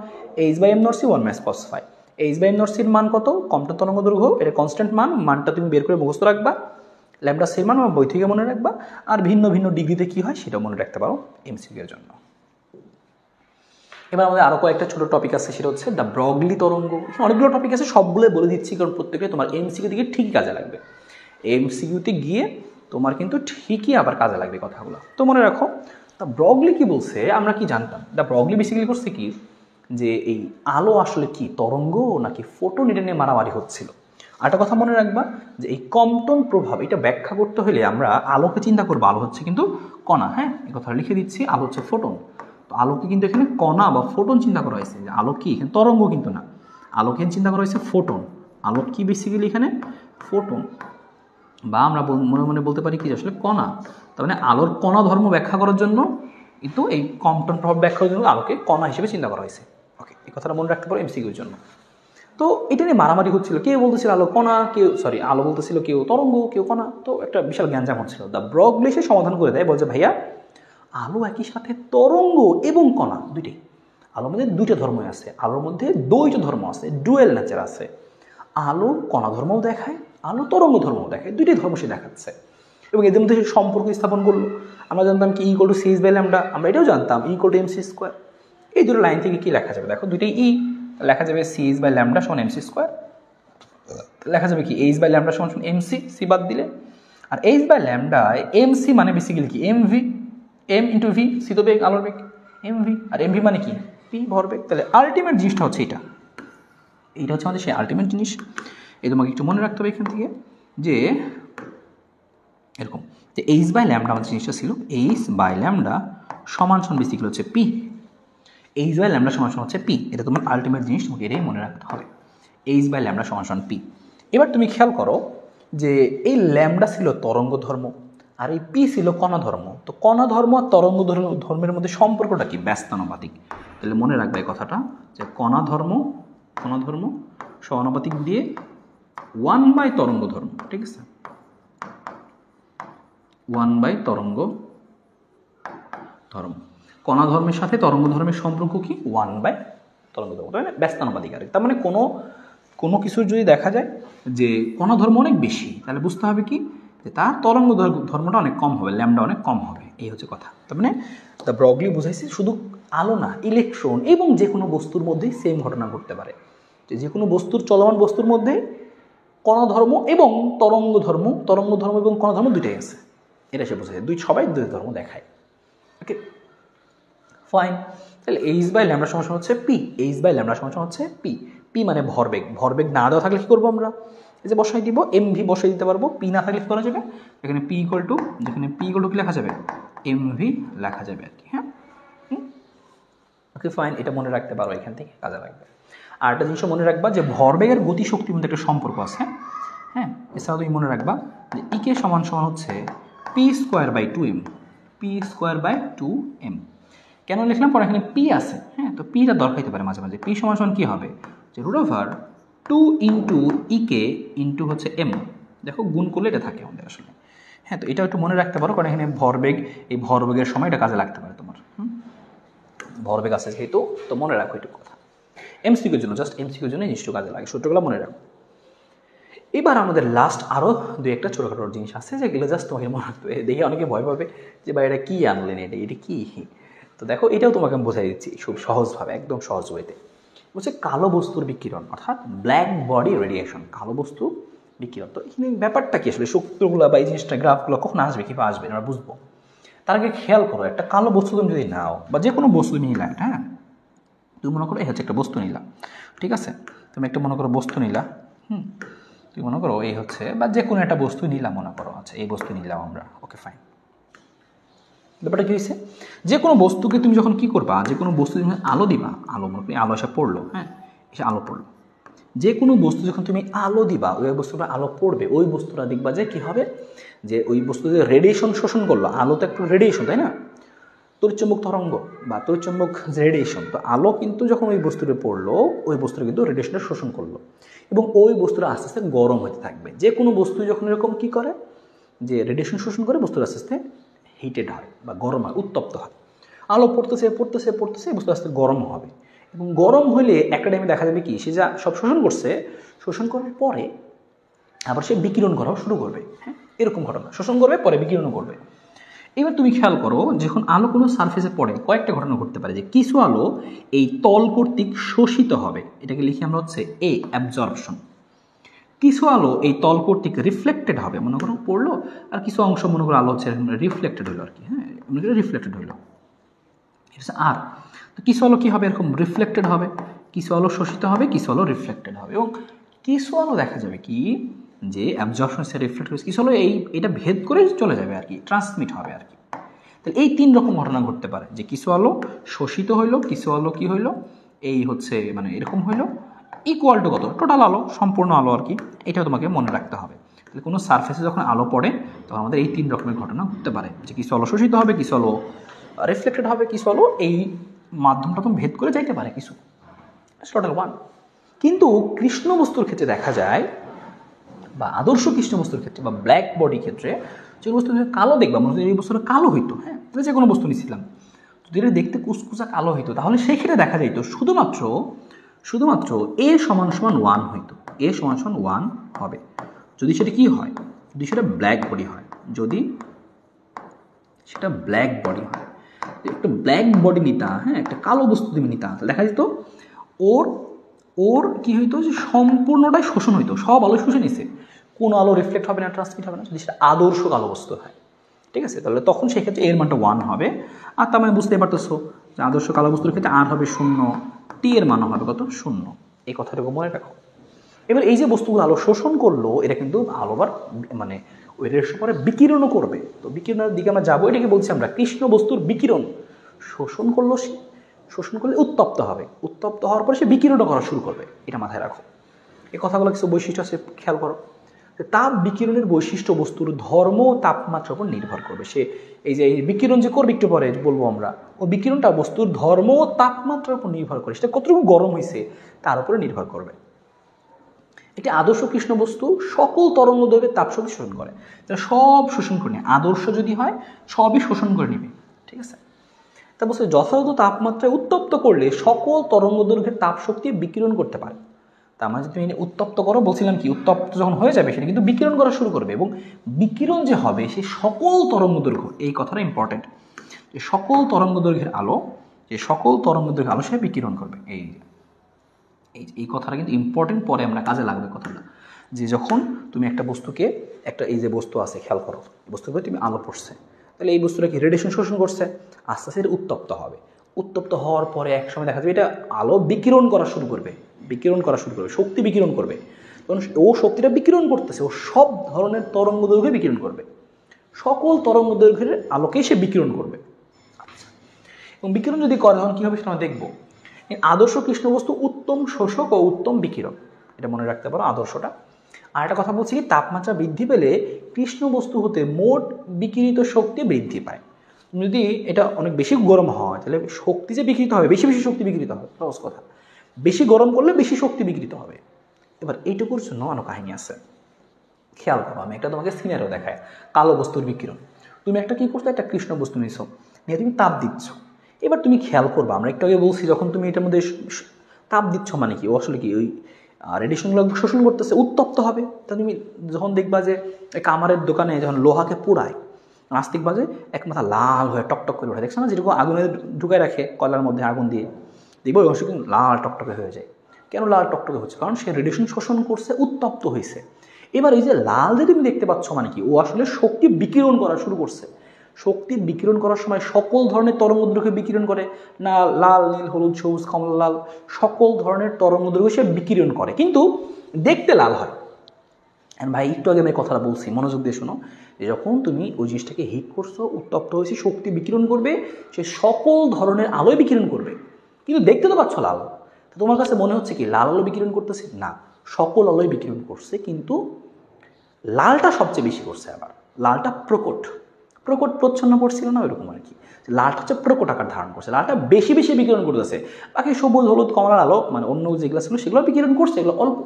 h by m naught c 1 - cos phi. H by m naught সির মান কত, কম্পটন তরঙ্গ দৈর্ঘ্য, এটা কনস্ট্যান্ট মান, মানটা তুমি বের করে মুখস্থ রাখবা। ল্যামডা সির মান বই থেকে মনে রাখবা। আর ভিন্ন ভিন্ন ডিগ্রিতে কি হয় সেটাও মনে রাখতে পারো এমসিকিউ এর জন্য। এবার আমাদের আরও কয়েকটা ছোটো টপিক আছে, সেটা হচ্ছে দ্য ব্রগলি তরঙ্গ। অনেকগুলো টপিক আছে, সবগুলো বলে দিচ্ছি, কারণ প্রত্যেকটা তোমার এমসিকিউ দিকে ঠিকই কাজে লাগবে। এমসিকিউতে গিয়ে তোমার কিন্তু ঠিকই আবার কাজে লাগবে কথাগুলো। তো মনে রাখো, দ্য ব্রগলি কি বলছে, আমরা কি জানতাম, দ্য ব্রগলি বেসিক্যালি করছে কি, যে এই আলো আসলে কি তরঙ্গ নাকি ফোটন, এটা নিয়ে মারামারি হচ্ছিল। আরেকটা কথা মনে রাখবা, যে এই কম্পটন প্রভাব এটা ব্যাখ্যা করতে হলে আমরা আলোকে চিন্তা করবো, আলো হচ্ছে কিন্তু কণা। হ্যাঁ, এই কথাটা লিখে দিচ্ছি, আলো হচ্ছে ফোটন। তো আলোকে কিন্তু এখানে কণা বা ফোটন চিন্তা করা হয়েছে, যে আলো কি এখানে তরঙ্গ কিন্তু না, আলোকে চিন্তা করা হয়েছে ফোটন। আলো কি বেসিক্যালি এখানে ফোটন, বা আমরা মনে মনে বলতে পারি কি আসলে কণা। তার মানে আলোর কণা ধর্ম ব্যাখ্যা করার জন্য কিন্তু এই কম্পটন প্রভাব ব্যাখ্যা করার জন্য আলোকে কণা হিসেবে চিন্তা করা হয়েছে। ওকে, এই কথাটা মনে রাখতে পারো এমসিকিউর জন্য। তো এটা নিয়ে মারামারি হচ্ছিল, কেউ বলতেছিল আলো কণা, আলো বলতেছিল কেউ তরঙ্গ, কেউ কণা। তো একটা বিশাল গ্যাঞ্জাম হচ্ছিল। দ্য ব্রগলি সে সমাধান করে দেয়, বলছে ভাইয়া আলো একই সাথে তরঙ্গ এবং কণা দুইটাই। আলোর মধ্যে দুইটা ধর্মই আছে, আলোর মধ্যে দ্বৈত ধর্ম আছে, ডুয়েল নেচার আছে। আলো কণা ধর্মও দেখায়, আলো তরঙ্গ ধর্মও দেখায়, দুইটাই ধর্ম সে দেখাচ্ছে। এবং এদের মধ্যে সে সম্পর্ক স্থাপন করলো। আমরা জানতাম কি equal to c by lambda, আমরা এটাও জানতাম ইকুয়াল টু এমসি স্কোয়ার। এই দুটো লাইন থেকে কি লেখা যাবে, দেখো দুইটাই লেখা যাবে সি বাই ল্যামডা সমান এমসি স্কোয়ার, লেখা যাবে কি এইচ বাই ল্যামডা সমান এমসি, সি বাদ দিলে। আর এইচ বাই ল্যামডায় এমসি মানে বেসিক্যালি কি m v, m into v, c তো বেগ, আলোর বেগ, এমভি। আর এমভি মানে কি পি, ভরবেগ। তাহলে আলটিমেট জিনিসটা হচ্ছে এইটা হচ্ছে আমাদের সেই আলটিমেট জিনিস। এই তোমাকে একটু মনে রাখতে হবে এখান থেকে যে এরকম যে এইচ বাই ল্যামডা আমাদের জিনিসটা ছিল এইচ বাই ল্যামডা সমান বেসিক্যালি হচ্ছে পি, এইচ বাই ল্যামডা সমান হচ্ছে পি। এটা তোমার আলটিমেট জিনিস, তোমাকে এটাই মনে রাখতে হবে, এইচ বাই ল্যামডা সমান পি। এবার তুমি খেয়াল করো যে এই ল্যামডা ছিল তরঙ্গ ধর্ম আর এই পি ছিল কণা ধর্ম। তো কণা ধর্ম আর তরঙ্গ ধর্মের মধ্যে সম্পর্কটা কি? ব্যস্তানুপাতিক। তাহলে মনে রাখবে এই কথাটা যে কণা ধর্ম সমানুপাতিক দিয়ে 1/, তরঙ্গ ধর্ম, ঠিক আছে, 1/, তরঙ্গ ধর্ম। কণা ধর্মের সাথে তরঙ্গ ধর্মের সম্পর্ক কি? 1/, তরঙ্গ ধর্ম, তাই না? ব্যস্তানুপাতিক। আর তার মানে কোনো কিছুর যদি দেখা যায় যে কণা ধর্ম অনেক বেশি, তাহলে বুঝতে হবে কি যে তার তরঙ্গ ধর্মটা অনেক কম হবে, ল্যামডা অনেক কম হবে। এই হচ্ছে কথা। তার মানে তা ব্রগলি বুঝাইছি শুধু আলো না, ইলেকট্রন এবং যে কোনো বস্তুর মধ্যেই সেম ঘটনা ঘটতে পারে। যে কোনো বস্তুর, চলমান বস্তুর মধ্যে কণা ধর্ম এবং তরঙ্গ ধর্ম এবং কণা ধর্ম দুইটাই আছে, এটা সে বোঝায়। সবাই দুই ধর্ম দেখায়। ওকে, ফাইন। তাহলে এইচ বাই ল্যামডা সমান হচ্ছে পি, এইচ বাই ল্যামডা সমান হচ্ছে পি। পি মানে ভরবেগ না দেওয়া থাকলে কী করবো আমরা? এই যে বসাই দিব, এমভি বসাই দিতে পারবো। পি না থাকলে কী করা যাবে? যেখানে পি ইকুয়াল টু কি লেখা যাবে? এমভি লেখা যাবে আর কি। হ্যাঁ, ওকে ফাইন, এটা মনে রাখতে পারো, এখান থেকে কাজে লাগবে। আর একটা জিনিস মনে রাখবা যে ভরবেগের গতিশক্তির মধ্যে একটা সম্পর্ক আছে। হ্যাঁ, এছাড়াও তুমি মনে রাখবা যে ইকে সমান হচ্ছে p square by 2m, p square by 2m। কেন লিখলাম? পরে এখানে পি আছে। হ্যাঁ, তো পিটা দরকার হতে পারে মাঝে মাঝে। পি সমান কি হবে? যে √2 ইন্টু ইকে ইন্টু হচ্ছে এম। দেখো গুণ করলে এটা থাকে আমাদের আসলে। হ্যাঁ, তো এটা একটু মনে রাখতে পারো, কারণ এখানে ভরবেগ, এই ভরবেগের সময় এটা কাজে লাগতে পারে তোমার। ভরবেগ আছে যেহেতু, তো মনে রাখো একটু কথা। এমসিকিউর জন্য, জাস্ট এমসিকিউর জন্য জিনিসটা কাজে লাগে, সূত্রগুলো মনে রাখো। এবার আমাদের লাস্ট আরও দুই একটা ছোটোখাটো জিনিস আছে যেগুলো জাস্ট তোমাকে মনে রাখতে হবে। দেখে অনেকে ভয় পাবে যে ভাই এটা কী আনলেন, এটা কী? তো দেখো, এটাও তোমাকে আমি বোঝাই দিচ্ছি খুব সহজভাবে, একদম সহজ ওয়েতে। বলছে কালো বস্তুর বিকিরণ, অর্থাৎ ব্ল্যাক বডি রেডিয়েশন, কালো বস্তু বিকিরণ। তো এখানে ব্যাপারটা কি আসলে? সূত্রগুলো বা এই জিনিসটা, গ্রাফগুলো কখন আসবে, কীভাবে আসবে আমরা বুঝবো। তার আগে খেয়াল করো, একটা কালো বস্তু তুমি যদি নাও, বা যে কোনো বস্তু নিলা, হ্যাঁ, তুমি মনে করো এই হচ্ছে একটা বস্তু নিলা, ঠিক আছে? তুমি একটা মনে করো বস্তু নিলা, তুমি মনে করো এই হচ্ছে, বা যে কোনো একটা বস্তু নিলাম, মনে করো আচ্ছা এই বস্তু নিলাম আমরা, ওকে ফাইন। ব্যাপারটা কী হয়েছে? যে কোনো বস্তুকে তুমি যখন কী করবা, যে কোনো বস্তু যখন আলো দিবা, আলো মনে করি আলো এসে পড়লো, হ্যাঁ, এসে আলো পড়লো, যে কোনো বস্তু যখন তুমি আলো দিবা, ওই বস্তুটা আলো পড়বে, ওই বস্তুটা দেখবা যে কী হবে, যে ওই বস্তু যে রেডিয়েশন শোষণ করলো, আলো তো একটু রেডিয়েশন, তাই না? তড়িৎচুম্বক তরঙ্গ বা তড়িৎচুম্বক যে রেডিয়েশন, তো আলো কিন্তু যখন ওই বস্তুতে পড়লো, ওই বস্তুটা কিন্তু রেডিয়েশনটা শোষণ করলো, এবং ওই বস্তুটা আস্তে আস্তে গরম হতে থাকবে। যে কোনো বস্তু যখন এরকম কী করে, যে রেডিয়েশন শোষণ করে, বস্তুটা আস্তে আস্তে হিটেড হয় বা গরম হয়, উত্তপ্ত হয়। আলো পড়তেছে বস্তু আস্তে গরম হবে, এবং গরম হলে একটা টাইমে দেখা যাবে কি, সে যা সব শোষণ করছে, শোষণ করার পরে আবার সে বিকিরণ করাও শুরু করবে। হ্যাঁ, এরকম ঘটনা, শোষণ করবে পরে বিকিরণও করবে। এবার তুমি খেয়াল করো, যখন আলো কোনো সারফেসে পড়ে, কয়েকটা ঘটনা ঘটতে পারে। যে কিছু আলো এই তল কর্তৃক শোষিত হবে, এটাকে লিখি আমরা হচ্ছে এ, অ্যাবজর্পশন। কিছু আলো এই তল কর্তৃক রিফ্লেক্টেড হবে, মনে করো পড়লো, আর কিছু অংশ মনে করো আলো হচ্ছে রিফ্লেক্টেড হইলো আর কি। হ্যাঁ, মনে করো রিফ্লেক্টেড হইলো, ঠিক আছে। আর তো কিছু আলো কী হবে, এরকম রিফ্লেক্টেড হবে, কিছু আলো শোষিত হবে, কিছু আলো রিফ্লেক্টেড হবে, এবং কিছু আলো দেখা যাবে কি যে অ্যাবজর্পশন সে রিফ্লেক্ট হয়েছে, কিছু আলো এটা ভেদ করে চলে যাবে আর কি, ট্রান্সমিট হবে আর কি। তাহলে এই তিন রকম ঘটনা ঘটতে পারে, যে কিছু আলো শোষিত হইলো, কিছু আলো কি হইলো, এই হচ্ছে মানে এরকম হইলো, ইকুয়াল টু কত, টোটাল আলো, সম্পূর্ণ আলো আর কি। এটাও তোমাকে মনে রাখতে হবে। তাহলে কোনো সারফেসে যখন আলো পড়ে, তখন আমাদের এই তিন রকমের ঘটনা ঘটতে পারে, যে কিছু আলো শোষিত হবে, কিছু আলো রিফ্লেক্টেড হবে, কিছু আলো এই মাধ্যমটা তুমি ভেদ করে যাইতে পারে কিছু, টোটাল ওয়ান। কিন্তু কৃষ্ণ বস্তুর ক্ষেত্রে দেখা যায়, বা আদর্শ কৃষ্ণ বস্তুর ক্ষেত্রে বা ব্ল্যাক বডি ক্ষেত্রে, যে বস্তু তুমি কালো দেখবা, মনে হচ্ছে এই বস্তুটা কালো হইতো, হ্যাঁ, তাহলে যে কোনো বস্তু নিচ্ছিলাম, যদি এটা দেখতে কুচকুচা কালো হইতো, তাহলে সেই ক্ষেত্রে দেখা যাইত শুধুমাত্র এ সমান 1 হইতো, এ সমান 1 হবে যদি সেটা কি হয়, যদি সেটা ব্ল্যাক বডি হয়, যদি সেটা ব্ল্যাক বডি হয়, একটা ব্ল্যাক বডি নিতা, হ্যাঁ, একটা কালো বস্তু তুমি নিতা, দেখা যেত ওর কি হইতো, যে সম্পূর্ণটাই শোষণ হইতো, সব আলো শুষে নিছে, কোনো আলো রিফ্লেক্ট হবে না, ট্রান্সমিট হবে না, যদি সেটা আদর্শ কালো বস্তু হয়। ঠিক আছে, তাহলে তখন সেক্ষেত্রে এর মানটা 1 হবে। আর তার মানে বুঝতে পারতেছো যে আদর্শ কালো বস্তুর ক্ষেত্রে আর হবে 0, টি এর মানও হবে কত 0। এই কথাটুকু মনে রাখো। এবার এই যে বস্তুগুলো আলো শোষণ করলো, এটা কিন্তু আলোবার মানে ওই রেডিয়েশন পরে বিকিরণও করবে। তো বিকিরণের দিকে আমরা যাবো, এটাকে বলছি আমরা কৃষ্ণ বস্তুর বিকিরণ। শোষণ করলো সে, শোষণ করলে উত্তপ্ত হবে, উত্তপ্ত হওয়ার পরে সে বিকিরণও করা শুরু করবে। এটা মাথায় রাখো। এই কথাগুলো কিছু বৈশিষ্ট্য আছে, খেয়াল করো। তাপ বিকিরণের বৈশিষ্ট্য বস্তুর ধর্ম ও তাপমাত্রার উপর নির্ভর করবে। সে এই যে বিকিরণ যে করবে একটু পরে বলবো আমরা, ও বিকিরণটা বস্তুর ধর্ম ও তাপমাত্রার উপর নির্ভর করে, সেটা কতটুকু গরম হয়েছে তার উপরে নির্ভর করবে। একটি আদর্শ কৃষ্ণ বস্তু সকল তরঙ্গ দৈর্ঘ্যের তাপ শক্তি শোষণ করে, সব শোষণ করে নেয়। আদর্শ যদি হয় সবই শোষণ করে নেবে। ঠিক আছে, তা বলছে যথাযথ তাপমাত্রায় উত্তপ্ত করলে সকল তরঙ্গ দৈর্ঘ্যের তাপ শক্তি বিকিরণ করতে পারে। তা আমরা যদি উত্তপ্ত করো, বলছিলাম কি উত্তপ্ত যখন হয়ে যাবে সেটা কিন্তু বিকিরণ করা শুরু করবে, এবং বিকিরণ যে হবে সে সকল তরঙ্গ দৈর্ঘ্য, এই কথাটা ইম্পর্টেন্ট, যে সকল তরঙ্গ দৈর্ঘ্যের আলো, যে সকল তরঙ্গ দৈর্ঘ্যের আলো সে বিকিরণ করবে। এই কথাটা কিন্তু ইম্পর্টেন্ট, পরে আমরা কাজে লাগবে কথাটা। যে যখন তুমি একটা বস্তুকে, একটা এই যে বস্তু আছে খেয়াল করো, বস্তুকে তুমি আলো পড়ছে, তাহলে এই বস্তুটা কি রেডিয়েশন শোষণ করছে, আস্তে আস্তে এটা উত্তপ্ত হবে। উত্তপ্ত হওয়ার পরে এক সময় দেখা যাবে এটা আলো বিকিরণ করা শুরু করবে, বিকিরণ করা শুরু করবে, শক্তি বিকিরণ করবে। তখন ও শক্তিটা বিকিরণ করতেছে, ও সব ধরনের তরঙ্গ দৈর্ঘ্যে বিকিরণ করবে, সকল তরঙ্গ দৈর্ঘ্যের আলোকেই সে বিকিরণ করবে। আচ্ছা, এবং বিকিরণ যদি করে তখন কী হবে সেটা আমরা দেখবো। আদর্শ কৃষ্ণ বস্তু উত্তম শোষক ও উত্তম বিকিরণ, এটা মনে রাখতে পারো আদর্শটা। আর একটা কথা বলছি, তাপমাত্রা বৃদ্ধি পেলে কৃষ্ণ বস্তু হতে মোট বিকিরিত শক্তি বৃদ্ধি পায়। যদি এটা অনেক বেশি গরম হয় তাহলে শক্তি যে বিকৃত হবে, বেশি বেশি শক্তি বিকৃত হবে, সহজ কথা। বেশি গরম করলে বেশি শক্তি বিকৃত হবে। এবার এইটুকুর জন্য অনেক কাহিনী আছে, খেয়াল করো। আমি একটা তোমাকে সিনারিও দেখায়, কালো বস্তুর বিকিরণ। তুমি একটা কি করছো, একটা কৃষ্ণ বস্তু নিছো, নিয়ে তুমি তাপ দিচ্ছ। এবার তুমি খেয়াল করবা, আমরা একটু আগে বলছি যখন তুমি এটার মধ্যে তাপ দিচ্ছ মানে কি, ও আসলে কি ওই রেডিয়েশনগুলো শোষণ করতেছে, উত্তপ্ত হবে। তা তুমি যখন দেখবা যে কামারের দোকানে যখন লোহাকে পোড়ায়, নাস্তিক বাজে এক মাথা লাল হয়ে টকটক করে ওঠে, দেখছো না, যেরকম আগুনে ঢুকায় রাখে কয়লার মধ্যে আগুন দিয়ে, দেখবো ওই অংশ কিন্তু লাল টকটকে হয়ে যায়। কেন লাল টকটকে হচ্ছে? কারণ সে রেডিয়েশন শোষণ করছে, উত্তপ্ত হয়েছে। এবার এই যে লাল যে তুমি দেখতে পাচ্ছ মানে কি, ও আসলে শক্তি বিকিরণ করা শুরু করছে। শক্তি বিকিরণ করার সময় সকল ধরনের তরঙ্গ দৈর্ঘ্য বিকিরণ করে না, লাল, নীল, হলুদ, সবুজ, কমলা, লাল, সকল ধরনের তরঙ্গ দৈর্ঘ্য সে বিকিরণ করে, কিন্তু দেখতে লাল হয়। ভাই একটু আগে আমি কথাটা বলছি, মনোযোগ দিয়ে শোনো, যে যখন তুমি ওই জিনিসটাকে হিট করছো, উত্তপ্ত হয়েছে, শক্তি বিকিরণ করবে, সে সকল ধরনের আলোয় বিকিরণ করবে, কিন্তু দেখতে তো পাচ্ছ লাল। তোমার কাছে মনে হচ্ছে কি লাল আলো বিকিরণ করতেছে? না, সকল আলোয় বিকিরণ করছে, কিন্তু লালটা সবচেয়ে বেশি করছে। আবার লালটা প্রকট প্রকট প্রচ্ছন্ন পড়ছিল না, ওইরকম আর কি। লালটা হচ্ছে প্রকট আকার ধারণ করছে, লালটা বেশি বেশি বিকিরণ করতেছে। বাকি সবুজ, হলুদ, কমলার আলো মানে অন্য যেগুলো ছিল সেগুলো বিকিরণ করছে, এগুলো অল্প।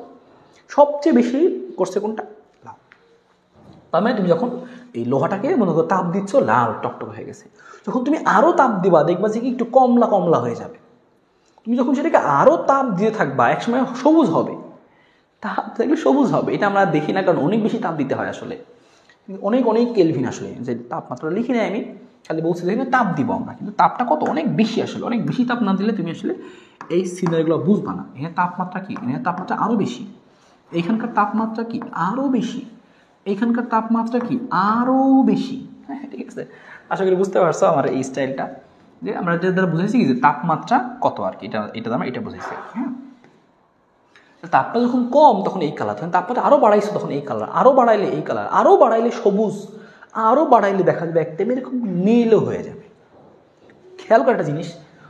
সবচেয়ে বেশি করছে কোনটা? লাল। তার মানে তুমি যখন এই লোহাটাকে মনে করো তাপ দিচ্ছ, লাল টকটক হয়ে গেছে। যখন তুমি আরও তাপ দিবা, দেখবা যে কি একটু কমলা কমলা হয়ে যাবে। তুমি যখন সেটাকে আরও তাপ দিয়ে থাকবা, একসময় সবুজ হবে, তাপ থাকলে সবুজ হবে। এটা আমরা দেখি না, কারণ অনেক বেশি তাপ দিতে হয় আসলে, অনেক অনেক কেলভিন আসলে, যে তাপমাত্রা লিখি নাই আমি, খালি বলছি দেখি তাপ দিব আমরা, কিন্তু তাপটা কত অনেক বেশি আসলে, অনেক বেশি তাপ না দিলে তুমি আসলে এই সিনারিগুলো বুঝবা না। এখানে তাপমাত্রা কি, এখানে তাপমাত্রা আরও বেশি, এইখানকার তাপমাত্রা কি আরও বেশি, এইখানকার তাপমাত্রা কি আরও বেশি। হ্যাঁ, ঠিক আছে, আশা করি বুঝতে পারছো আমার এই স্টাইলটা, যে আমরা যে দ্বারা বুঝেছি কি যে তাপমাত্রা কত আর কি, এটা আমরা এটা বুঝেছি। হ্যাঁ, তাপটা যখন কম তখন এই কালার, তখন তাপমাত্রা আরও বাড়াইছো তখন এই কালার, আরও বাড়াইলে এই কালার, আরও বাড়াইলে সবুজ, আরও বাড়াইলে দেখা যাবে একটা এরকম নীলও হয়ে যাবে। খেয়াল করে একটা জিনিস,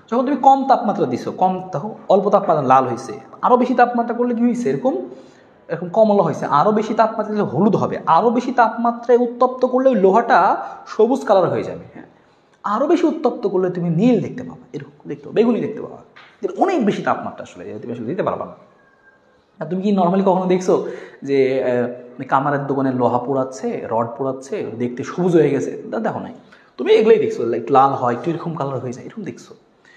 যখন তুমি কম তাপমাত্রা দিছো, কম তখন অল্প তাপমাত্রা লাল হয়েছে, আরও বেশি তাপমাত্রা করলে কি হয়েছে, এরকম এরকম কমলা হয়েছে। আরও বেশি তাপমাত্রা দিলে হলুদ হবে, আরও বেশি তাপমাত্রায় উত্তপ্ত করলে ওই লোহাটা সবুজ কালার হয়ে যাবে। হ্যাঁ, আরও বেশি উত্তপ্ত করলে তুমি নীল দেখতে পাবা, এরকম দেখতে পাবা, বেগুনি দেখতে পাবা। অনেক বেশি তাপমাত্রা আসলে তুমি আসলে দিতে পারবা না। আর তুমি কি নর্মালি কখনো দেখছো যে কামারের দোকানে লোহা পোড়াচ্ছে, রড পোড়াচ্ছে, দেখতে সবুজ হয়ে গেছে? দেখো নাই, তুমি এগুলোই দেখছো, একটু লাল হয়, একটু এরকম কালার হয়ে যায়, এরকম দেখছো।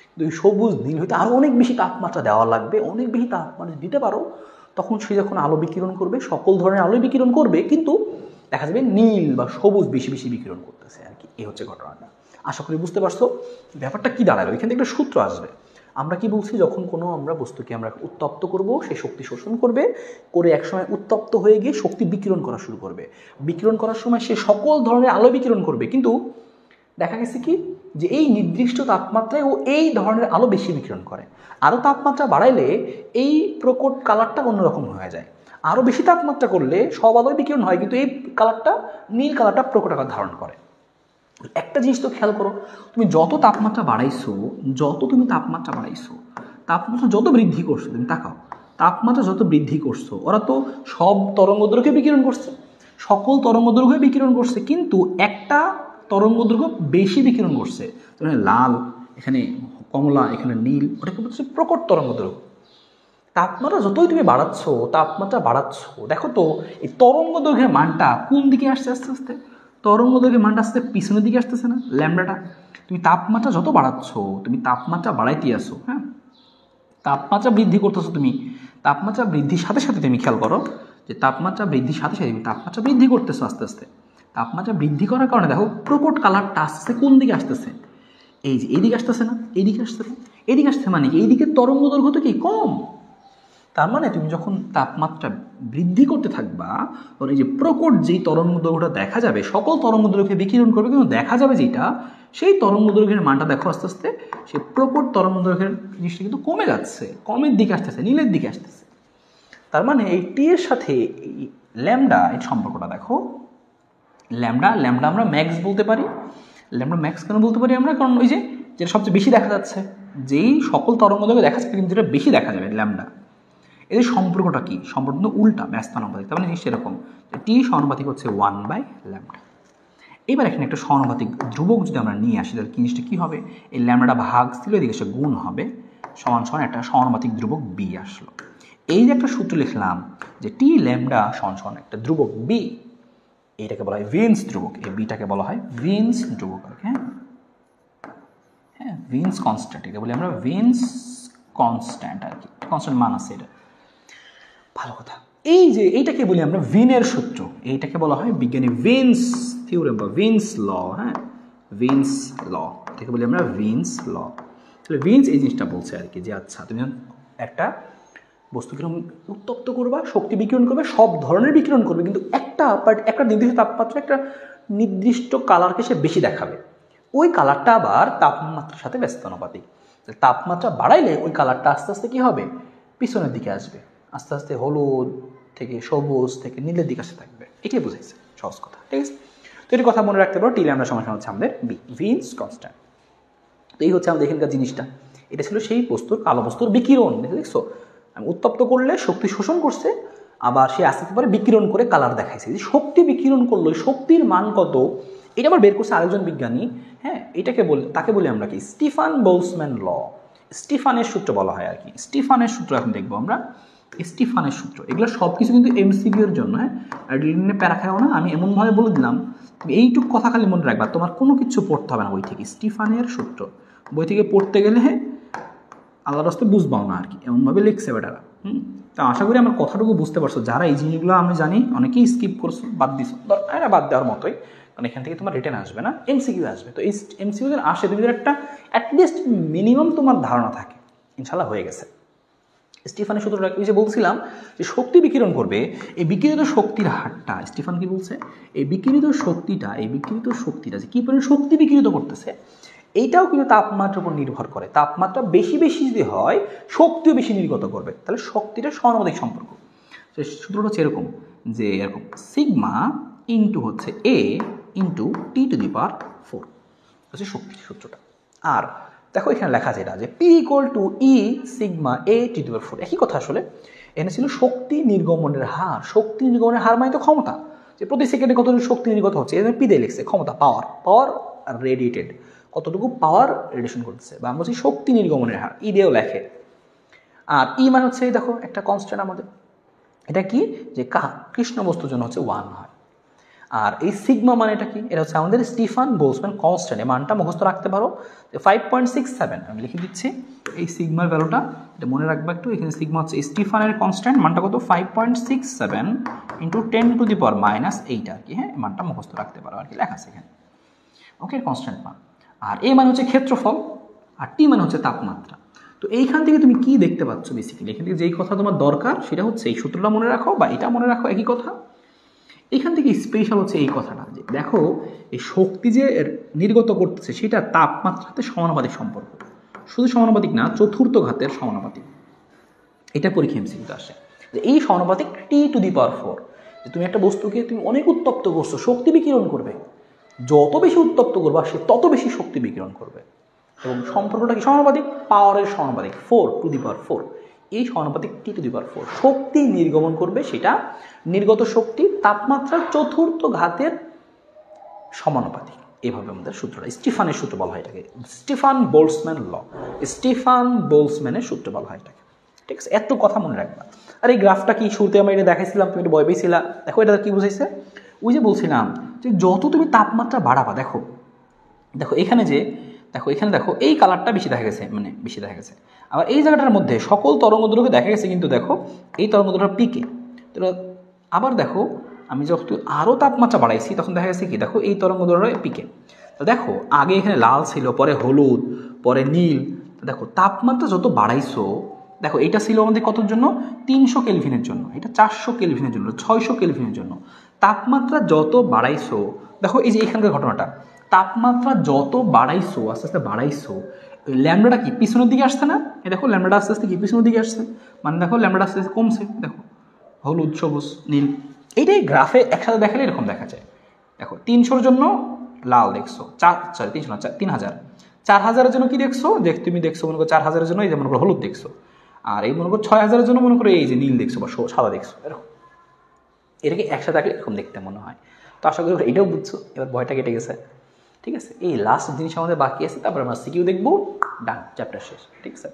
কিন্তু ওই সবুজ নীল হইতে আরও অনেক বেশি তাপমাত্রা দেওয়া লাগবে, অনেক বেশি তাপমাত্রা দিতে পারো, তখন সে যখন আলো বিকিরণ করবে, সকল ধরনের আলোই বিকিরণ করবে, কিন্তু দেখা যাবে নীল বা সবুজ বেশি বেশি বিকিরণ করতেছে আর কি। এই হচ্ছে ঘটনাটা। আশা করি বুঝতে পারছো ব্যাপারটা কি দাঁড়াবে। এখান থেকে একটা সূত্র আসবে, আমরা কি বলছি, যখন কোনো আমরা বস্তুকে আমরা উত্তপ্ত করব, সেই শক্তি শোষণ করবে, করে একসময় উত্তপ্ত হয়ে গিয়ে শক্তি বিকিরণ করা শুরু করবে। বিকিরণ করার সময় সে সকল ধরনের আলো বিকিরণ করবে, কিন্তু দেখা গেছে কি যে এই নির্দিষ্ট তাপমাত্রায় ও এই ধরনের আলো বেশি বিকিরণ করে। আরও তাপমাত্রা বাড়াইলে এই প্রকট কালারটা অন্যরকম হয়ে যায়। আরও বেশি তাপমাত্রা করলে সব আলোয় বিকিরণ হয়, কিন্তু এই কালারটা, নীল কালারটা প্রকট আকার ধারণ করে। একটা জিনিস তো খেয়াল করো, তুমি যত তাপমাত্রা বাড়াইছো, তাপমাত্রা যত বৃদ্ধি করছো, তুমি তাকাও, তাপমাত্রা যত বৃদ্ধি করছো, ওরা তো সব তরঙ্গদৈর্ঘ্যে বিকিরণ করছে, সকল তরঙ্গদৈর্ঘ্যে বিকিরণ করছে, কিন্তু একটা তরঙ্গদৈর্ঘ্য বেশি বিকিরণ করছে। এখানে লাল, এখানে কমলা, এখানে নীল, ওটাকে বলছে প্রকট তরঙ্গদৈর্ঘ্য। তাপমাত্রা যতই তুমি বাড়াচ্ছ, দেখো তো এই তরঙ্গদৈর্ঘ্যের মানটা কোন দিকে আসছে আস্তে আস্তে? তরঙ্গদৈর্ঘ্যের মানটা আস্তে পিছনের দিকে আসতেছে না, ল্যামডাটা। তুমি তাপমাত্রা যত বাড়াচ্ছ, তুমি তাপমাত্রা বাড়াইতে আসো, হ্যাঁ, তাপমাত্রা বৃদ্ধি করতেছো তুমি। তাপমাত্রা বৃদ্ধির সাথে সাথে তুমি খেয়াল করো যে তাপমাত্রা বৃদ্ধির সাথে সাথে তুমি তাপমাত্রা বৃদ্ধি করতেছো আস্তে আস্তে। তাপমাত্রা বৃদ্ধি করার কারণে দেখো প্রকট কালারটা আসছে কোন দিকে আসতেছে? এই যে এইদিকে আসতেছে না, এইদিকে আসতেছে, এদিকে আসছে, মানে কি এইদিকে তরঙ্গদৈর্ঘ্য তো কি কম। তার মানে তুমি যখন তাপমাত্রা বৃদ্ধি করতে থাকবা, তখন এই যে প্রকট যেই তরঙ্গদৈর্ঘ্যটা দেখা যাবে, সকল তরঙ্গদৈর্ঘ্যে বিকিরণ করবে, কিন্তু দেখা যাবে যেটা, সেই তরঙ্গদৈর্ঘ্যের মানটা দেখো আস্তে আস্তে সেই প্রকট তরঙ্গদৈর্ঘ্যের জিনিসটা কিন্তু কমে যাচ্ছে, কমের দিকে আসতেছে, নীলের দিকে আসতেছে। তার মানে এই টি এর সাথে এই ল্যামডা এর সম্পর্কটা দেখো। ল্যামডা আমরা ম্যাক্স বলতে পারি। ল্যামডা ম্যাক্স কেন বলতে পারি আমরা? কারণ ওই যে যেটা সবচেয়ে বেশি দেখা যাচ্ছে, যেই সকল তরঙ্গদৈর্ঘ্য দেখা যাচ্ছে, কিন্তু যেটা বেশি দেখা যাবে ল্যামডা। এদের সম্পর্কটা কি? সম্পর্ক কিন্তু উল্টা, ব্যস্তানুপাতিক। তার মানে সেরকম টি সমানুপাতিক হচ্ছে 1/λ। এবার এখানে একটা সমানুপাতিক ধ্রুবক যদি আমরা নিয়ে আসি, তাহলে জিনিসটা কী হবে? এই ল্যামডাটা ভাগ ছিল, এদিকে সে গুণ হবে, সমান সমান একটা সমানুপাতিক ধ্রুবক বি আসলো। এই যে একটা সূত্র লিখলাম যে টি ল্যামডা সমান সমান একটা ধ্রুবক বি, এইটাকে বলা হয় ভিন্স ধ্রুবক, এই বিটাকে বলা হয় ভিন্স ধ্রুবক। হ্যাঁ হ্যাঁ, ভিন্স কনস্ট্যান্ট, এটা বলি আমরা ভিন্স কনস্ট্যান্ট আর কি, কনস্ট্যান্ট মান আছে এটা। ভালো কথা। এই যে এইটাকে বলি আমরা ভিনের সূত্র, এইটাকে বলা হয় বিজ্ঞানী ভিন্স থিওরেম বা ভিন্স ল। হ্যাঁ, ভিন্স ল, এটাকে বলি আমরা ভিন্স ল। তাহলে ভিন্স এই জিনিসটা বলছে আর কি যে আচ্ছা, তুমি একটা বস্তু কিরকম উত্তপ্ত করবা, শক্তি বিকিরণ করবে, সব ধরনের বিকিরণ করবে, কিন্তু একটা নির্দিষ্ট তাপমাত্রা একটা নির্দিষ্ট কালারকে সে বেশি দেখাবে। ওই কালারটা আবার তাপমাত্রার সাথে ব্যস্তানুপাতিক। তাপমাত্রা বাড়াইলে ওই কালারটা আস্তে আস্তে কী হবে? পিছনের দিকে আসবে, আস্তে আস্তে হলুদ থেকে সবুজ থেকে নীলের দিকে আসতে থাকবে। এটাই বুঝাইছে সহজ কথা, ঠিক আছে? তো এটি কথা মনে রাখতে পারো, টি ল্যামডা সমান হচ্ছে আমাদের বি, ভিন্স কনস্ট্যান্ট। তো এই হচ্ছে আমাদের এখানকার জিনিসটা। এটা ছিল সেই বস্তুর, কালো বস্তুর বিকিরণ। দেখছো, উত্তপ্ত করলে শক্তি শোষণ করছে, আবার সে আস্তে আস্তে বিকিরণ করে কালার দেখাইছে। যে শক্তি বিকিরণ করলো, শক্তির মান কত, এটা আবার বের করছে আরেকজন বিজ্ঞানী। হ্যাঁ, তাকে বলি আমরা কি? স্টিফান বোলসম্যান ল, স্টিফানের সূত্র বলা হয় আর কি। স্টিফানের সূত্র এখন দেখবো আমরা, স্টিফানের সূত্র। এগুলো সব কিছু কিন্তু এমসিকিউ এর জন্য। হ্যাঁ, আর রিটেনে প্যারা খাও না, আমি এমনভাবে বলে দিলাম, তুমি এইটুকু কথা খালি মনে রাখবা, তোমার কোনো কিছু পড়তে হবে না বই থেকে। স্টিফানের সূত্র বই থেকে পড়তে গেলে হ্যাঁ আল্লাহর রাস্তে বুঝবাও না আর কি, এমনভাবে লিখছে বেটারা। তা আশা করি আমার কথাটুকু বুঝতে পারছো। যারা এই জিনিসগুলো আমি জানি অনেকেই স্কিপ করছো, বাদ দিছো, এটা বাদ দেওয়ার মতোই, কারণ এখান থেকে তোমার রিটেন আসবে না, এমসিকিউ আসবে। তো এই এমসিকিউ যেন আসে, তুমি একটা অ্যাটলিস্ট মিনিমাম তোমার ধারণা থাকে, ইনশাল্লাহ হয়ে গেছে। স্টিফানের সূত্রটা কি যে বলছিলাম, যে শক্তি বিকিরণ করবে, এই বিকিরিত শক্তির হারটা, স্টিফান কি বলছে, এই বিকিরিত শক্তিটা যে কি পরিমাণ শক্তি বিকিরিত করতেছে, এইটাও কিন্তু তাপমাত্রার উপর নির্ভর করে। তাপমাত্রা বেশি বেশি যদি হয়, শক্তিও বেশি নির্গত করবে, তাহলে শক্তিটা সমানুপাতিক সম্পর্ক। তো সূত্রটা হচ্ছে এরকম, যে এরকম সিগমা ইন্টু হচ্ছে এ into T to the power 4 হচ্ছে শক্তির সূত্রটা। আর দেখো এখানে লেখা আছে এটা, যে p equal to e sigma a t to the power 4। একই কথা আসলে, এখানে ছিল শক্তি নির্গমনের হার। শক্তি নির্গমনের হার মানে তো ক্ষমতা, যে প্রতি সেকেন্ডে কতটুকু শক্তি নির্গত হচ্ছে, এখানে পি দিয়ে লিখছে ক্ষমতা, পাওয়ার রেডিয়েটেড, কতটুকু পাওয়ার রেডিয়েশন করতেছে, বা আমরা বলছি শক্তি নির্গমনের হার, ই দিয়েও লেখে। আর ই মানে হচ্ছে দেখো একটা কনস্ট্যান্ট আমাদের, এটা কি যে কৃষ্ণ বস্তুর জন্য হচ্ছে 1 হয়। আর এই সিগমা মানে এটা কি? এটা হচ্ছে আমাদের স্টিফান বোলসম্যান কনস্ট্যান্ট। এই মানটা মুখস্থ রাখতে পারো, 5.67 আমি লিখে দিচ্ছি এই সিগমার ভ্যালুটা, এটা মনে রাখবা একটু। এখানে সিগমা হচ্ছে স্টিফানের কনস্ট্যান্ট, মানটা কত? 5.67 ইন্টু 10 টু দি পাওয়ার -8 আর কি। হ্যাঁ, মানটা মুখস্থ রাখতে পারো আর কি, লেখা আছে এখানে। ওকে, কনস্ট্যান্ট মান। আর এ মানে হচ্ছে ক্ষেত্রফল, আর টি মানে হচ্ছে তাপমাত্রা। তো এইখান থেকে তুমি কি দেখতে পাচ্ছ বেসিক্যালি, এখান থেকে যেই কথা তোমার দরকার সেটা হচ্ছে এই সূত্রটা মনে রাখো বা এটা মনে রাখো, একই কথা। এখান থেকে স্পেশাল হচ্ছে এই কথাটা যে দেখো এই শক্তি যে নির্গত করতেছে সেটা তাপমাত্রাতে সমানুপাতিক সম্পর্ক, শুধু সমানুপাতিক না, চতুর্থ ঘাতের সমানুপাতিক। এটা পরীক্ষা এমসিকিউতে আসে যে এই সমানুপাতিক T⁴, যে তুমি একটা বস্তুকে তুমি অনেক উত্তপ্ত করছো, শক্তি বিকিরণ করবে, যত বেশি উত্তপ্ত করবা সে তত বেশি শক্তি বিকিরণ করবে। এবং সম্পর্কটা কি সমানুপাতিক, পাওয়ারের সমানুপাতিক 4⁴। এই সমানুপাতিক T⁴ শক্তি নির্গমন করবে, সেটা নির্গত শক্তি তাপমাত্রার চতুর্থ ঘাতের সমানুপাতিক। এভাবে আমাদের সূত্রটা, স্টিফানের সূত্র বলা হয় এটাকে, স্টিফান বোল্টজম্যান ল, স্টিফান বোল্টজম্যানের সূত্র বলা হয় এটাকে। ঠিক আছে, এত কথা মনে রাখবা। আর এই গ্রাফটা কি শুরুতে আমরা এটা দেখাইছিলাম, তুমি এটা ভয় পেয়েছিলা। দেখো এটা কি বুঝাইছে, ওই যে বলছিলাম যে যত তুমি তাপমাত্রা বাড়াবা, দেখো দেখো এখানে যে দেখো এখানে দেখো এই কালারটা বেশি দেখা গেছে, মানে বেশি দেখা গেছে। আবার এই জায়গাটার মধ্যে সকল তরঙ্গদৈর্ঘ্য দেখা গেছে, কিন্তু দেখো এই তরঙ্গদৈর্ঘ্য পিকে। তো আবার দেখো আমি যখন আরও তাপমাত্রা বাড়াইছি তখন দেখা গেছে কি, দেখো এই তরঙ্গদৈর্ঘ্য পিকে। তো দেখো আগে এখানে লাল ছিল, পরে হলুদ, পরে নীল। তো দেখো তাপমাত্রা যত বাড়াইছো, দেখো এটা ছিল আমাদের কতর জন্য, 300 কেলভিনের জন্য, এটা 400 কেলভিনের জন্য, 600 কেলভিনের জন্য। তাপমাত্রা যত বাড়াইছো, দেখো এই যে এখানকার ঘটনাটা, তাপমাত্রা যত বাড়াইছো, আস্তে আস্তে বাড়াইছো, ল্যামডাটা কি পিছনের দিকে আসছে না? এই দেখো ল্যামডাটা আস্তে আস্তে কি পিছনের দিকে আসছে, মানে দেখো ল্যামডাটা আস্তে আস্তে কমছে। দেখো হলুদ, সবুজ, নীল, এইটাই গ্রাফে একসাথে দেখালে এরকম দেখা যায়। দেখো 300-র জন্য লাল দেখছো, 300 না 3000, 4000-এর জন্য কি দেখছো, তুমি দেখছো মনে করো 4000-এর জন্য এই যে মনে করো হলুদ দেখছো, আর এই মনে করো 6000-এর জন্য মনে করো এই যে নীল দেখছো বা সাদা দেখছো। এরকম এটাকে একসাথে থাকলে এরকম দেখতে মনে হয়। তো আশা করি এটাও বুঝছো, এবার ভয়টা কেটে গেছে। ঠিক আছে, এই লাস্ট জিনিস আমাদের বাকি আছে, তারপর আমরা সিকিউ দেখবো, ডান, চ্যাপ্টার শেষ। ঠিক আছে,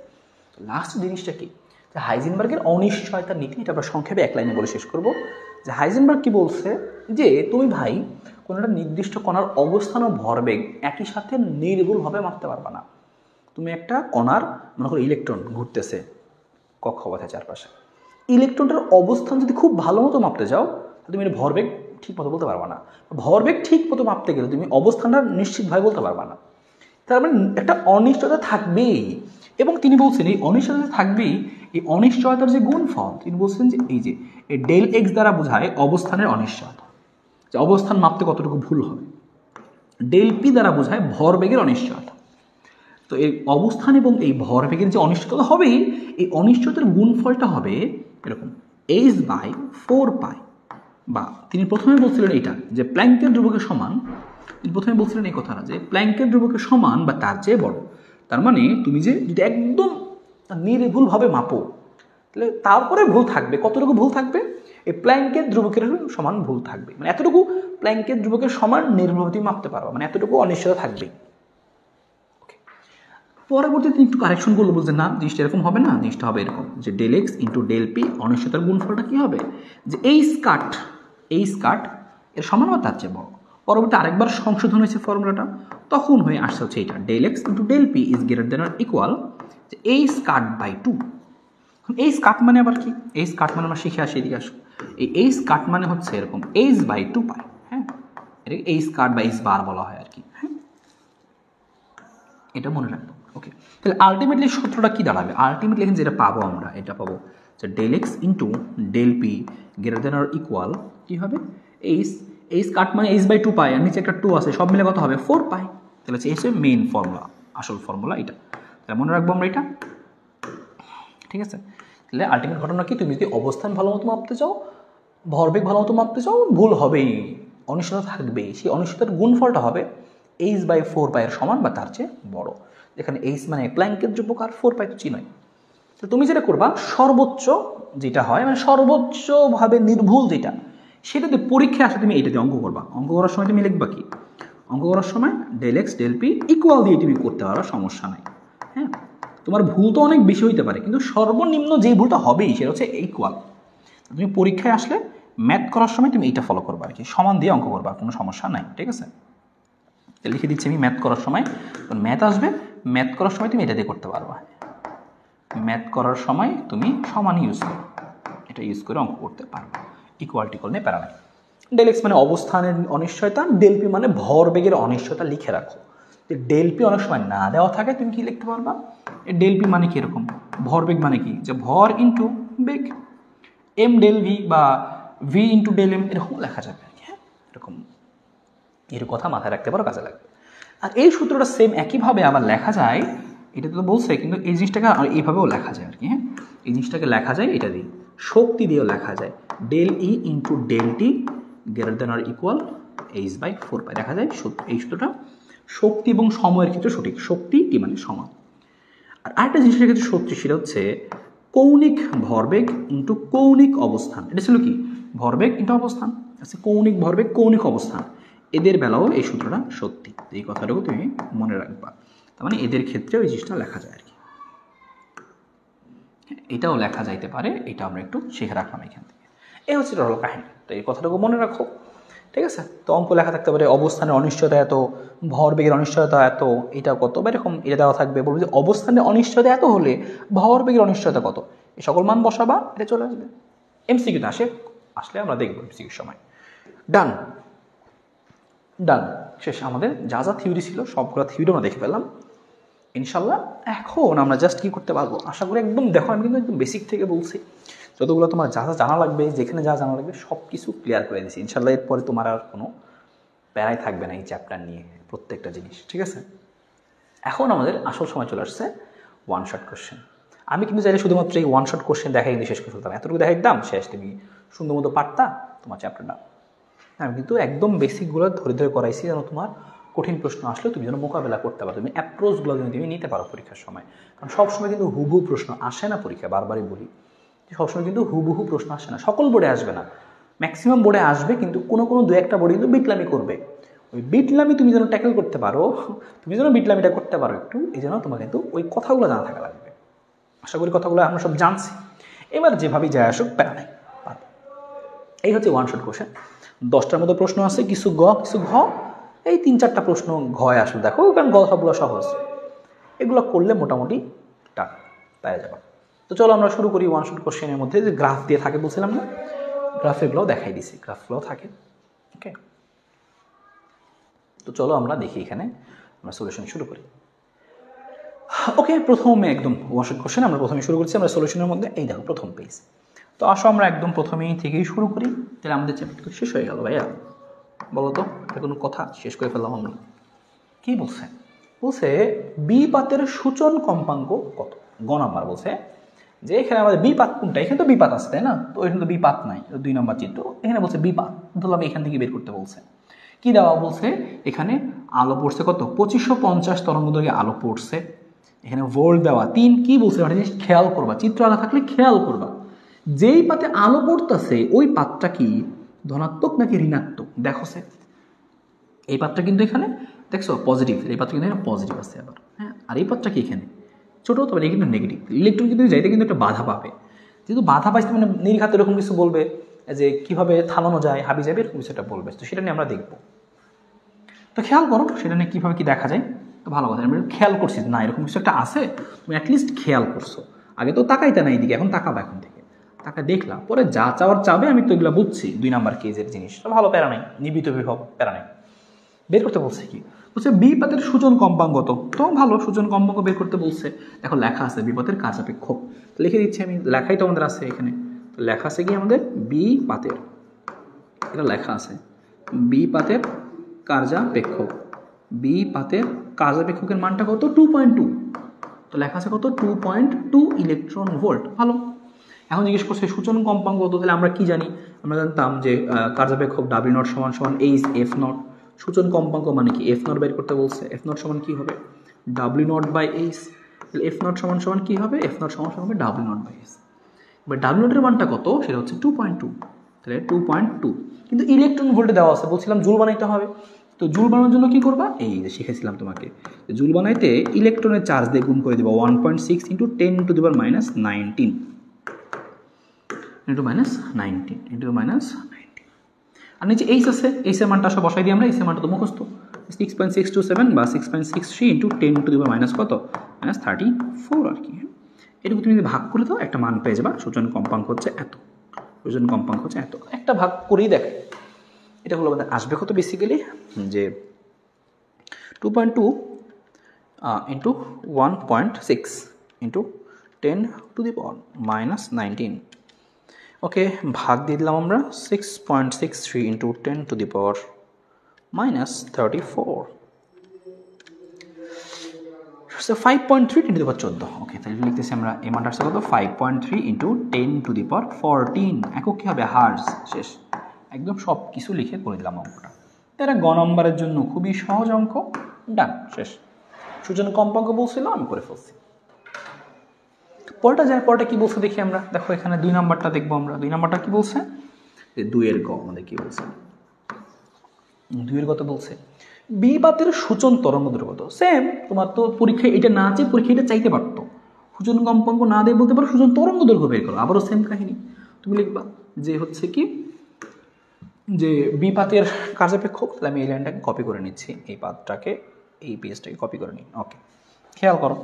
তো লাস্ট জিনিসটা কি, যে হাইজেনবার্গের অনিশ্চয়তার নীতি, এটা আমরা সংক্ষেপে এক লাইনে বলে শেষ করবো। যে হাইজেনবার্গ কি বলছে, যে তুমি ভাই কোনো একটা নির্দিষ্ট কণার অবস্থান ও ভরবেগ একই সাথে নির্ভুলভাবে মাপতে পারবা না। তুমি একটা কণার মনে করো ইলেকট্রন ঘুরতেছে কক্ষপথের চারপাশে, ইলেকট্রনটার অবস্থান যদি খুব ভালো মতো মাপতে যাও, তুমি এর ভরবেগ ঠিক মতো বলতে পারবা না। ভরবেগ ঠিক মতো মাপতে গেলে তুমি অবস্থানটা নিশ্চিতভাবে বলতে পারবা না। তার মানে একটা অনিশ্চয়তা থাকবেই। এবং তিনি বলছেন এই অনিশ্চয়তা থাকবেই, এই অনিশ্চয়তার যে গুণফল, তিনি বলছেন যে এই যে এই ডেল এক্স দ্বারা বোঝায় অবস্থানের অনিশ্চয়তা, যে অবস্থান মাপতে কতটুকু ভুল হবে। ডেল পি দ্বারা বোঝায় ভরবেগের অনিশ্চয়তা। তো এই অবস্থান এবং এই ভরবেগের যে অনিশ্চয়তা হবেই, এই অনিশ্চয়তার গুণফলটা হবে এরকম h/4π। বা তিনি প্রথমে বলছিলেন এটা যে প্ল্যাঙ্কের ধ্রুবকের সমান, তিনি প্রথমে বলছিলেন এই কথাটা যে প্ল্যাঙ্কের ধ্রুবকের সমান বা তার চেয়ে বড়। তার মানে তুমি যে যদি একদম নির্ভুলভাবে মাপো, তাহলে তারপরে ভুল থাকবে, কতটুকু ভুল থাকবে, এই প্ল্যাঙ্কের ধ্রুবকের সমান ভুল থাকবে, মানে এতটুকু প্ল্যাঙ্কের ধ্রুবকের সমান নির্ভুলভাবে তুমি মাপতে পারো, মানে এতটুকু অনিশ্চয়তা থাকবে। পরবর্তীতে একটু কারেকশন করলো, বলছে না জিনিসটা এরকম হবে না, জিনিসটা হবে এরকম যে del x into del p, অনিশ্চয়তার গুণফলটা কি হবে, যে এই স্কাট এর সমান বা তার চেয়ে বড়। পরবর্তী আরেকবার সংশোধন হয়েছে ফর্মুলাটা, তখন হয়ে আসছে হচ্ছে এইটা del x into del p is greater than or equal যে এই স্কাট/2। এই স্কাট মানে আবার কি, এই স্কাট মানে আমরা শিখে আসি, এদিকে আসো। এই স্কাট মানে হচ্ছে এরকম h/2π। হ্যাঁ, এটাকে এই স্কাট বা এইচ বার বলা হয় আর কি। হ্যাঁ, এটা মনে রাখবো। ওকে, তাহলে আলটিমেটলি সূত্রটা কি দাঁড়াবে, আলটিমেটলি এখানে যেটা পাবো আমরা, এটা পাবো যে del x into del p greater than or equal কী হবে, এইচ কাট মানে h/2π, আর নিচে একটা 2 আছে, সব মিলে কত হবে 4π। তাহলে হচ্ছে এই মেইন ফর্মুলা, আসল ফর্মুলা এটা। তাহলে মনে রাখবো আমরা এটা। ঠিক আছে, তাহলে আলটিমেট ঘটনা কি, তুমি যদি অবস্থান ভালো মতো মাপতে চাও, ভরবেগ ভালো মতো মাপতে চাও, ভুল হবেই, অনিশ্চয়তা থাকবেই। সেই অনিশ্চয়তার গুণফলটা হবে h/4π এর সমান বা তার চেয়ে বড়, যেখানে এইচ মানে প্ল্যাঙ্কের ধ্রুবক আর 4π তো চিনই। তো তুমি যেটা করবা, সর্বোচ্চ যেটা হয় মানে সর্বোচ্চভাবে নির্ভুল যেটা, সেটাতে পরীক্ষায় আসে তুমি এইটা দিয়ে অঙ্ক করবা। অঙ্ক করার সময় তুমি লিখবা কি, অঙ্ক করার সময় del x del p equal দিয়ে তুমি করতে পারো, সমস্যা নাই। হ্যাঁ, তোমার ভুল তো অনেক বেশি হইতে পারে, কিন্তু সর্বনিম্ন যেই ভুলটা হবেই সেটা হচ্ছে ইকুয়াল। তুমি পরীক্ষায় আসলে ম্যাথ করার সময় তুমি এইটা ফলো করবা আর কি, সমান দিয়ে অঙ্ক করবা, কোনো সমস্যা নাই। ঠিক আছে, লিখে দিচ্ছি আমি ম্যাথ করার সময়, ম্যাথ আসবে, ম্যাথ করার সময় তুমি এটা দিয়ে করতে পারবা। ম্যাথ করার সময় তুমি সমান ইউজ করো, এটা ইউজ করে অঙ্ক করতে পারবে। ইকুয়ালিটি করলে প্যারা নাই। ডেল এক্স মানে অবস্থানের অনিশ্চয়তা, ডেল পি মানে ভরবেগের অনিশ্চয়তা লিখে রাখো। ডেল পি অনেক সময় না দেওয়া থাকে, তুমি কি লিখতে পারবা, ডেল পি মানে কি এরকম, ভরবেগ মানে কি, যে ভর ইন্টু বেগ, এম ডেল ভি বা ভি ইন্টু ডেল এম এরকম লেখা যাবে আর কি। হ্যাঁ, এরকম এর কথা মাথায় রাখতে পারো, কাজে লাগবে। আর এই সূত্রটা সেম একইভাবে আবার লেখা যায়, এটা তো বলছে, কিন্তু এই জিনিসটাকে আর এইভাবেও লেখা যায় আর কি। হ্যাঁ, এই জিনিসটাকে লেখা যায় এটা দিয়ে, শক্তি দিয়েও লেখা যায়, del e into del t greater than or equal h by 4 pi. দেখা যায় এই সূত্রটা শক্তি এবং সময়ের ক্ষেত্রে সঠিক, শক্তি টি মানে সমান। আর আরেকটা জিনিসের ক্ষেত্রে সত্যি, সেটা হচ্ছে কৌণিক ভরবেগ ইন্টু কৌণিক অবস্থান। এটা ছিল কি, ভরবেগ ইন্টু অবস্থান, আচ্ছা কৌণিক ভরবেগ কৌণিক অবস্থান, এদের বেলাও এই সূত্রটা সত্যি। এই কথাটাও তুমি মনে রাখবা, তার মানে এদের ক্ষেত্রে ওই জিনিসটা লেখা যায় আর কি। এটাও লেখা যাইতে পারে, এটা আমরা একটু শিখে রাখলাম এখান থেকে। এই হচ্ছে রল কাহিনী, তো এই কথাটাকে মনে রাখো, ঠিক আছে। তো অঙ্ক লেখা থাকতে পারে অবস্থানের অনিশ্চয়তা এত, ভরবেগের অনিশ্চয়তা এত, এটা কত বা এরকম এটা দেওয়া থাকবে। বলবে যে অবস্থানের অনিশ্চয়তা এত হলে ভরবেগের অনিশ্চয়তা কত, এই সকল মান বসাবা, এটা চলে আসবে। এমসিকিউতে আসলে আমরা দেখবো এমসিকিউর সময়। ডান ডান, শেষ। আমাদের যা যা থিওরি ছিল সবগুলো থিওরি আমরা দেখে ফেললাম ইনশাল্লাহ। এখন আমরা জাস্ট কি করতে পারবো আশা করি, একদম দেখো আমি কিন্তু একদম বেসিক থেকে বলছি, যতগুলো তোমার যা যা জানা লাগবে, যেখানে যা জানা লাগবে সব কিছু ক্লিয়ার করে দিয়েছি ইনশাল্লাহ। এরপরে তোমার আর কোনো প্যারাই থাকবে না এই চ্যাপ্টার নিয়ে, প্রত্যেকটা জিনিস, ঠিক আছে। এখন আমাদের আসল সময় চলে আসছে ওয়ান শট কোশ্চেন। আমি কিন্তু চাইলে শুধুমাত্র এই ওয়ান শট কোশ্চেন দেখাই কিন্তু শেষ করে ফেলতাম, এতটুকু দেখাই দিতাম, শেষ, তুমি সুন্দর মতো পারতা তোমার চ্যাপ্টারটা। আমি কিন্তু একদম বেসিকগুলো ধরে ধরে করাইছি, যেন তোমার কঠিন প্রশ্ন আসলে তুমি যেন মোকাবেলা করতে পারো, তুমি অ্যাপ্রোচগুলো যেন তুমি নিতে পারো পরীক্ষার সময়। কারণ সবসময় কিন্তু হুবহু প্রশ্ন আসে না পরীক্ষা, বারবারই বলি সবসময় কিন্তু হুবহু প্রশ্ন আসে না, সকল বোর্ডে আসবে না, ম্যাক্সিমাম বোর্ডে আসবে, কিন্তু কোনো কোনো দু একটা বোর্ডে কিন্তু বিটলামি করবে। ওই বিটলামি তুমি যেন ট্যাকেল করতে পারো, তুমি যেন বিটলামিটা করতে পারো একটু, এই জন্য তোমার কিন্তু ওই কথাগুলো জানা থাকা লাগবে। আশা করি কথাগুলো আমরা সব জানছি, এবার যেভাবেই যায় আসুক প্যারা নেই। এই হচ্ছে ওয়ান শট কোশ্চেন। 10টার মতো প্রশ্ন আছে, কিছু গ কিছু ঘ, এই 3-4টা প্রশ্ন ঘয় আসলে দেখো, কারণ গ সবগুলো সহজ, এগুলো করলে মোটামুটি টান পাওয়া যাবে। তো চলো আমরা শুরু করি ওয়ান শট কোশ্চেনের মধ্যে, যে গ্রাফ দিয়ে থাকে বলছিলাম না, গ্রাফেগুলোও দেখাই দিছি, গ্রাফগুলোও থাকে। ওকে, তো চলো আমরা দেখি, এখানে আমরা সলিউশন শুরু করি। ওকে, প্রথমে একদম ওয়ান শট কোশ্চেন আমরা প্রথমে শুরু করছি আমরা সলিউশনের মধ্যে। এই দেখো প্রথম পেজ, তো আসো আমরা একদম প্রথমেই থেকেই শুরু করি, তাহলে আমাদের চ্যাপ্টার শেষ হয়ে গেল। ভাইয়া বলো তো, এটা কোনো কথা, শেষ করে ফেললাম আমরা। কি বলছে, বলছে বিপাতের সূচন কম্পাঙ্ক কত। গ নাম্বার বলছে যে এখানে আমাদের বিপাত কোনটা, এখানে তো বিপাত আছে তাই না, তো এখানে তো বিপাত নাই, 2 নম্বর চিত্র, এখানে বলছে বিপাত, ধরলাম এখান থেকে বের করতে বলছে। কি দেওয়া বলছে, এখানে আলো পড়ছে কত, 2550 তরঙ্গদৈর্ঘ্যে আলো পড়ছে, এখানে ভোল্ট দেওয়া 3। কি বলছে একটা জিনিস খেয়াল করবা, চিত্র আঁকা থাকলে খেয়াল করবা, যেই পাতে আলো পড়তেছে ওই পাতটা কি ধনাত্মক নাকি ঋণাত্মক। দেখো সে এই পাতটা কিন্তু এখানে দেখছো পজিটিভ, এই পাতটা কিন্তু এখানে পজিটিভ আছে আবার, হ্যাঁ। আর এই পাতটা কি এখানে ছোটো, তবে এটা কিন্তু নেগেটিভ, ইলেকট্রন কিন্তু যাইতে কিন্তু একটা বাধা পাবে, যেহেতু বাধা পাইছে মানে নির্ঘাত এরকম কিছু বলবে, যে কিভাবে থামানো যায়, হাবি যাবে, এরকম কিছু একটা বলবে, তো সেটা নিয়ে আমরা দেখবো। তো খেয়াল করো সেটা নিয়ে কীভাবে কি দেখা যায়। তো ভালো কথা, আমরা খেয়াল করছি না এরকম কিছু একটা আছে, তুমি অ্যাটলিস্ট খেয়াল করছো, আগে তো তাকাইতে না এইদিকে, এখন তাকাবা, এখন থেকে তাকে দেখলাম, পরে যা চাওয়ার চাবে, আমি তো এগুলো বুঝছি, 2 নাম্বার কেজের জিনিস, ভালো প্যারা নাই, নিবিত বিভব প্যারা নাই। বের করতে বলছে কি, বলছে বিপাতের সূচন কম্পাঙ্ক কত, তো ভালো সূচন কম্পাঙ্ক বের করতে বলছে। দেখো লেখা আছে বিপাতের কার্যাপেক্ষ, তো লিখে দিচ্ছি আমি, লেখাই তো আমাদের আছে এখানে, তো লেখা আছে কি আমাদের বিপাতের, এটা লেখা আছে বিপাতের কার্যাপেক্ষ, বিপাতের কার্যাপেক্ষকের মানটা কত 2.2, তো লেখা আছে কত 2.2 ইলেকট্রন ভোল্ট। ভালো, এখন জিজ্ঞেস করছে সূচন কম্পাঙ্ক কত, তাহলে আমরা কি জানি, আমরা জানতাম যে কার্যাপেক্ষক W0 সমান সমান এইচ F0, সূচন কম্পাঙ্ক মানে কি F0 বের করতে বলছে, F0 সমান কি হবে W0 বাই এইচ, তাহলে F0 সমান সমান কি হবে, F0 সমান সমান হবে W0 বাই এইচ। এবার W0 এর মানটা কত, সেটা হচ্ছে 2.2, তাহলে 2.2, কিন্তু ইলেকট্রন ভোল্টে দেওয়া আছে, বলছিলাম জুল বানাইতে হবে, তো জুল বানানোর জন্য কি করবা, এই যে শিখেছিলাম তোমাকে, জুল বানাইতে ইলেকট্রনের চার্জ দিয়ে গুণ করে দেবো 1.6 × 10⁻⁻19 আর নিচে এইচ আছে, এইচের মানটা সব বসাই দিই আমরা, এইচের মানটা তো মুখস্থ 6.627 বা 6.63 × 10⁻⁻ কত -34 আর কি। এটুকু তুমি যদি ভাগ করে দাও একটা মান পেয়ে যাবা, সূচন কম্পাঙ্ক হচ্ছে এত, সূচন কম্পাঙ্ক হচ্ছে এত, একটা ভাগ করেই দেখে এটা হলো আমাদের আসবে কত, বেসিক্যালি যে 2.2 × 1.6 ইন্টু 10⁻⁻19। ওকে, ভাগ দিয়ে দিলাম আমরা 6.63 ইন্টু 10⁻⁻34। So 5.3 × 10⁻14। ওকে, তাহলে লিখতেছি আমরা এই মানটা আসছে কত 5.3 ইন্টু 10⁻14 একক কি হবে হার্জ। শেষ, একদম সব কিছু লিখে করে দিলাম অঙ্কটা। এটা গ নম্বরের জন্য খুবই সহজ অঙ্ক, ডান, শেষ। সূচনা কম্পাঙ্ক বলছিল, আমি করে ফেলছি। পরেরটা যার পরেটা কি বলছে দেখি আমরা, দেখো এখানে 2 নাম্বারটা দেখবো আমরা। 2 নাম্বারটা কি বলছে, যে 2 এর গ আমাদের কি বলছে, 2 এর কত বলছে বি পাতের সূচন তরঙ্গ দৈর্ঘ্য কত। সেম, তোমার তো পরীক্ষায় এটা না চেয়ে পরীক্ষা এটা চাইতে পারতো, সূচন কম্পাঙ্ক না দিয়ে বলতে পারো সূচন তরঙ্গ দৈর্ঘ্য বের করো। আবারও সেম কাহিনী, তুমি লিখবা যে হচ্ছে কি যে বি পাতের কার্যাপেক্ষক। তাহলে আমি এই লাইনটাকে কপি করে নিচ্ছি, এই পাতটাকে এই পেজটাকে কপি করে নিই। ওকে, খেয়াল করো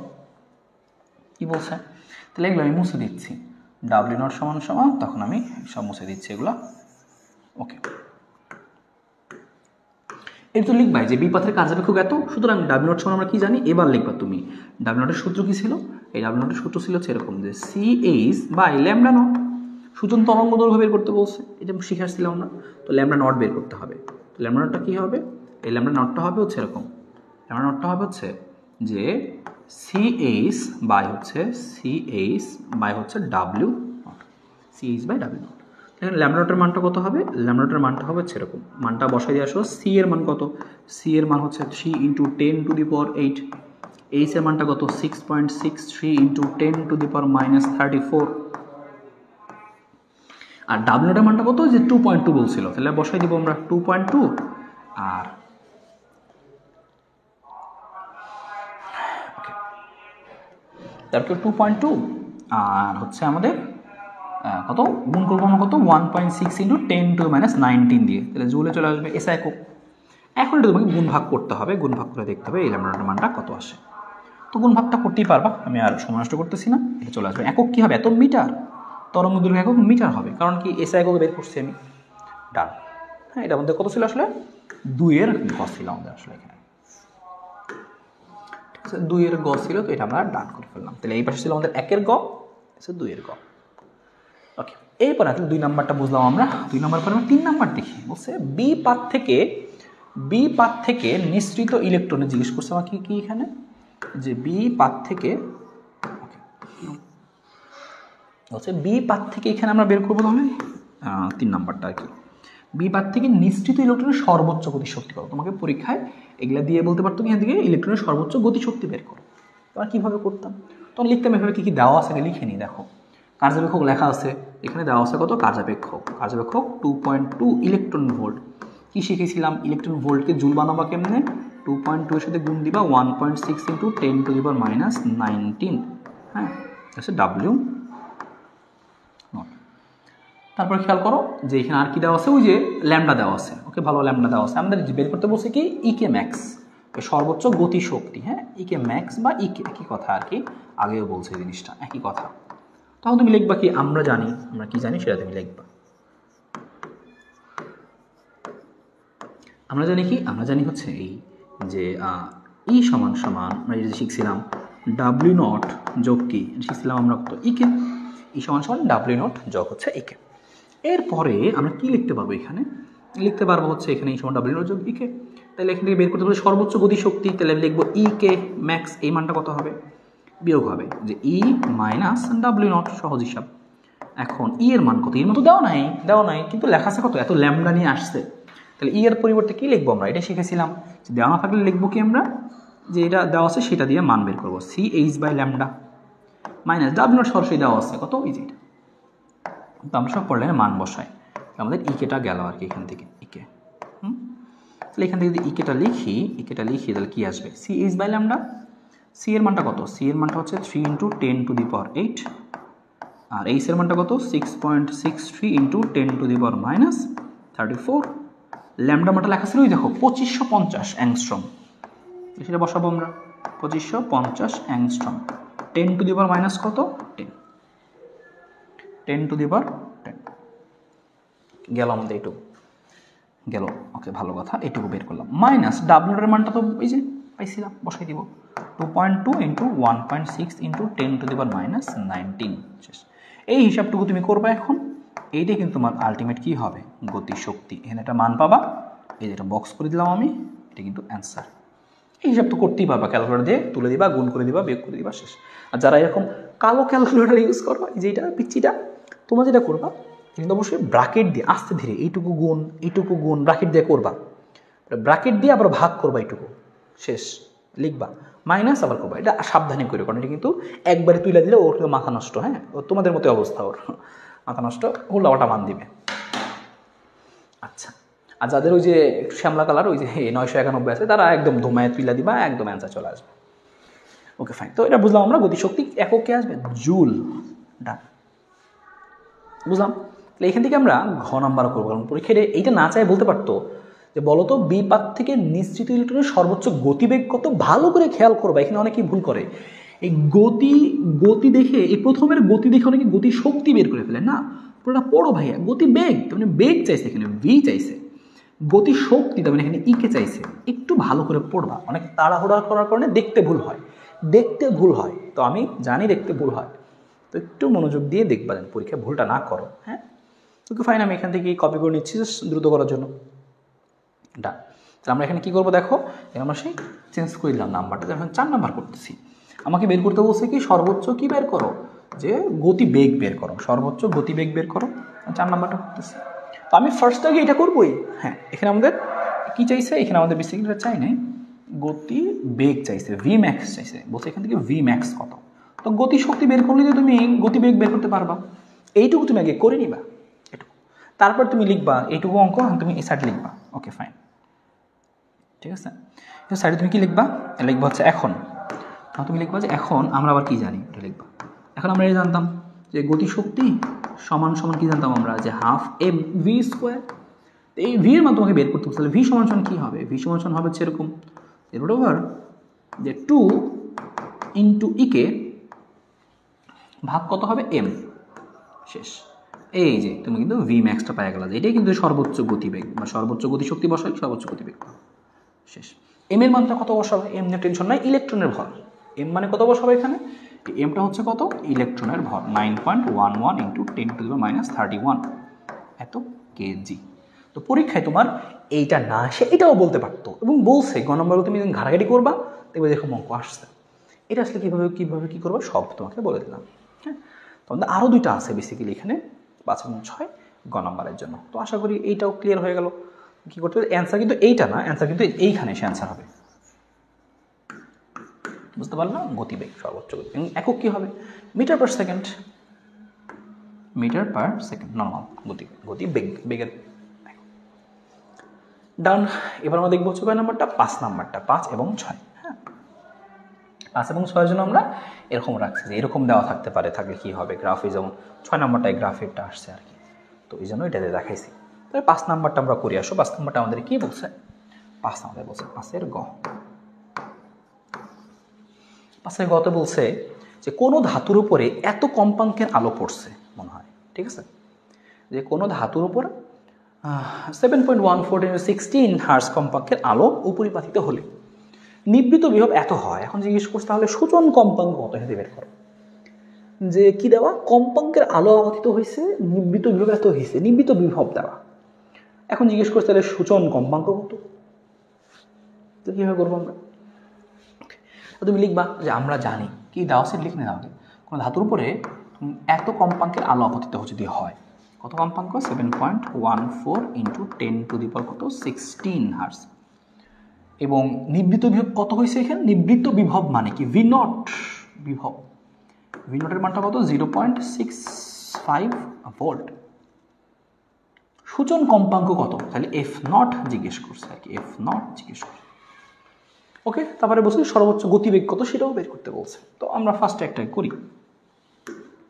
কি বলছে, তাহলে এগুলো আমি মুছে দিচ্ছি। W0 সমান সমান, তখন আমি সব মুছে দিচ্ছি এগুলো। ওকে, এই তো লিখবাই যে বিপাতের কার্যাপেক্ষক এত, সুতরাং W0 সমান আমরা কি জানি, এবার লিখবা তুমি W0 এর সূত্র কি ছিল। এই W0 এর সূত্র ছিল এরকম যে CH/λ0। সূচন তরঙ্গ দৈর্ঘ্য বের করতে বলছে, এটা শিখাচ্ছিলাম না। তো λ0 বের করতে হবে। তো λ0টা কি হবে, এই λ0টা হবে হচ্ছে এরকম, λ0টা হবে হচ্ছে যে CH/হচ্ছে W0, CH/W0। এখানে λ0 এর মানটা কত হবে, λ0 এর মানটা হবে সেরকম, মানটা বসাই দিয়ে আসো। সি এর মান কত, সি এর মান হচ্ছে 3 × 10⁸। এইচ এর মানটা কত 6.63 × 10⁻⁻34। আর W0 এর মানটা কত, যে 2.2 বলছিল, তাহলে বসাই দিব আমরা 2.2। আর তারপর 2.2 আর হচ্ছে আমাদের কত গুণ করবো আমরা, কত 1.6 × 10⁻⁻19 দিয়ে, তাহলে জুলে চলে আসবে এসআই একক। এখন এটা তোমাকে গুণ ভাগ করতে হবে, গুণ ভাগ করে দেখতে হবে এই λ0 মানটা কত আসে। তো গুণ ভাগটা করতেই পারবা, আমি আর সময় নষ্ট করতেছি না। এটা চলে আসবে, একক কি হবে, এত মিটার, তরঙ্গ দৈর্ঘ্য একক মিটার হবে, কারণ কি এসআই একক বের করছি আমি। ডান, হ্যাঁ, এটা আমাদের কত ছিল আসলে, 2 এর গ ছিল আমাদের আসলে এখানে, ঠিক আছে, 2 এর গ ছিল। তো এটা আমরা ডান করে ফেললাম। তাহলে এই পাশে ছিল আমাদের 1 এর গ, 2 এর গ। ওকে, এরপর আসলে 2 নাম্বারটা বুঝলাম আমরা। 2 নাম্বার পরে আমরা 3 নাম্বার দেখি। বলছে বি পাত থেকে নিঃসৃত ইলেকট্রনে জিজ্ঞেস করছে আমাকে কি এখানে, যে বি পাত থেকে বলছে বি পাত থেকে এখানে আমরা বের করবো তাহলে 3 নাম্বারটা আর কি, বি পাত থেকে নিঃসৃত ইলেকট্রনের সর্বোচ্চ গতিশক্তি কত। তোমাকে পরীক্ষায় এগুলা দিয়ে বলতে পারতো এখান থেকে ইলেকট্রনের সর্বোচ্চ গতিশক্তি বের করো। তোমার কীভাবে করতাম, তখন লিখতাম এভাবে, কী কী দেওয়া আছে লিখে নিই। দেখো কার্যাপেক্ষক লেখা আছে, এখানে দেওয়া আছে কত কার্যাপেক্ষক 2.2 ইলেকট্রন ভোল্ট। কী শিখেছিলাম, ইলেকট্রন ভোল্টকে জুল বানাবা কেমনে, 2.2 এর সাথে গুণ দিবা 1.6 × 10⁻⁻19। হ্যাঁ, আচ্ছা W0। তারপর খেয়াল করো যে এখানে আর কি দেওয়া আছে, ওই যে ল্যামডা দেওয়া আছে। ওকে, ভালো, ল্যামডা দেওয়া আছে। আমাদের বের করতে বলছে কি ইকে ম্যাক্স, সর্বোচ্চ গতিশক্তি। হ্যাঁ, ইকে ম্যাক্স বা ইকে একই কথা আর কি, আগেও বলছে জিনিসটা একই কথা। তখন তুমি লিখবা কি, আমরা কি জানি সেটা তুমি লিখবা। আমরা জানি কি, আমরা জানি হচ্ছে এই যে ই সমান সমান আমরা যেটা শিখছিলাম W0 যোগ কি শিখছিলাম আমরা, কত ইকে, ই সমান সমান W0 যোগ হচ্ছে ইকে। এরপরে আমরা কি লিখতে পারবো, এখানে লিখতে পারবো হচ্ছে এখানে ই সমান W0 যোগ ইকে। তাহলে এখান থেকে বের করতে পারবো সর্বোচ্চ গতিশক্তি, তাহলে আমি লিখবো ইকে ম্যাক্স, এই মানটা কত হবে, বিয়োগ হবে যে ই মাইনাস W0, সহজ হিসাব। এখন ই এর মান কত, এর মতো দেওয়া নাই, কিন্তু লেখা আছে কত, এত ল্যামডা নিয়ে আসছে। তাহলে ই এর পরিবর্তে কি লিখবো আমরা, এটা শিখেছিলাম যে দেওয়া না থাকলে লিখবো কি আমরা, যে এটা দেওয়া আছে সেটা দিয়ে মান বের করবো, CH/λ মাইনাস W0 সরাসরি দেওয়া আছে কত, এই যে এটা। তো আমরা সব পড়লে মান বসাই, আমাদের ইকেটা গেল আর কি এখান থেকে, ইকে। তাহলে এখান থেকে যদি ইকেটা লিখি তাহলে কি আসবে, CH/λ। সি এর মানটা কত, সি এর মানটা হচ্ছে 3 × 10⁸, আর এইচ এর মানটা কত 6.63 × 10⁻⁻34। ল্যামডা মানটা লেখা ছিল ওই দেখো 2550 অ্যাংস্ট্রম, সেটা বসাবো আমরা 2550 অ্যাংস্ট্রম। 10⁻⁻ কত, 10 গেল আমাদের এইটুকু গেল। ওকে, ভালো কথা, এইটুকু বের করলাম। মাইনাস W0 এর মানটা তো এই যে পাইছিলাম, বসাই দিব 2.2 into 1.6 into 10 to the power minus 19 শেষ। এই হিসাবটুকু তুমি করবা এখন। এইটাই কিন্তু তোমার আলটিমেট কি হবে, গতিশক্তি। এখানে একটা মান পাবা, এই যেটা বক্স করে দিলাম আমি, এটা কিন্তু অ্যান্সার। এই হিসাব তো করতেই পারবা, ক্যালকুলেটর দিয়ে তুলে দিবা, গুণ করে দিবা, বিয়োগ করে দিবা, শেষ। আর যারা এরকম কালো ক্যালকুলেটর ইউজ করবা, যেটা পিচ্চিটা, তোমরা যেটা করবা কিন্তু অবশ্যই ব্র্যাকেট দিয়ে আস্তে ধীরে এইটুকু গুণ ব্র্যাকেট দিয়ে করবা, ব্র্যাকেট দিয়ে আবার ভাগ করবা এইটুকু, শেষ। লিখবা মাইনাস আবার করবা, এটা সাবধানে করে, কারণ এটা কিন্তু একবারে তুলে দিলে ওর মাথা নষ্ট। হ্যাঁ, তোমাদের মতো অবস্থা, ওর মাথা নষ্ট, উল্টাপাল্টা মান দিবে। আচ্ছা, আর যাদের ওই যে শ্যামলা কালার ওই যে 991 আছে, তারা একদম ধুমায় তুলে দিবা, একদম অ্যান্সার চলে আসবে। Okay fine. তো এটা বুঝলাম আমরা, গতিশক্তি একক কে আসবে, জুল। ডান, বুঝলাম। তাহলে এখান থেকে আমরা ঘ নাম্বার করবো, কারণ পরীক্ষায় এইটা না চাই বলতে পারতো যে বলতো বিপাত থেকে নিশ্চিত ইলেকট্রনের সর্বোচ্চ গতিবেগ কত, ভালো করে খেয়াল করবা। এখানে অনেকেই ভুল করে, এই গতি দেখে, এই প্রথমের গতি দেখে অনেকে গতি শক্তি বের করে ফেলে। না, পুরোটা পড়ো ভাইয়া, গতি বেগ, তার মানে বেগ চাইছে, এখানে ভি চাইছে। গতি শক্তি তার মানে এখানে ইকে চাইছে। একটু ভালো করে পড়বা, অনেক তাড়াহুড়া করার কারণে দেখতে ভুল হয়। তো আমি জানি দেখতে ভুল হয়, তো একটু মনোযোগ দিয়ে দেখবা যেন পরীক্ষায় ভুলটা না করো। হ্যাঁ, ওকে ফাইন। আমি এখান থেকে কপি করে নিচ্ছি দ্রুত করার জন্য। ডান। তাহলে আমরা এখানে কী করবো দেখো, আমরা সেই চেঞ্জ করে দিলাম নাম্বারটা, এখন 4 নাম্বার করতেছি। আমাকে বের করতে বলছে কি, সর্বোচ্চ কি বের করো, যে গতিবেগ বের করো, সর্বোচ্চ গতিবেগ বের করো। 4 নাম্বারটা করতেছি। তো আমি ফার্স্ট আগে এটা করবোই। হ্যাঁ, এখানে আমাদের কি চাইছে, এখানে আমাদের বেসিক্যালি চাই নাই, গতিবেগ চাইছে, ভি ম্যাক্স চাইছে। বলছে এখান থেকে ভি ম্যাক্স কত, তো গতিশক্তি বের করলে যে তুমি গতিবেগ বের করতে পারবা। এইটুকু তুমি আগে করে নিবা, এটুকু। তারপর তুমি লিখবা এইটুকু অঙ্ক, তুমি এই সাইড লিখবা। ওকে ফাইন, ঠিক আছে। সাইডে তুমি কি লিখবা, লিখবা হচ্ছে এখন। তুমি লিখবা যে এখন আমরা আবার কি জানি, এটা লিখবা। এখন আমরা এই জানতাম যে গতিশক্তি সমান সমান কি জানতাম আমরা, যে হাফ এম ভি স্কোয়ার। এই ভি এর মান তোমাকে বের করতে হবে। ভি সমান সমান কি হবে, ভি সমান সমান হবে সেরকম রুট ওভার যে 2 ইন্টু ইকে ভাগ কত হবে এম, শেষ। এই যে তুমি কিন্তু ভি ম্যাক্সটা পাই গেল, এটাই কিন্তু সর্বোচ্চ গতিবেগ বা সর্বোচ্চ গতিশক্তি বসাই, সর্বোচ্চ গতিবেগ, শেষ। এম এর মানটা কত বসাবে, এম নিয়ে টেনশন নাই, ইলেকট্রনের ভর। এম মানে কত বসাবে এখানে, এমটা হচ্ছে কত, ইলেকট্রনের ভর 9.11 into 10 to the power minus 31 এত কেজি। তো পরীক্ষায় তোমার এইটা না আসে এটাও বলতে পারতো, এবং বলছে গ নম্বরে তুমি ঘাটাঘাটি করবা, দেখবে দেখো অঙ্ক আসছে। এটা আসলে কীভাবে কী করবা সব তোমাকে বলে দিলাম। হ্যাঁ, তোমাদের আরও 2টা আছে বেসিক্যালি এখানে, 5 এবং 6 গ নম্বরের জন্য। তো আশা করি এইটাও ক্লিয়ার হয়ে গেল। কী করতে হবে, অ্যান্সার কিন্তু এইটা না, অ্যান্সার কিন্তু এইখানে এসে অ্যান্সার হবে। বুঝতে পারলাম, গতিবেগ সর্বোচ্চ গতি একক কী হবে, মিটার পার সেকেন্ড, নর্মাল বেগের। ডান। এবার আমরা দেখবো হচ্ছে কয় নাম্বারটা, 5 নাম্বারটা, 5 এবং 6। হ্যাঁ, 5 এবং 6 জন্য আমরা এরকম রাখছি যে এরকম দেওয়া থাকতে পারে, থাকলে কী হবে গ্রাফে, যেমন 6 নাম্বারটায় গ্রাফেরটা আসছে আর কি, তো এই জন্য এটাতে দেখাইছি। তাহলে 5 নাম্বারটা আমরা করে আসো। 5 নাম্বারটা আমাদের কী বলছে, 5 আমাদের বলছে 5-এর গ। 5-এর গতে বলছে যে কোনো ধাতুর উপরে এত কম্পাঙ্কের আলো পড়ছে মনে হয়, ঠিক আছে, যে কোনো ধাতুর উপর 7.14 হার্জ কম্পাঙ্কের আলো উপরিপাতিত হলে নিবৃত বিভব এত হয়। এখন জিজ্ঞেস করছে তাহলে সূচন কম্পাঙ্ক কত, এখানে বের করো। যে কি দেওয়া, কম্পাঙ্কের আলো আপতিত হয়েছে, নিবৃত বিভব এত হয়েছে, নিবৃত বিভব দেওয়া। এখন জিজ্ঞেস করছে তাহলে সূচন কম্পাঙ্ক কত, তো কীভাবে করবো আমরা। তুমি লিখবা যে আমরা জানি কি দেওয়া আছে, লিখে নেওয়া হবে কোনো ধাতুর উপরে এত কম্পাঙ্কের আলো আপতিত যদি হয়, কত কম্পাঙ্ক, 7.14 ইন্টু 10 টু দি পাওয়ার কত 16 হার্জ। এবং নিবৃত বিভব কত হয়েছে এখানে, নিবৃত বিভব মানে কি, ভি নট বিভব, ভি নটের মানটা কত 0.65 ভোল্ট। সূচন কম্পাঙ্ক কত, তাহলে এফ নট জিজ্ঞেস করছে আর কি, এফ নট জিজ্ঞেস করছে। ওকে, তারপরে বলছে সর্বোচ্চ গতিবেগ কত সেটাও বের করতে বলছে। তো আমরা ফার্স্টে একটা করি।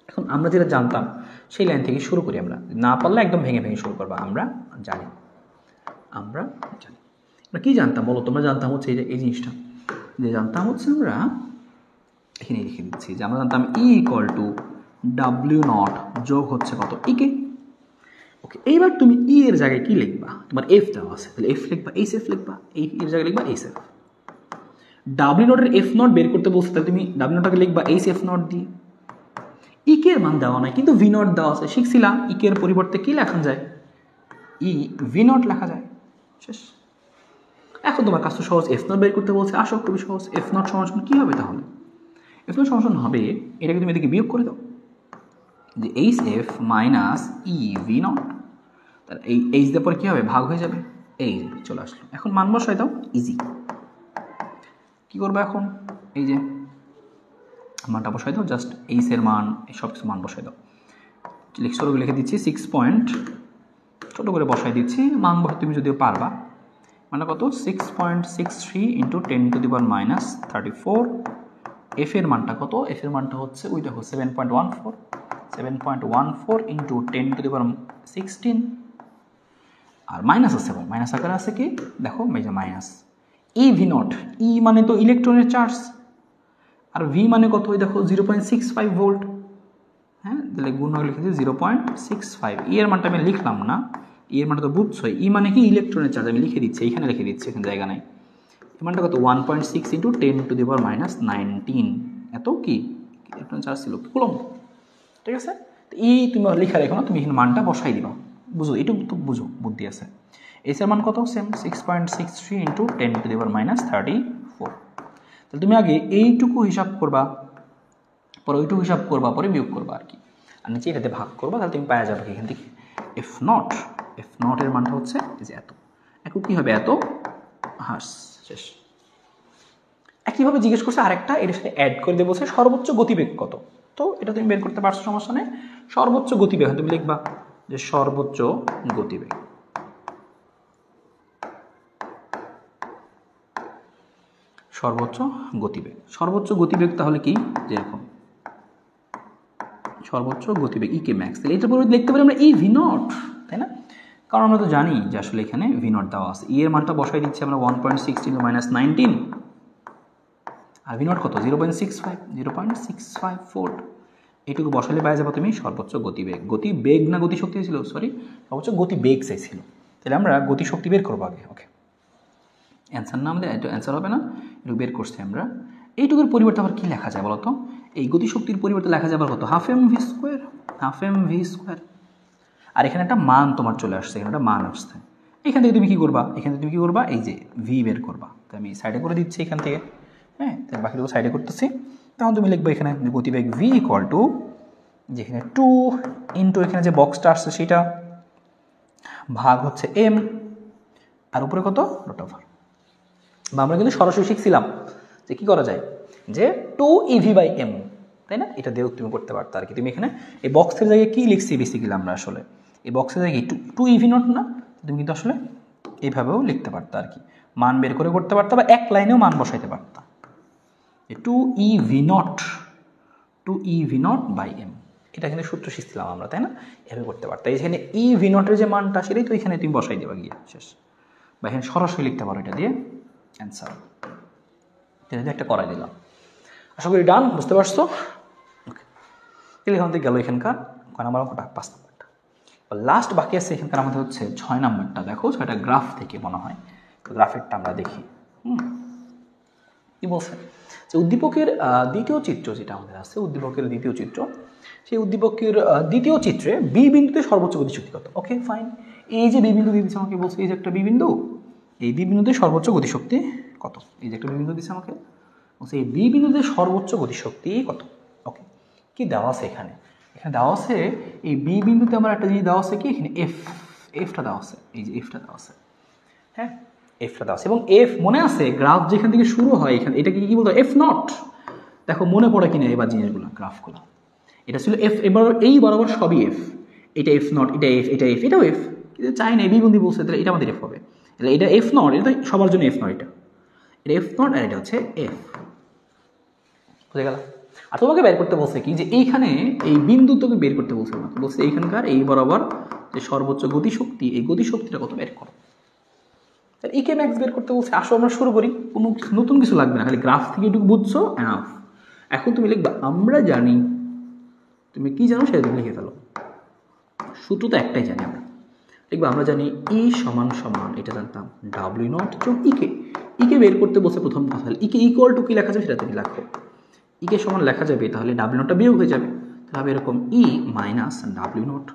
এখন আমরা যেটা জানতাম সেই লাইন থেকে শুরু করি, আমরা না পারলে একদম ভেঙে ভেঙে শুরু করবো। আমরা জানি আমরা কি জানতাম বলো, তোমরা জানতাম হচ্ছে এই জিনিসটা, যে জানতাম হচ্ছে আমরা এখানে লিখে দিচ্ছি যে আমরা জানতাম E equal to W not যোগ হচ্ছে কত ইকে। ওকে, এইবার তুমি ই এর জায়গায় কি লিখবা, তোমার এফ দেওয়া আছে, তাহলে এফ লিখবা, এইচ এফ লিখবা, এই এর জায়গায় লিখবা এইচ এফ। ডাব্লিউ নটের এফ নট বের করতে বলছে, তাহলে তুমি ডাব্লিউ নটটাকে লিখবা এইচ এফ নট দিয়ে। ইকে এর মান দেওয়া নাই কিন্তু ভি নট দেওয়া আছে, শিখছিলাম ইকে এর পরিবর্তে কি লেখা যায়, ই ভি নট লেখা যায়, শেষ। এখন তোমার কাজ তো সহজ, এফ নট বের করতে বলছে, আসো খুবই সহজ। এফ নট সমান কি হবে তাহলে, এফ নট সমান হবে এটাকে তুমি এদিকে বিয়োগ করে দাও, যে H f minus E V naught, তাহলে এই এইচ দেওয়ার পরে কী হবে, ভাগ হয়ে যাবে, এই চলে আসলো। এখন মান বসাই দাও, ইজি। কী করবো এখন, এই যে মানটা বসাই দাও, জাস্ট এইচ এর মান এই সব কিছু মান বসাই দাও। ছোটো লিখে দিচ্ছি 6 পয়েন্ট, ছোটো করে বসাই দিচ্ছি, মান বসে তুমি যদিও পারবা। মানে কত, 6.63 ইন্টু 10⁻−34। এফ এর মানটা কত, এফ এর মানটা হচ্ছে ওই দেখো 7.14 ইন্টু 10⁻16, আর মাইনাস আছে, মাইনাস আকারে আছে কি দেখো, এই যে মাইনাস ই ভি নট, ই মানে তো ইলেকট্রনের চার্জ, আর ভি মানে কত, ওই দেখো 0.65 ভোল্ট। হ্যাঁ, তাহলে গুণ লিখেছি 0.65। ই এর মানটা আমি লিখলাম না, ই এর মানটা তো বুঝছোই, ই মানে কি ইলেকট্রনের চার্জ, আমি লিখে দিচ্ছি, এখানে লিখে দিচ্ছি, এখানে জায়গা নাই। এর মানটা কত, 1.6 ইন্টু 10⁻−19, এত কি ইলেকট্রনের চার্জ ছিল কুলম্ব, ঠিক আছে। তো ই তুমি লিখা রেখো না, তুমি এখানে মানটা বসাই দিবা, বুঝো এটুকু তো বুঝো, বুদ্ধি আছে। এস এর মান কত, সেম 6.63 ইন্টু 10⁻34। তাহলে তুমি আগে এইটুকু হিসাব করবা, পরে ওইটুকু হিসাব করবা, পরে বিয়োগ করবা আর কি, আর নিচে এটাতে ভাগ করবা, তাহলে তুমি পাওয়া যাবে এখান থেকে এফ নট এর মানটা হচ্ছে এই যে এত, এখন কী হবে, এত হাস, শেষ। একইভাবে জিজ্ঞেস করছে আরেকটা, এটার সাথে অ্যাড করে দিয়ে বলছে সর্বোচ্চ গতিবেগ কত, তো এটা তুমি বের করতে পারছো, সমস্যা নেই। সর্বোচ্চ গতিবেগ তুমি লিখবা যে সর্বোচ্চ গতিবেগ, সর্বোচ্চ গতিবেগ তাহলে কি, যেরকম সর্বোচ্চ গতিবেগ ইকে ম্যাক্স, তাহলে এটার পরে লিখতে পারি আমরা ই ভি নট, তাই না, কারণ আমরা তো জানি যে আসলে এখানে ভি নট দেওয়া আছে। ই এর মানটা বসাই দিচ্ছি আমরা 1.6 × -19, আর ভি নট কত, 0.65 ভোল্ট। এইটুকু বসালে পাওয়া যাবে তুমি সর্বোচ্চ গতিবেগ, গতিবেগ না গতিশক্তি ছিল, সরি সর্বোচ্চ গতিবেগ চাইছিল। তাহলে আমরা গতিশক্তি বের করবো আগে, ওকে। অ্যান্সার না আমাদের, এটা অ্যান্সার হবে না, একটু বের করছি আমরা। এইটুকুর পরিবর্তে আবার কী লেখা যায় বলতো, এই গতিশক্তির পরিবর্তে লেখা যাবে কত, হাফ এম ভি স্কোয়ার। আর এখানে একটা মান তোমার চলে আসছে, এখানে একটা মান আসছে, এখান থেকে তুমি কী করবা, এই যে ভি বের করবা। তো আমি সাইডে করে দিচ্ছি এখান থেকে, হ্যাঁ, বাকিটুকু সাইডে করতেছি। তখন তুমি লিখবে এখানে গতিবেগ ভি ইকুয়াল টু, যেখানে 2 ইন্টু এখানে যে বক্সটা আসছে সেটা, ভাগ হচ্ছে এম, আর উপরে কত, রুট ওভার। বা আমরা কিন্তু সরাসরি শিখছিলাম যে কী করা যায়, যে 2 EV/m, তাই না, এটা দিয়েও তুমি করতে পারতো আর কি। তুমি এখানে এই বক্সের জায়গায় কী লিখছি বেসিক্যালি আমরা, আসলে এই বক্সের জায়গায় 2 EV নট না, তুমি কিন্তু আসলে এইভাবেও লিখতে পারতো আর কি, মান বের করে করতে পারতো, বা এক লাইনেও মান বসাইতে পারতো, 2 EV নট বাই এম, এটা এখানে সূত্র শিখছিলাম আমরা, তাই না, এভাবে করতে পারতো। এখানে EV নটের যে মানটা সেটাই তো এখানে তুমি বসাই দেবা গিয়ে, শেষ। বা এখানে সরাসরি লিখতে পারো এটা দিয়ে অ্যান্সার, এটা দিয়ে একটা করাই দিলাম। আশা করি ডান, বুঝতে পারছো, ওকে। তাহলে এখান থেকে গেল এখানকার কয় নাম্বার অঙ্কটা, 5 নাম্বারটা। লাস্ট বাকি আছে এখানকার আমাদের হচ্ছে 6 নাম্বারটা। দেখো 6টা গ্রাফ থেকে মনে হয়, তো গ্রাফেরটা আমরা দেখি। কি বলছে, যে উদ্দীপকের দ্বিতীয় চিত্র যেটা আমাদের আছে, উদ্দীপকের দ্বিতীয় চিত্র, সেই উদ্দীপকের দ্বিতীয় চিত্রে বি বিন্দুতে সর্বোচ্চ গতিশক্তি কত, ওকে ফাইন। এই যে বি বিন্দু দিয়েছে আমাকে, বলছে এই যে একটা বি বিন্দু, এই বি বিন্দুতে সর্বোচ্চ গতিশক্তি কত, এই যে একটা বি বিন্দু দিচ্ছে আমাকে, বলছে এই বি বিন্দুতে সর্বোচ্চ গতিশক্তি কত, ওকে। কি দেওয়া আছে এখানে, দেওয়া আছে এই বি বিন্দুতে আমার একটা জিনিস দেওয়া আছে কি, এখানে এফটা দেওয়া আছে, এই যে এফটা দেওয়া আছে, হ্যাঁ, এফটা দেওয়া আছে। এবং এফ মনে আছে, গ্রাফ যেখান থেকে শুরু হয় এখানে, এটাকে কি বলতো, এফ নট। দেখো মনে পড়ে কিনা এবার জিনিসগুলো, গ্রাফগুলো, এটা ছিল এফ, এবার এই বরাবর সবই এফ, এটা এফ নট, এটা এফ, এটা এফ, এটাও এফ, কিন্তু চাই না, বি বিন্দু বলছে, তাহলে এটা আমাদের এফ হবে, তাহলে এটা এফ নট, এটা সবার জন্য এফ নট, এটা এফ নট, আর এটা হচ্ছে এফ, বুঝে গেল। আর তোমাকে বের করতে বলছে কি, যে এইখানে এই বিন্দু তোকে বের করতে বলছে না, বলছে এইখানকার এই বরাবর যে সর্বোচ্চ গতিশক্তি, এই গতিশক্তিটা কত বের করো। তাহলে ইকে ম্যাক্স বের করতে বলছে, আসো আমরা শুরু করি, কোনো নতুন কিছু লাগবে না, খালি গ্রাফ থেকে এটুকু বুঝছো এনাফ। এখন তুমি লিখবা আমরা জানি, তুমি কি জানো সেটা তুমি লিখে ফেলো, সূত্র তো একটাই জানি আমরা, লিখবা আমরা জানি ই সমান সমান, এটা জানতাম, ডাব্লিউ নট যোগ ইকে, ইকে বের করতে বসে প্রথম কথা হলে ইকে ইকুয়াল টু কি লেখা যাবে সেটা তুমি লেখো। ইকে সমান লেখা যাবে তাহলে ডাব্লিউ নটটা বিয়োগ হয়ে যাবে, তাহলে এরকম ই মাইনাস ডাব্লিউ নট।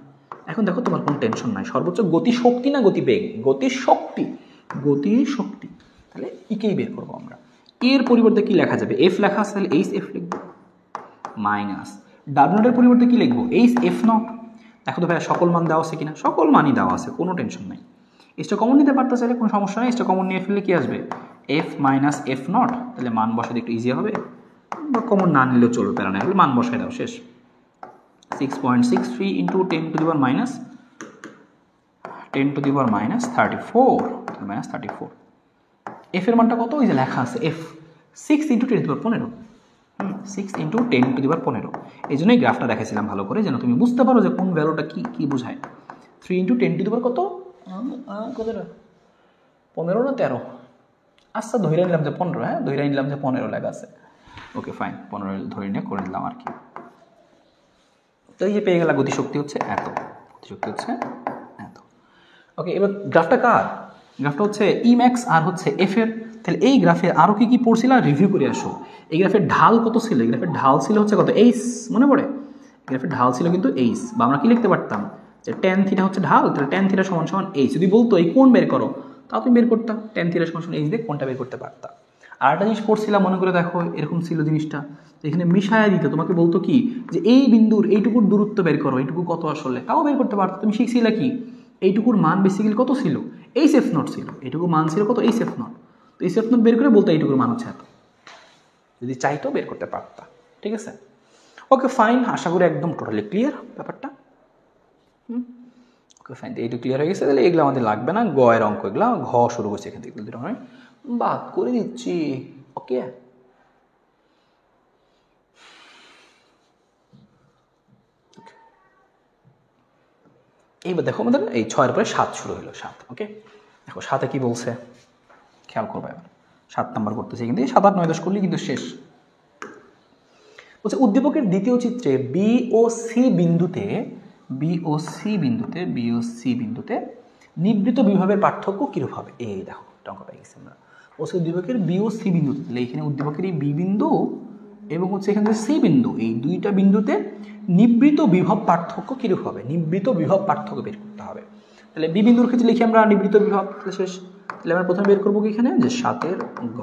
এখন দেখো তোমার কোনো টেনশন নাই, সর্বোচ্চ গতি শক্তি না গতিবেগ, গতির শক্তি, গতির শক্তি, তাহলে ইকেই বের করবো আমরা। এর পরিবর্তে কি লেখা যাবে, এফ লেখা আছে তাহলে এইচ এফ লিখবো, মাইনাস ডাব্লিউ নটের পরিবর্তে কি লিখবো, এইচ এফ নট। দেখো তো ভাইয়া সকল মান দেওয়া আছে কিনা, সকল মানই দেওয়া আছে, কোনো টেনশন নাই। এসটা কমন নিতে পারতে চাইলে কোনো সমস্যা নেই, এসটা কমন নিয়ে ফেললে কি আসবে, এফ মাইনাস এফ নট, তাহলে মান বসাতে একটু ইজি হবে, বা কমন না নিলেও চলবে, প্যারা না হলে মান বসাই দাও, শেষ। 6.63 into 10 to the power minus 10 to the power minus 34, minus 34। F এর মানটা কত, ওই যে লেখা আছে f 6 into 10 to the power 15, 6 into 10 to the power 15। এই জন্যই গ্রাফটা দেখাইছিলাম ভালো করে, যেন তুমি বুঝতে পারো যে কোন ভ্যালুটা কি কি বোঝায়। 3 ইন্টু 10 টু দি পাওয়ার কত, কতটা 15 না 13, আচ্ছা ধরে নিলাম যে 15, হ্যাঁ ধরে নিলাম যে 15 লেখা আছে, ওকে ফাইন 15 ধরে নিয়ে করে নিলাম আর কি। তো এই যে পেয়ে গেলাম গতিশক্তি হচ্ছে এত, গতিশক্তি হচ্ছে এত। ওকে, এবার গ্রাফটা কার, গ্রাফটা হচ্ছে ই ম্যাক্স আর হচ্ছে এফ এর। তাহলে এই গ্রাফে আরও কি কি পড়ছিলাম রিভিউ করে আসো। এই গ্রাফের ঢাল কত ছিল, এই গ্রাফের ঢাল ছিল হচ্ছে কত, এইচ, মনে পড়ে, গ্রাফের ঢাল ছিল কিন্তু এইচ, বা আমরা কি লিখতে পারতাম যে ট্যান থিটা হচ্ছে ঢাল, তাহলে ট্যান থিটা সমান সমান এইচ। যদি বলতো এই কোণ বের করো, তাও তুমি বের করতাম, ট্যান থিটা সমান সমান এইচ দিয়ে কোণটা বের করতে পারতাম। আর একটা জিনিস পড়ছিলাম, মনে করে দেখো এরকম ছিল জিনিসটা, এখানে মিশায়া দিতে তোমাকে বলতো কি যে এই বিন্দুর এইটুকুর দূরত্ব বের করো, এইটুকু কত আসলে, তাও বের করতে পারতো। তুমি শিখছিলে কি, এইটুকুর মান বেসিক্যালি কত ছিল, এইচ এফ নট ছিল, এইটুকু মান ছিল কত, এইচ এফ নট। তো এইচ এফ নট বের করে বলতো এইটুকুর মান হচ্ছে এত, যদি চাইতো বের করতে পারতা। ঠিক আছে, ওকে ফাইন, আশা করি একদম টোটালি ক্লিয়ার ব্যাপারটা। ওকে ফাইন, এইটুকু ক্লিয়ার হয়ে গেছে, তাহলে এগুলো আমাদের লাগবে না, গ এর অঙ্ক এগুলো ঘ শুরু করছে এখান থেকে, দুটো আমি বাদ করে দিচ্ছি। ওকে, এইবার দেখো আমাদের এই 6-এর পরে 7 শুরু হলো, 7। ওকে, দেখো 7-এ কি বলছে খেয়াল করবে, এবার 7 নাম্বার করতেছে, কিন্তু 7, 8, 9, 10 করলে কিন্তু শেষ। বলছে উদ্দীপকের দ্বিতীয় চিত্রে বি ও সি বিন্দুতে নিবৃত বিভবের পার্থক্য কিরূপ হবে। এই দেখো অঙ্ক পেয়ে গেছি আমরা। বলছে উদ্দীপকের বি ও সি বিন্দুতে, তাহলে এখানে উদ্দীপকের এই বি বিন্দু এবং হচ্ছে এখানে সি বিন্দু, এই দুইটা বিন্দুতে নিবৃত বিভব পার্থক্য কিরূপ হবে, নিবৃত বিভব পার্থক্য বের করতে হবে। তাহলে বি বিন্দুর ক্ষেত্রে লিখি আমরা নিবৃত বিভব, তাহলে শেষ। তাহলে আমরা প্রথমে বের করবো কি এখানে, যে 7-এর ঘ,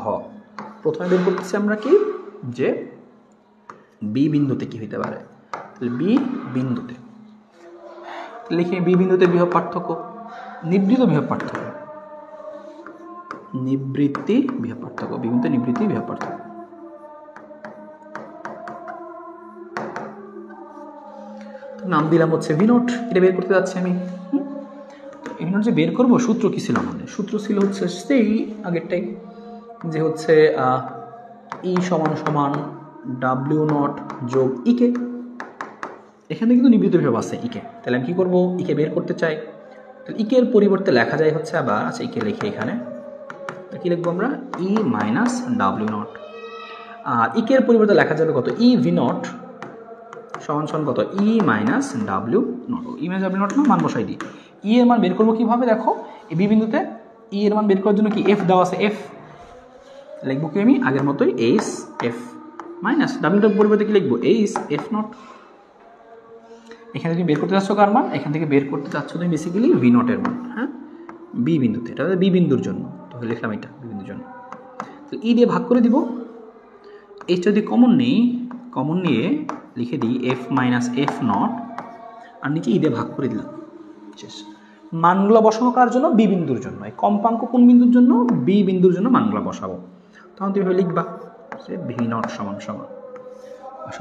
প্রথমে বের করতেছি আমরা কি, যে বি বিন্দুতে কি হইতে পারে, তাহলে বি বিন্দুতে লিখি বি বিন্দুতে বিভব পার্থক্য, নিবৃত বিভব পার্থক্য, নিবৃত্তি বিভব পার্থক্য, বি বিন্দুতে নিবৃত্তি বিভব পার্থক্য। নাম দিলাম হচ্ছে ভি নট, এটা বের করতে যাচ্ছি আমি। ভি নট যে বের করবো, সূত্র কি ছিল আমাদের, সূত্র ছিল হচ্ছে সেই আগেরটাই, যে হচ্ছে ই সমান সমান ডাব্লিউ নট যোগ ইকে। এখানে কিন্তু নিবৃত বিভব আছে ইকে, তাহলে আমি কি করবো, ইকে বের করতে চাই, তাহলে ইকের পরিবর্তে লেখা যায় হচ্ছে আবার, আচ্ছা ইকে লিখে এখানে কি লিখবো আমরা, ই মাইনাস ডাব্লিউ নট। আর ইকের পরিবর্তে লেখা যাবে কত, ই ভি নট সমান সমান কত, ই মাইনাস ডাব্লিউ নট, ই মাইনাস ডাব্লিউ নট না, মান বসাই দিই। ই এর মান বের করবো কিভাবে, দেখো এই বি বিন্দুতে ই এর মান বের করার জন্য কি এফ দেওয়া আছে, এফ লিখবো কি আমি আগের মতোই, এইচ এফ মাইনাস ডাব্লিউটার পরিবর্তে কি লিখবো, এইচ এফ নট। এখানে তুমি বের করতে চাচ্ছ কার মান, এখান থেকে বের করতে চাচ্ছ তুমি বেসিক্যালি ভি নটের মান, হ্যাঁ বি বিন্দুতে, এটা বি বিন্দুর জন্য, তো লিখলাম এটা বি বিন্দুর জন্য। তো ই দিয়ে ভাগ করে দিব, এইচটা যদি কমন নেই, কমন নিয়ে লিখে দিই এফ মাইনাস এফ নট, আর নিচে ই দিয়ে ভাগ করে দিলাম, শেষ। মানগুলো বসাবো কার জন্য, বি বিন্দুর জন্য। এই কম্পাঙ্ক কোন বিন্দুর জন্য, বি বিন্দুর জন্য মানগুলো বসাবো। তখন তুমি লিখবা যে ভি নট সমান সমান,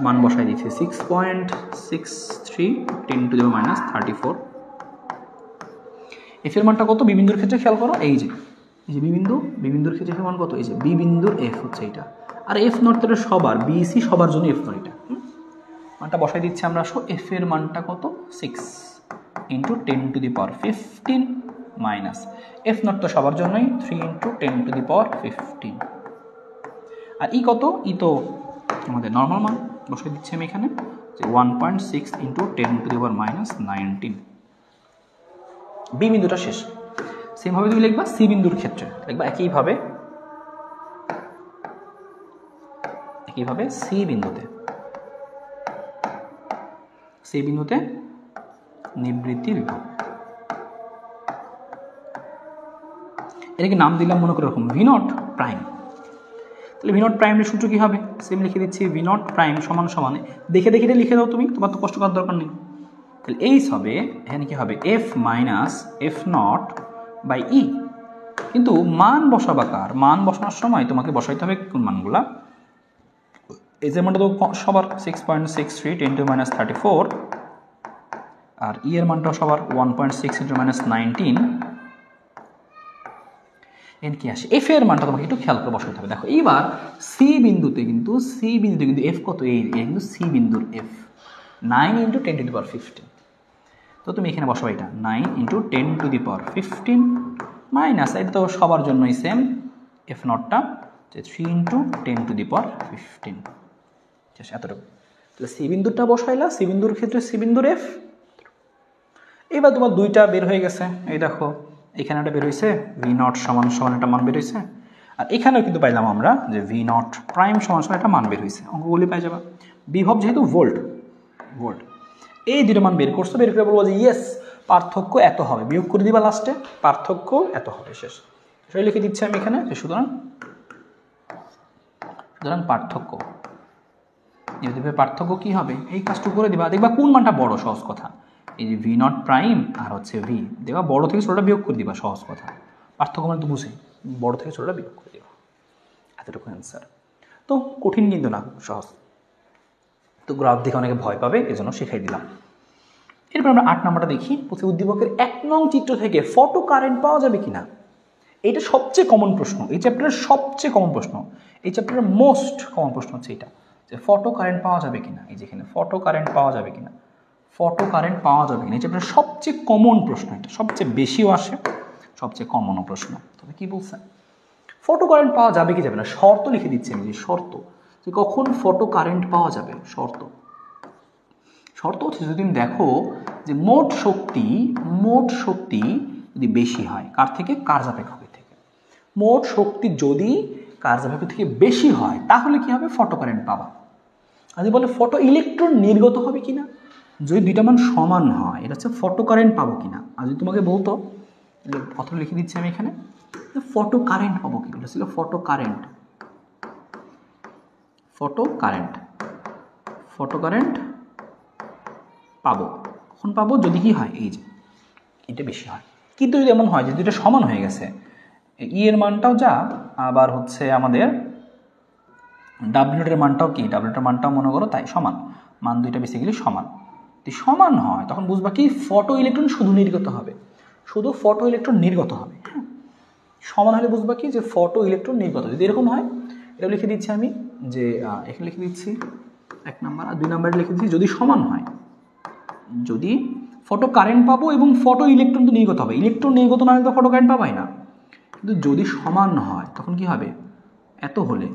মান বসাই দিচ্ছি 6.63 10 to the power minus 34। F এর মানটা কত, বি বিন্দুর ক্ষেত্রে খেয়াল করো, এই যে বি বিন্দুর ক্ষেত্রে এফ মান কত, এই যে বি বিন্দুর এফ হচ্ছে এটা, আর এফ নট তো সবার, বি সি সবার জন্য এফ নট এটা, মানটা বসাই দিচ্ছি আমরা। এফ এর মানটা কত, 6 into 10 to the power 15 minus f not তো সবার জন্যই 3 ইন্টু 10 টু দি পাওয়ার 15। আর ই কত, ই তো আমাদের নর্মাল মান, বসাই দিচ্ছি আমি এখানে যে 1.6 into 10 to the power minus 19। B বিন্দুটা শেষ। সেমভাবে তুমি লিখবা সি বিন্দুর ক্ষেত্রে, লিখবা একইভাবে একইভাবে সি বিন্দুতে নিবৃত্তি বিভব, এটাকে নাম দিলাম মনে করে এরকম ভি নট প্রাইম। তাহলে ভি নট প্রাইমের সূত্র কী হবে? সেম লিখে দিচ্ছি, ভি নট প্রাইম সমান সমান, দেখে এটা লিখে দাও তুমি, তোমার তো কষ্ট করার দরকার নেই। তাহলে এইচ হবে, এখানে কি হবে, f minus f naught by e. কিন্তু মান বসাবা কার? মান বসানোর সময় তোমাকে বসাইতে হবে কোন মানগুলা? এই যে মানটা তো সবার 6.63 × -34, আর ই এর মানটাও সবার 1.6 × -19। এন কি আসে? এফ এর মানটা তোমাকে একটু খেয়াল করে বসাতে হবে। দেখো এইবার সি বিন্দুতে কিন্তু এফ কত? এই কিন্তু সি বিন্দুর এফ 9 × 10⁻15। তো তুমি এখানে বসাবো এটা 9 × 10⁻15 মাইনাস, এটা তো সবার জন্যই সেম, এফ নটটা 3 × 10⁻15, এতটুকু। তাহলে সি বিন্দুরটা বসাইলা, সি বিন্দুর ক্ষেত্রে সি বিন্দুর এফ। এবার তোমার দুইটা বের হয়ে গেছে, এই দেখো এখানে একটা বের হয়েছে, ভি নট সমান সমান একটা মান বের হয়েছে, আর এখানেও কিন্তু পাইলাম আমরা যে ভি নট প্রাইম সমান সমান একটা মান বের হয়েছে। অঙ্কগুলি পাই যাবা। বিভব যেহেতু ভোল্ট, এই দুটো মান বের করছো, বের করে বলবো যে ইয়েস পার্থক্য এত হবে, বিয়োগ করে দিবা লাস্টে, পার্থক্য এত হবে, শেষ। সেটা লিখে দিচ্ছি আমি এখানে। সুতরাং পার্থক্য কি হবে? এই কাজটুকু করে দিবা, দেখবা কোন মানটা বড়। সহজ কথা, এই যে ভি নট প্রাইম আর হচ্ছে ভি, দেখবা বড় থেকে ছোটটা বিয়োগ করে দিবা। সহজ কথা, পার্থক্য মানে তো বুঝে, বড় থেকে ছোটটা বিয়োগ করে দিবা, এতটুকু অ্যান্সার। তো কঠিন কিন্তু না, সহজ। তো গ্রাফ দেখে অনেকে ভয় পাবে, এজন্য শিখাই দিলাম। এরপর আমরা 8 নম্বরটা দেখি। প্রতি উদ্দীপকের 1 নং চিত্র থেকে ফটো কারেন্ট পাওয়া যাবে কিনা। এটা সবচেয়ে কমন প্রশ্ন, এই চ্যাপ্টারের সবচেয়ে কমন প্রশ্ন, এই চ্যাপ্টারের মোস্ট কমন প্রশ্ন হচ্ছে এটা, যে ফটো কারেন্ট পাওয়া যাবে কিনা। এই যে এখানে ফটো কারেন্ট পাওয়া যাবে কিনা, এই চ্যাপ্টারের সবচেয়ে কমন প্রশ্ন, এটা সবচেয়ে বেশিও আসে, সবচেয়ে কমনও প্রশ্ন। তবে কি বলছে, ফটো কারেন্ট পাওয়া যাবে কি যাবে না, শর্ত লিখে দিচ্ছি আমি, যে শর্ত, যে কখন ফটো কারেন্ট পাওয়া যাবে। শর্ত হচ্ছে যদি তুমি দেখো যে মোট শক্তি যদি বেশি হয় কার থেকে, কার্যাপেক্ষকের থেকে। মোট শক্তি যদি কার্যাপেক্ষক থেকে বেশি হয় তাহলে কি হবে, ফটো কারেন্ট পাবা। আর যদি বলে ফটো ইলেকট্রন নির্গত হবে কিনা, যদি দুইটা মান সমান হয়, এটা হচ্ছে ফটো কারেন্ট পাবো কিনা। আর যদি তোমাকে বলতো, কথা লিখে দিচ্ছি আমি এখানে, ফটো কারেন্ট পাবো কি, এটা ছিল ফটো কারেন্ট পাবো। কখন পাবো, যদি কি হয়, এই যে এটা বেশি হয়। কিন্তু যদি এমন হয় যে দুইটা সমান হয়ে গেছে, ই এর মানটাও যা, আবার হচ্ছে আমাদের ডাব্লিউ এর মানটাও কি, ডাব্লিউ মানটাও মনে করো তাই সমান, মান দুইটা বেসিক্যালি সমান। যদি সমান হয় তখন বুঝবা কি, ফটো ইলেকট্রন শুধু নির্গত হবে, হ্যাঁ। সমান হলে বুঝবা কি, যে ফটো ইলেকট্রন নির্গত। যদি এরকম হয়, এটা লিখে দিচ্ছি আমি, যে এখানে লিখে দিচ্ছি 1 নাম্বার, আর 2 নাম্বারে লিখে দিচ্ছি যদি সমান হয়, যদি ফটো কারেন্ট পাবো এবং ফটো ইলেকট্রন তো নির্গত হবে, ইলেকট্রন নির্গত না হলে তো ফটো কারেন্ট পাবাই না। কিন্তু যদি সমান হয় তখন কি হবে, এত হলে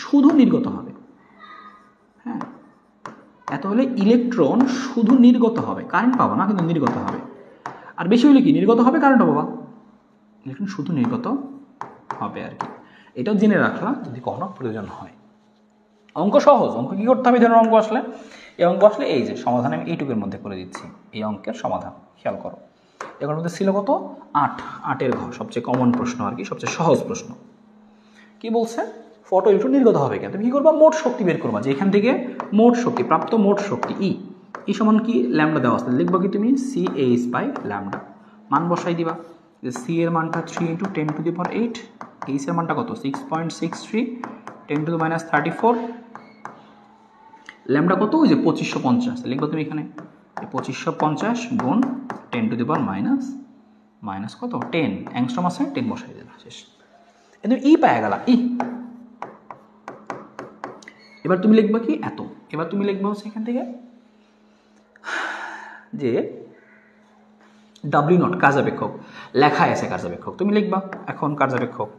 শুধু নির্গত হবে, হ্যাঁ, এত হলে ইলেকট্রন শুধু নির্গত হবে, কারেন্ট পাবো না, কিন্তু নির্গত হবে। আর বেশি হলে কি, নির্গত হবে, কারেন্ট পাবো, ইলেকট্রন শুধু নির্গত হবে আর কি। এটাও জেনে রাখলাম যদি কখনো প্রয়োজন হয়। অঙ্ক সহজ, অঙ্ক কি করতে হবে, এই ধরনের অঙ্ক আসলে, এই অঙ্ক আসলে এই যে সমাধান আমি এইটুকুর মধ্যে করে দিচ্ছি, এই অঙ্কের সমাধান খেয়াল করো। এগুলোর মধ্যে ছিল কত, 8 ঘর, সবচেয়ে কমন প্রশ্ন আর কি, সবচেয়ে সহজ প্রশ্ন। কি বলছে, ফটো ইলেকট্রন নির্গত হবে কেন, তুমি কি করবা, মোট শক্তি বের করবা, যে এখান থেকে প্রাপ্ত মোট শক্তি ই সমান কি, ল্যামডা দেওয়া আছে, লিখবা কি তুমি CH/λ, মান বসাই দিবা, যে সি এর মানটা 3 × 10⁸, এইচ এর মানটা কত, 6.63 × 10⁻34, ল্যামডা কত, ওই যে 2550, লিখবা তুমি এখানে 2550 গুণ 10⁻⁻ কত, 10 অ্যাংস্ট্রম আছে, 10 বসাই দিলা, শেষ। এবার ই পাওয়া গেল, এবার তুমি লিখবা কি, এত। এবার তুমি লিখবা হচ্ছে এখান থেকে যে W0 কার্যাপেক্ষক, লেখায় আছে কার্যাপেক্ষক, তুমি লিখবা এখন কার্যাপেক্ষক,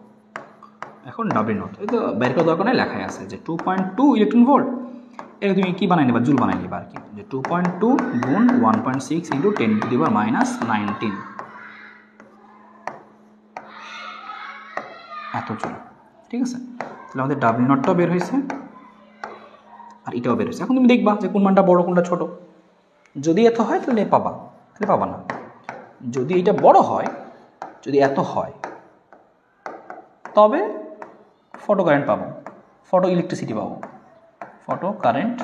এখন W0, এই তো বের করা দরকার নেই, লেখায় আছে যে 2.2 ইলেকট্রন ভোল্ট। এটা তুমি কি বানাই নেবা, জুল বানাই নিবা আর কি, যে 2.2 গুণ 1.6 × 10⁻⁻19, এত জুল, ঠিক আছে। তাহলে আমাদের ডাব্লিউ নটটাও বের হয়েছে আর এটাও বের হয়েছে। এখন তুমি দেখবা যে কোন মানটা বড় কোনটা ছোট। যদি এত হয় তাহলে পাবা, তাহলে পাবা না। যদি এটা বড় হয়, যদি এত হয়, তবে ফটো কারেন্ট পাবো, ফটো ইলেকট্রিসিটি পাবো, ফটো কারেন্ট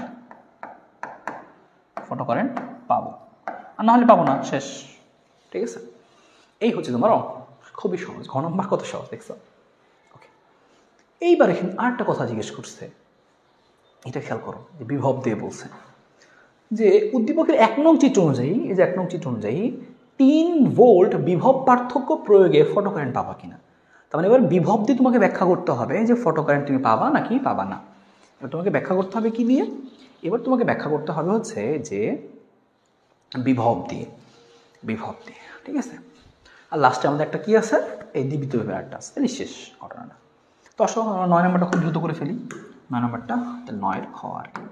পাবো, আর না হলে পাবো না, শেষ। ঠিক আছে, এই হচ্ছে তোমার অঙ্ক। খুবই সহজ, ঘ নম্বর কত সহজ দেখছো। ওকে, এইবার এখানে আরেকটা কথা জিজ্ঞেস করছে, এটা খেয়াল করো, যে বিভব দিয়ে বলছে যে উদ্দীপকের 1 নং চিত্র অনুযায়ী, এই যে 1 নং চিত্র অনুযায়ী 3 ভোল্ট বিভব পার্থক্য প্রয়োগে ফটো কারেন্ট পাবা কিনা। তার মানে এবার বিভব দিয়ে তোমাকে ব্যাখ্যা করতে হবে যে ফটো কারেন্ট তুমি পাবা নাকি পাবা না। এবার তোমাকে ব্যাখ্যা করতে হবে কি দিয়ে? এবার তোমাকে ব্যাখ্যা করতে হবে হচ্ছে যে বিভব দিয়ে, ঠিক আছে। আর লাস্টে আমাদের একটা কি আছে, এই দ্বিবিত ব্যাপারটা আছে, তাহলে শেষ ঘটনাটা। তো আসলে আমরা 9 নম্বরটা খুব দ্রুত করে ফেলি। 9 নম্বরটা তাহলে 9-এর খ আর কি।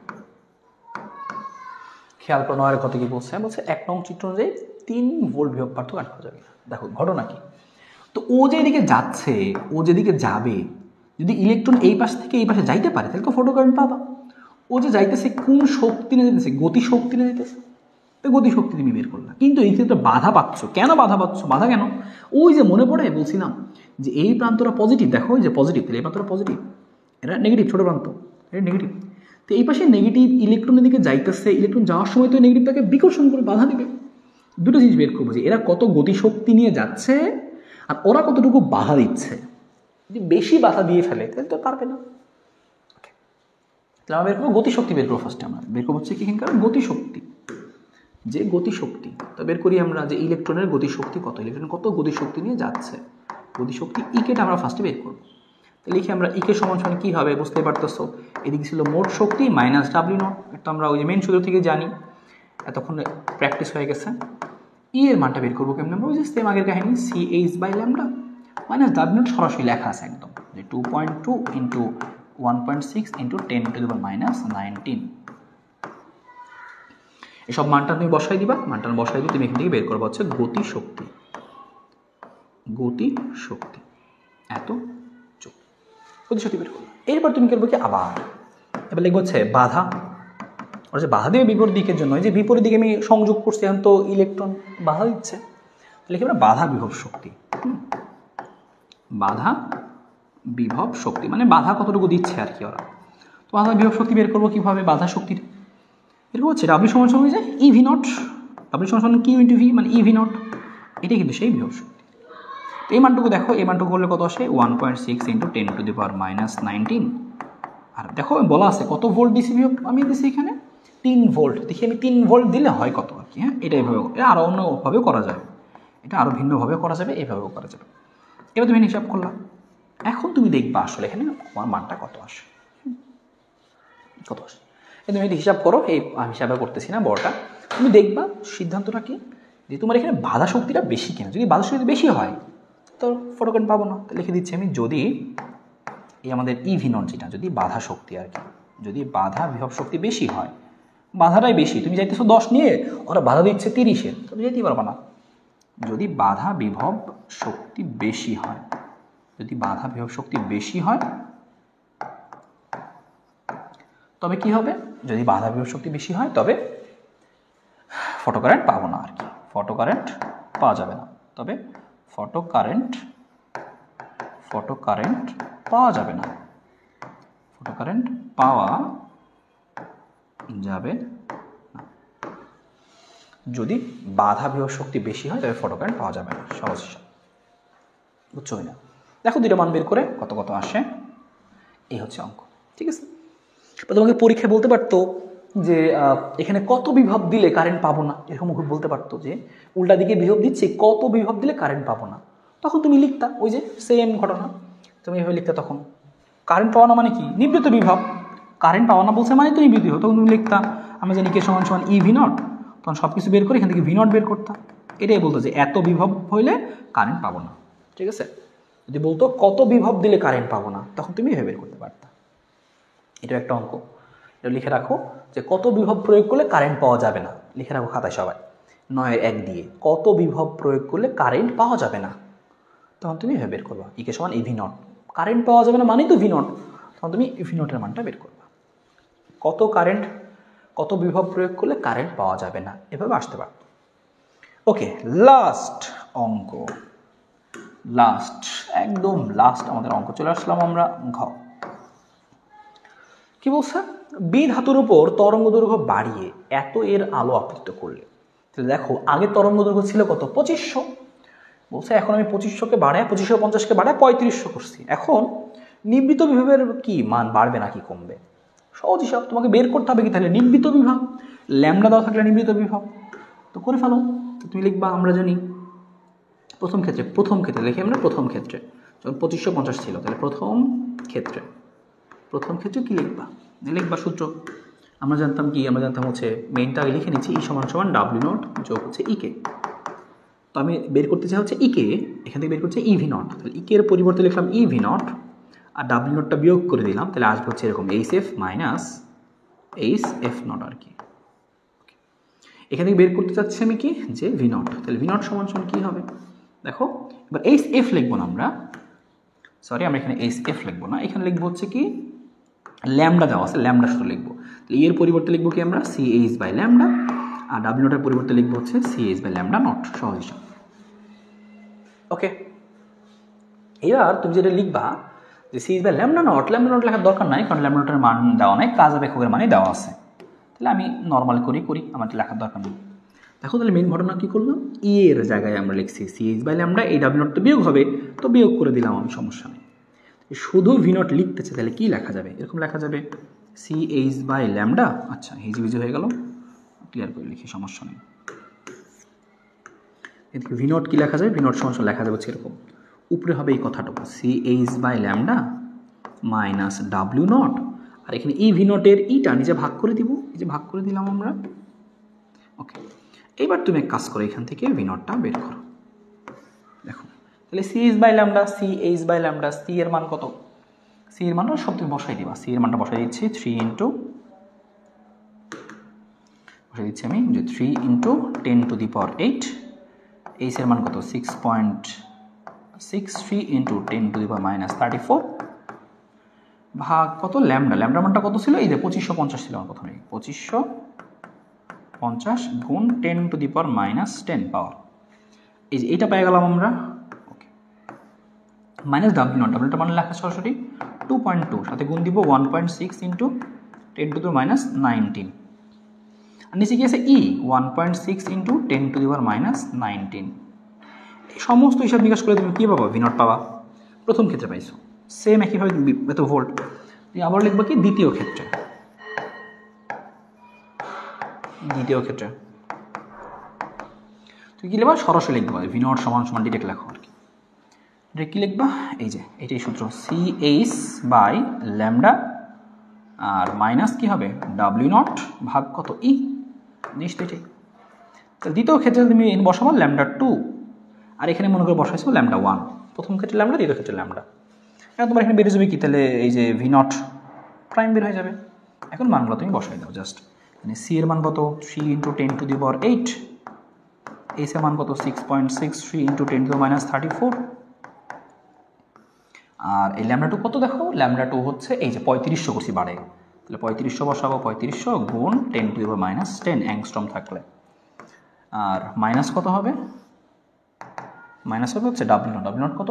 খেয়াল করো 9-এর কত কি বলছে, 1 নং চিত্র অনুযায়ী 3 ভোল্ট বিভব পার্থক্য আনতে যাবে। দেখো ঘটনা কি, তো ও যে এদিকে যাচ্ছে, ও যেদিকে যাবে, যদি ইলেকট্রন এই পাশ থেকে এই পাশে যাইতে পারে তাহলে তো ফটো কারেন্ট পাবা। ও যে যাইতেছে কোন শক্তি নিয়ে যেতেছে, গতি শক্তি নিয়ে যেতেছে, তো গতি শক্তি তুমি বের করলা। কিন্তু এই ক্ষেত্রে বাধা পাচ্ছ, কেন বাধা পাচ্ছ? বাধা কেন? ওই যে মনে পড়ে বলছিলাম যে এই প্রান্তটা পজিটিভ, দেখো ওই যে পজিটিভ, তাহলে এই প্রান্তটা পজিটিভ, এটা নেগেটিভ, ছোট প্রান্ত এটা নেগেটিভ। তো এই পাশে নেগেটিভ ইলেকট্রনের দিকে যাইতেছে, ইলেকট্রন যাওয়ার সময় তো নেগেটিভটাকে বিকর্ষণ করে বাধা দিবে। দুটো জিনিস বের করবো যে এরা কত গতিশক্তি নিয়ে যাচ্ছে আর ওরা কতটুকু বাধা দিচ্ছে। যদি বেশি বাধা দিয়ে ফেলে তাহলে তো পারবে না। তাহলে আমরা বের করবো গতিশক্তি, বের করবো ফার্স্টে আমরা বের করবো হচ্ছে কি এখানকার গতিশক্তি, যে গতিশক্তি। তো বের করি আমরা যে ইলেকট্রনের গতিশক্তি কত, ইলেকট্রন কত গতিশক্তি নিয়ে যাচ্ছে, গতিশক্তি ইকেটা আমরা ফার্স্টে বের করবো। লিখি আমরা ইকে সমান সমান কী হবে বুঝতে পারতেছো, এদিকে ছিল মোট শক্তি মাইনাস ডাব্লিউ নট, এটা আমরা ওই যে মেন সূত্র থেকে জানি, এতক্ষণ প্র্যাকটিস হয়ে গেছে। ই এর মানটা বের করবো কেমন, আমরা ওই যে সেম আগের কাহিনী, CH/λ মাইনাস ডাব্লিউ নট সরাসরি লেখা আছে একদম, যে 2.2 ইন্টু 1.6 ইন্টু 10⁻⁻19। এসব মানটা তুমি বসাই দিবা, মানটা বসাই দিয়ে তুমি এখান থেকে বের করবো হচ্ছে গতিশক্তি, এত গতিশক্তি বের করবো। এরপর তুমি করবো কি আবার, এবার লিখবো হচ্ছে বাধা, ওর যে বাধা দেবে বিপরীত দিকের জন্য, যে বিপরীত দিকে আমি সংযোগ করছি, এখন তো ইলেকট্রন বাধা দিচ্ছে, লিখে আমরা বাধা বিভব শক্তি, বাধা বিভব শক্তি মানে বাধা কতটুকু দিচ্ছে আর কি ওরা। তো বাধা বিভব শক্তি বের করবো কীভাবে, বাধা শক্তির এরকম হচ্ছে ডাব্লিউ সমান সমান যে ইভি নট, ডাব্লিউ সমান সমান কিউ ইন্টু ভি মানে ইভি নট, এটাই কিন্তু সেই বিভব শক্তি। তো এই মানটুকু দেখো, এই মানটুকু করলে কত আসে 1.6 ইন্টু 10⁻⁻19। আর দেখো বলা আছে কত ভোল্ট দিছি বিভব, আমি দিছি এখানে 3 ভোল্ট, দেখি আমি 3 ভোল্ট দিলে হয় কত আর কি। হ্যাঁ, এটা এইভাবে, এটা আরও অন্যভাবেও করা যাবে, এটা আরও ভিন্নভাবেও করা যাবে, এইভাবেও করা যাবে। এবার তুমি হিসাব করলা, এখন তুমি দেখবা আসলে এখানে আমার মানটা কত আসে, তুমি এটা হিসাব করো, এই আমি হিসাবে করতেছি না বড়টা, তুমি দেখবা সিদ্ধান্তটা কি, যে তোমার এখানে বাধা শক্তিটা বেশি কিনা। যদি বাধা শক্তি বেশি হয় তো ফটো কারেন্ট পাবো না, লিখে দিচ্ছি আমি, যদি এই আমাদের ইভি নট যেটা, যদি বাধা শক্তি আর কি, যদি বাধা বিভব শক্তি বেশি হয়, বাধাটাই বেশি, তুমি যাইতেছো 10 নিয়ে, ওরা বাধা দিচ্ছে 30-এর, তুমি যেতেই পারবা না। যদি বাধা বিভব শক্তি বেশি হয়, যদি বাধা বিভব শক্তি বেশি হয় তবে কি হবে, যদি বাধা বিভব শক্তি বেশি হয় তবে ফটো কারেন্ট পাবো না আর কি, ফটো কারেন্ট পাওয়া যাবে না, তবে ফটো কারেন্ট পাওয়া যাবে না, ফটো কারেন্ট পাওয়া যাবে না। যদি বাধা বিভব শক্তি বেশি হয় তবে ফটো কারেন্ট পাওয়া যাবে না, সহজ হিসাব, বুঝছো না? দেখো দুইটা মান বের করে কত কত আসে, এই হচ্ছে অঙ্ক। ঠিক আছে, তোমাকে পরীক্ষায় বলতে পারতো যে এখানে কত বিভব দিলে কারেন্ট পাবো না, এরকম বলতে পারতো যে উল্টা দিকে বিভব দিচ্ছি, কত বিভব দিলে কারেন্ট পাবো না, তখন তুমি লিখতা ওই যে সেম ঘটনা, তুমি এভাবে লিখতা। তখন কারেন্ট পাওয়া না মানে কি, নিবৃত্ত বিভব, কারেন্ট পাওয়া না বলছে মানে তো নিবৃত্ত বিভব, তখন তুমি লিখতা আমি জানি কে সমান সমান ই ভি নট, তখন সব কিছু বের করে এখান থেকে ভি নট বের করতাম, এটাই বলতো যে এত বিভব হইলে কারেন্ট পাবো না। ঠিক আছে, যদি বলতো কত বিভব দিলে কারেন্ট পাবো না, তখন তুমি এভাবে বের করতে পারতা। এটা একটা অঙ্ক, এটা লিখে রাখো যে কত বিভব প্রয়োগ করলে কারেন্ট পাওয়া যাবে না, লিখে রাখো খাতায় সবাই 9-1 দিয়ে, কত বিভব প্রয়োগ করলে কারেন্ট পাওয়া যাবে না, তখন তুমি এভাবে বের করবা ইকে সমান ইভি নট, কারেন্ট পাওয়া যাবে না মানেই তো ভি নট, তখন তুমি ভি নটের মানটা বের করবা। কত কারেন্ট, কত বিভব প্রয়োগ করলে কারেন্ট পাওয়া যাবে না, এভাবে আসতে পারত। ওকে, লাস্ট অঙ্ক, লাস্ট একদম লাস্ট আমাদের অঙ্ক চলে আসলাম আমরা ঘ। কি বলছে? বি ধাতুর উপর তরঙ্গ দৈর্ঘ্য বাড়িয়ে এত এর আলো আপতিত করলে। তাহলে দেখো আগের তরঙ্গ দৈর্ঘ্য ছিল কত? 2500। বলছে এখন আমি 2500কে বাড়ায় 2550কে বাড়ায় 3500 করছি। এখন নিবৃত বিভবের কি মান বাড়বে নাকি কমবে? সহজ হিসাব, তোমাকে বের করতে হবে কি তাহলে নিবৃত বিভব। ল্যামডা দেওয়া থাকলে নিবৃত বিভব তো করে ফেলো। তুমি লিখবা, আমরা জানি প্রথম ক্ষেত্রে লিখি আমরা প্রথম ক্ষেত্রে যখন 2550 ছিল, তাহলে প্রথম ক্ষেত্রে কি লিখবা সূত্র আমরা জানতাম কি? আমরা জানতাম হচ্ছে মেইনটা আগে লিখে নিচ্ছি, ই সমান সমান ডাব্লিউ নট যোগ হচ্ছে ইকে। তো আমি বের করতে চাই হচ্ছে ইকে, এখান থেকে বের করছি ইভি নট। তাহলে ইকে এর পরিবর্তে লিখলাম ইভি নট, আর ডাব্লিউ নটটা বিয়োগ করে দিলাম, তাহলে আসবে হচ্ছে এরকম h f minus h f naught আর কি। এখান থেকে বের করতে চাচ্ছি আমি কি? যে ভি নট। তাহলে ভি নট সমান সমান কী হবে দেখো। এবার এইচ এফ লিখবো না আমরা, আমরা এখানে এইচ এফ লিখবো না, এখানে লিখবো হচ্ছে কি ল্যামডা দেওয়া আছে, ল্যামডা শুধু লিখবো। তাহলে এর পরিবর্তে লিখবো কি আমরা সি এইচ বাই ল্যামডা, আর ডাব্লিউ নটের পরিবর্তে লিখবো হচ্ছে c H by lambda naught, সহজ হিসাব। ওকে, এবার তুমি যেটা লিখবা যে c H by lambda naught লেখার দরকার নাই, কারণ ল্যামডা নটের মান দেওয়া নাই, কাজ এককের মানে দেওয়া আছে। তাহলে আমি নর্মাল করি আমার লেখার দরকার নেই। দেখো তাহলে মেন ঘটনা কী করলাম, ই এর জায়গায় আমরা লিখছি সি এইচ বাই ল্যামডা, এই ডাব্লিউ নট তো বিয়োগ হবে, তো বিয়োগ করে দিলাম আমি, সমস্যা নেই। শুধু ভি নট লিখতেছে, তাহলে কী লেখা যাবে? এরকম লেখা যাবে সি এইচ বাই ল্যামডা। আচ্ছা, হিজিবিজি হয়ে গেল, ক্লিয়ার করে লিখি, সমস্যা নেই। এদিকে ভি নট কী লেখা যাবে? ভি নট সমান লেখা যাবে হচ্ছে এরকম, উপরে হবে এই কথাটুকু c H by lambda minus ডাব্লিউ নট, আর এখানে ই ভি নটের ইটা নিজে ভাগ করে দিব, এই যে ভাগ করে দিলাম আমরা। ওকে, এইবার তুমি এক কাজ করো, এখান থেকে ভি নটটা বের করো। দেখো তাহলে C H by lambda, C H by lambda, C এর মান কত? সি এর মানটা সব তুমি বসাই দিবা। সি এর মানটা বসাই দিচ্ছি 3 ইন্টু, বসাই দিচ্ছি আমি যে 3 into 10 to the power 8। H এর মান কত? 6.63 into 10 to the power minus 34 ভাগ কত? ল্যামডা। ল্যামডার মানটা কত ছিল? এই যে 2550 ছিল আমার প্রথমে, 2550 গুণ 10 টু দি পাওয়ার মাইনাস 10 পাওয়ার, এই যে এইটা পেয়ে গেলাম আমরা। ওকে, মাইনাস ডাব্লিউ নট, ডাব্লিউটা মানে লেখা সরাসরি 2.2, সাথে গুণ দিব 1.6 into 10 to the power minus 19, আর নিচে কি আছে ই 1.6 into 10 to the power minus 19। এই সমস্ত হিসাব নিকাশ করে তুমি কী পাবা? ভি নট পাবা। প্রথম ক্ষেত্রে পাইছো, সেম একইভাবে এত ভোল্ট। তুমি আবার লিখবো কি দ্বিতীয় ক্ষেত্রে তুই কী লিখবা? সরাসরি লিখবা ভি নট সমান সমান ডিরেক্ট লেখো আর কি। ডিরেক্ট কী লিখবা? এই যে এটাই সূত্র, সি এইচ বাই ল্যামডা আর মাইনাস কী হবে ডাব্লিউ নট ভাগ কত ই, নিশ্চয়ই ঠিক। তাহলে দ্বিতীয় ক্ষেত্রে তুমি বসাবো ল্যামডা 2, আর এখানে মনে করে বসাইছো ল্যামডা 1। প্রথম ক্ষেত্রে ল্যামডা, দ্বিতীয় ক্ষেত্রে ল্যামডা। এখন তোমার এখানে বেড়ে যাবে কি? তাহলে এই যে ভি নট প্রাইম বের হয়ে যাবে। এখন মানগুলো তুমি বসাই দাও জাস্ট। মানে সি এর মান কত? 3 into 10 to the power 8, H এর মান কত? 6.63 ইন্টু 10 টু দি মাইনাস 34, আর এই ল্যামডা 2 কত দেখো? ল্যামডা 2 হচ্ছে এই যে 3500 করছি বাড়ে, তাহলে 3500 বসাবো, 3500 গুণ 10 to the power minus 10 angstrom থাকলে, আর মাইনাস কত হবে? মাইনাস হবে হচ্ছে ডাব্লিউ নট। ডাব্লিউ নট কত?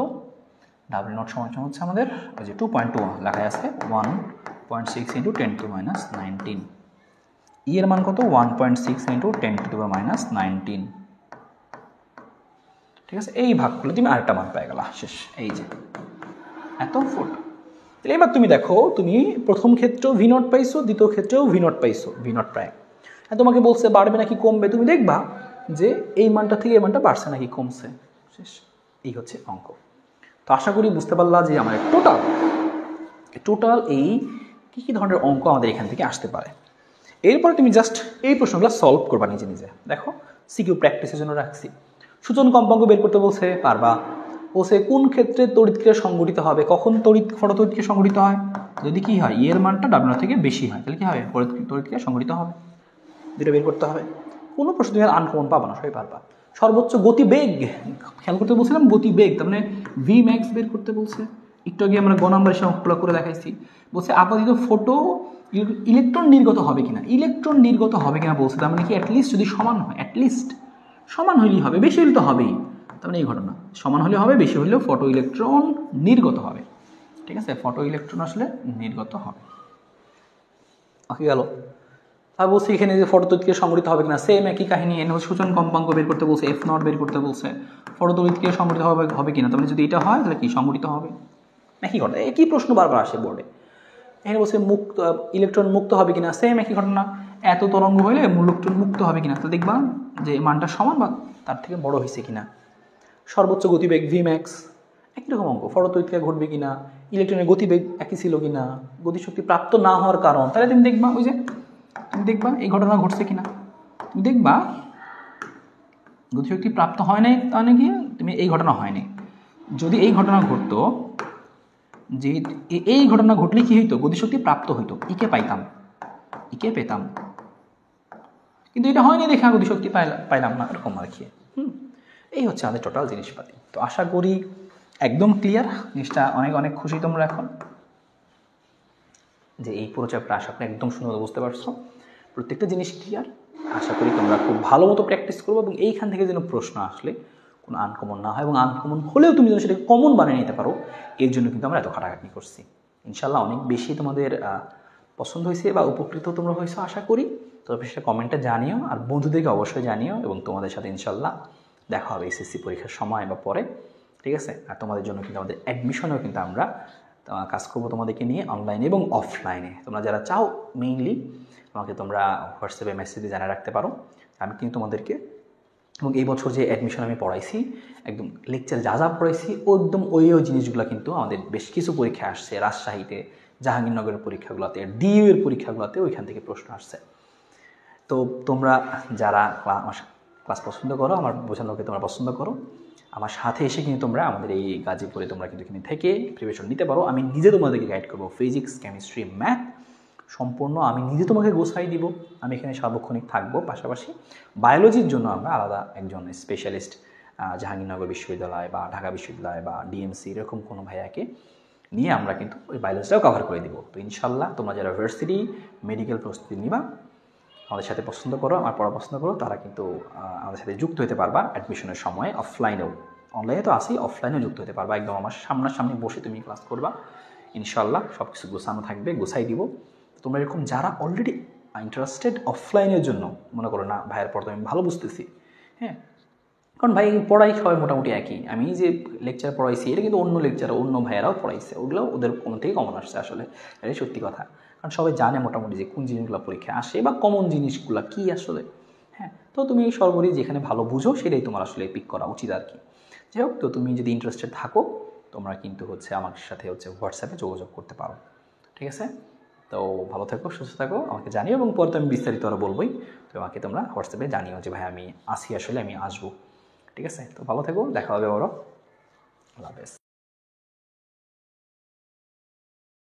ডাব্লিউ নট সমান হচ্ছে আমাদের ওই যে 2.2 লেখা আছে 1.6 ইন্টু 10 টু মাইনাস 19। ই এর মান কত? 1.6 ইন্টু 10 টু মাইনাস 19। ঠিক আছে, এই ভাগ করলে তুমি আরেকটা মান পেয়ে গেলা, শেষ। এই যে এত ফুট। তাহলে এবার তুমি দেখো, তুমি প্রথম ক্ষেত্রেও ভি নট পাইছো, দ্বিতীয় ক্ষেত্রেও ভি নট পাইছো, ভি নট প্রায়। হ্যাঁ, তোমাকে বলছে বাড়বে নাকি কমবে, তুমি দেখবা যে এই মানটা থেকে এই মানটা বাড়ছে নাকি কমছে, শেষ। এই হচ্ছে অঙ্ক। তো আশা করি বুঝতে পারলা যে আমাদের টোটাল এই কী ধরনের অঙ্ক আমাদের এখান থেকে আসতে পারে। এরপরে তুমি জাস্ট এই প্রশ্নগুলো সলভ করবা নিজে নিজে। দেখো সিকিউ প্র্যাকটিসের জন্য রাখছি। সূচন কম্পাঙ্ক বের করতে বলছে, পারবা। বলছে কোন ক্ষেত্রে তড়িৎ ক্রিয়া সংঘটিত হবে, কখন ফটোতড়িৎ ক্রিয়া সংঘটিত হয়, যদি কি হয় এর মানটা ডাব্লিউ থেকে বেশি হয়, তাহলে কি হবে? তড়িৎ ক্রিয়া সংঘটিত হবে। দুটো বের করতে হবে। কোনো প্রশ্ন তুমি আর আনকমন পাবা না, সবাই পারবা। সর্বোচ্চ গতিবেগ খেয়াল করতে বলছিলাম, গতিবেগ তার মানে ভি ম্যাক্স বের করতে বলছে। একটু আগে আমরা গ নাম্বার এসে অঙ্কগুলো করে দেখাইছি। বলছে আপাতত ফটো ইলেকট্রন নির্গত হবে কিনা, ইলেকট্রন নির্গত হবে কিনা বলছে, তার মানে কি অ্যাটলিস্ট যদি সমান হয়, অ্যাটলিস্ট সমান হলেই হবে, বেশি হলে তো হবেই, তার মানে এই ঘটনা সমান হলে হবে, বেশি হলেও ফটো ইলেকট্রন নির্গত হবে। ঠিক আছে, ফটো ইলেকট্রন আসলে নির্গত হবে। ওকে গেল। আর বলছে এখানে যে ফটো তড়িৎক্রিয়া সংঘটিত হবে কিনা, সেম একই কাহিনী, এনে সূচন কম্পাঙ্ক বের করতে বলছে, F0 বের করতে বলছে, ফটো তড়িৎক্রিয়া সংঘটিত হবে কিনা, তার মানে যদি এটা হয় তাহলে কি সংঘটিত হবে, একই ঘটনা, একই প্রশ্ন বারবার আসে বোর্ডে। এখানে বলছে মুক্ত ইলেকট্রন মুক্ত হবে কিনা, সেম একই ঘটনা, এত তরঙ্গ হলে ইলেকট্রন মুক্ত হবে কিনা, তো দেখবা যে মানটা সমান বা তার থেকে বড় হয়েছে কিনা। সর্বোচ্চ গতিবেগ Vmax, একই রকম অঙ্ক, ফটো তড়িৎক্রিয়া ঘটবে কিনা, ইলেকট্রনের গতিবেগ একই ছিল কিনা, গতিশক্তি প্রাপ্ত না হওয়ার কারণ, তাহলে তুমি দেখবা ওই যে তুমি দেখবা এই ঘটনা ঘটছে কিনা, তুমি দেখবা গতিশক্তি প্রাপ্ত হয় নাই, তাহলে কি তুমি এই ঘটনা হয় নাই। যদি এই ঘটনা ঘটতো, যে এই ঘটনা ঘটলে কি হইতো, গতিশক্তি প্রাপ্ত হইতো, ইকে পাইতাম, ইকে পেতাম, কিন্তু এটা হয়নি দেখা গতিশক্তি পাইলাম না, এরকম আর কি। এই হচ্ছে আমাদের টোটাল জিনিসপাতি। তো আশা করি একদম ক্লিয়ার জিনিসটা, অনেক অনেক খুশি তোমরা এখন যে এই পুরো চ্যাপ্টার আশা করি একদম সুন্দর বুঝতে পারছো, প্রত্যেকটা জিনিস ক্লিয়ার। আশা করি তোমরা খুব ভালো মতো প্র্যাকটিস করবো এবং এইখান থেকে যেন প্রশ্ন আসলে কোনো আনকমন না হয়, এবং আনকমন হলেও তুমি যেন সেটাকে কমন বানিয়ে নিতে পারো, এর জন্য কিন্তু আমরা এত খাটাখাটনি করছি। ইনশাল্লাহ অনেক বেশি তোমাদের পছন্দ হয়েছে বা উপকৃত তোমরা হয়েছো আশা করি। তবে সেটা কমেন্টে জানিও, আর বন্ধুদেরকে অবশ্যই জানিও, এবং তোমাদের সাথে ইনশাল্লাহ দেখা হবে এসএসসি পরীক্ষার সময় বা পরে। ঠিক আছে, আর তোমাদের জন্য কিন্তু আমাদের অ্যাডমিশনেও কিন্তু আমরা কাজ করবো তোমাদেরকে নিয়ে, অনলাইনে এবং অফলাইনে। তোমরা যারা চাও মেইনলি আমাকে তোমরা হোয়াটসঅ্যাপে মেসেজে জানিয়ে রাখতে পারো, আমি কিন্তু তোমাদেরকে, এবং এই বছর যে অ্যাডমিশন আমি পড়াইছি একদম লেকচার যা যা পড়াইছি একদম ওই জিনিসগুলো কিন্তু আমাদের বেশ কিছু পরীক্ষা আসছে, রাজশাহীতে, জাহাঙ্গীরনগরের পরীক্ষাগুলোতে, ডিইউ এর পরীক্ষাগুলোতে ওইখান থেকে প্রশ্ন আসছে। তো তোমরা যারা আমার ক্লাস পছন্দ করো, আমার বোঝানোকে তোমরা পছন্দ করো, আমার সাথে এসে কিন্তু তোমরা আমাদের এই গাজীপুরে তোমরা কিন্তু এখানে থেকে প্রিপারেশন নিতে পারো। আমি নিজে তোমাদেরকে গাইড করবো, ফিজিক্স, কেমিস্ট্রি, ম্যাথ সম্পূর্ণ আমি নিজে তোমাকে গোছাই দিব। আমি এখানে সার্বক্ষণিক থাকবো, পাশাপাশি বায়োলজির জন্য আমরা আলাদা একজন স্পেশালিস্ট জাহাঙ্গীরনগর বিশ্ববিদ্যালয় বা ঢাকা বিশ্ববিদ্যালয় বা ডিএমসি এরকম কোনো ভাইয়াকে নিয়ে আমরা কিন্তু ওই বায়োলজিটাও কভার করে দিব। তো ইনশাল্লাহ তোমরা যারা ভার্সিটি মেডিকেল প্রস্তুতি নিবা, আমাদের সাথে পছন্দ করো, আমার পড়া পছন্দ করো, তারা কিন্তু আমাদের সাথে যুক্ত হতে পারবা অ্যাডমিশনের সময়, অফলাইনেও, অনলাইনে তো আসি, অফলাইনেও যুক্ত হতে পারবা। একদম আমার সামনাসামনি বসে তুমি ক্লাস করবা, ইনশাল্লাহ সব কিছু গোছানো থাকবে, গোছাই দিব। তোমরা এরকম যারা অলরেডি ইন্টারেস্টেড অফলাইনের জন্য, মনে করো না ভাইয়ের পড়া আমি ভালো বুঝতেছি, হ্যাঁ, কারণ ভাই পড়াই সবাই মোটামুটি একই, আমি যে লেকচার পড়াইছি এটা কিন্তু অন্য লেকচার অন্য ভাইয়েরাও পড়াইছে, ওগুলো ওদের কোনো থেকে কমন আসছে, আসলে এটাই সত্যি কথা। কারণ সবাই জানে মোটামুটি যে কোন জিনিসগুলো পরীক্ষায় আসে বা কমন জিনিসগুলো কী আসলে, হ্যাঁ। তো তুমি সর্বোপরি যেখানে ভালো বুঝো সেটাই তোমার আসলে পিক করা উচিত আর কি। যাই হোক, তো তুমি যদি ইন্টারেস্টেড থাকো তোমরা কিন্তু আমার সাথে হোয়াটসঅ্যাপে যোগাযোগ করতে পারো। ঠিক আছে, তো ভালো থাকো, সুস্থ থাকো, আমাকে জানিও, এবং পরে তো আমি বিস্তারিত আরও বলবোই। তো আমাকে তোমরা হোয়াটসঅ্যাপে জানিও যে ভাই আমি আসি, আসলে আমি আসবো। ঠিক আছে, তো ভালো থাকো, দেখা হবে বড়, আল্লাহ হাফেজ।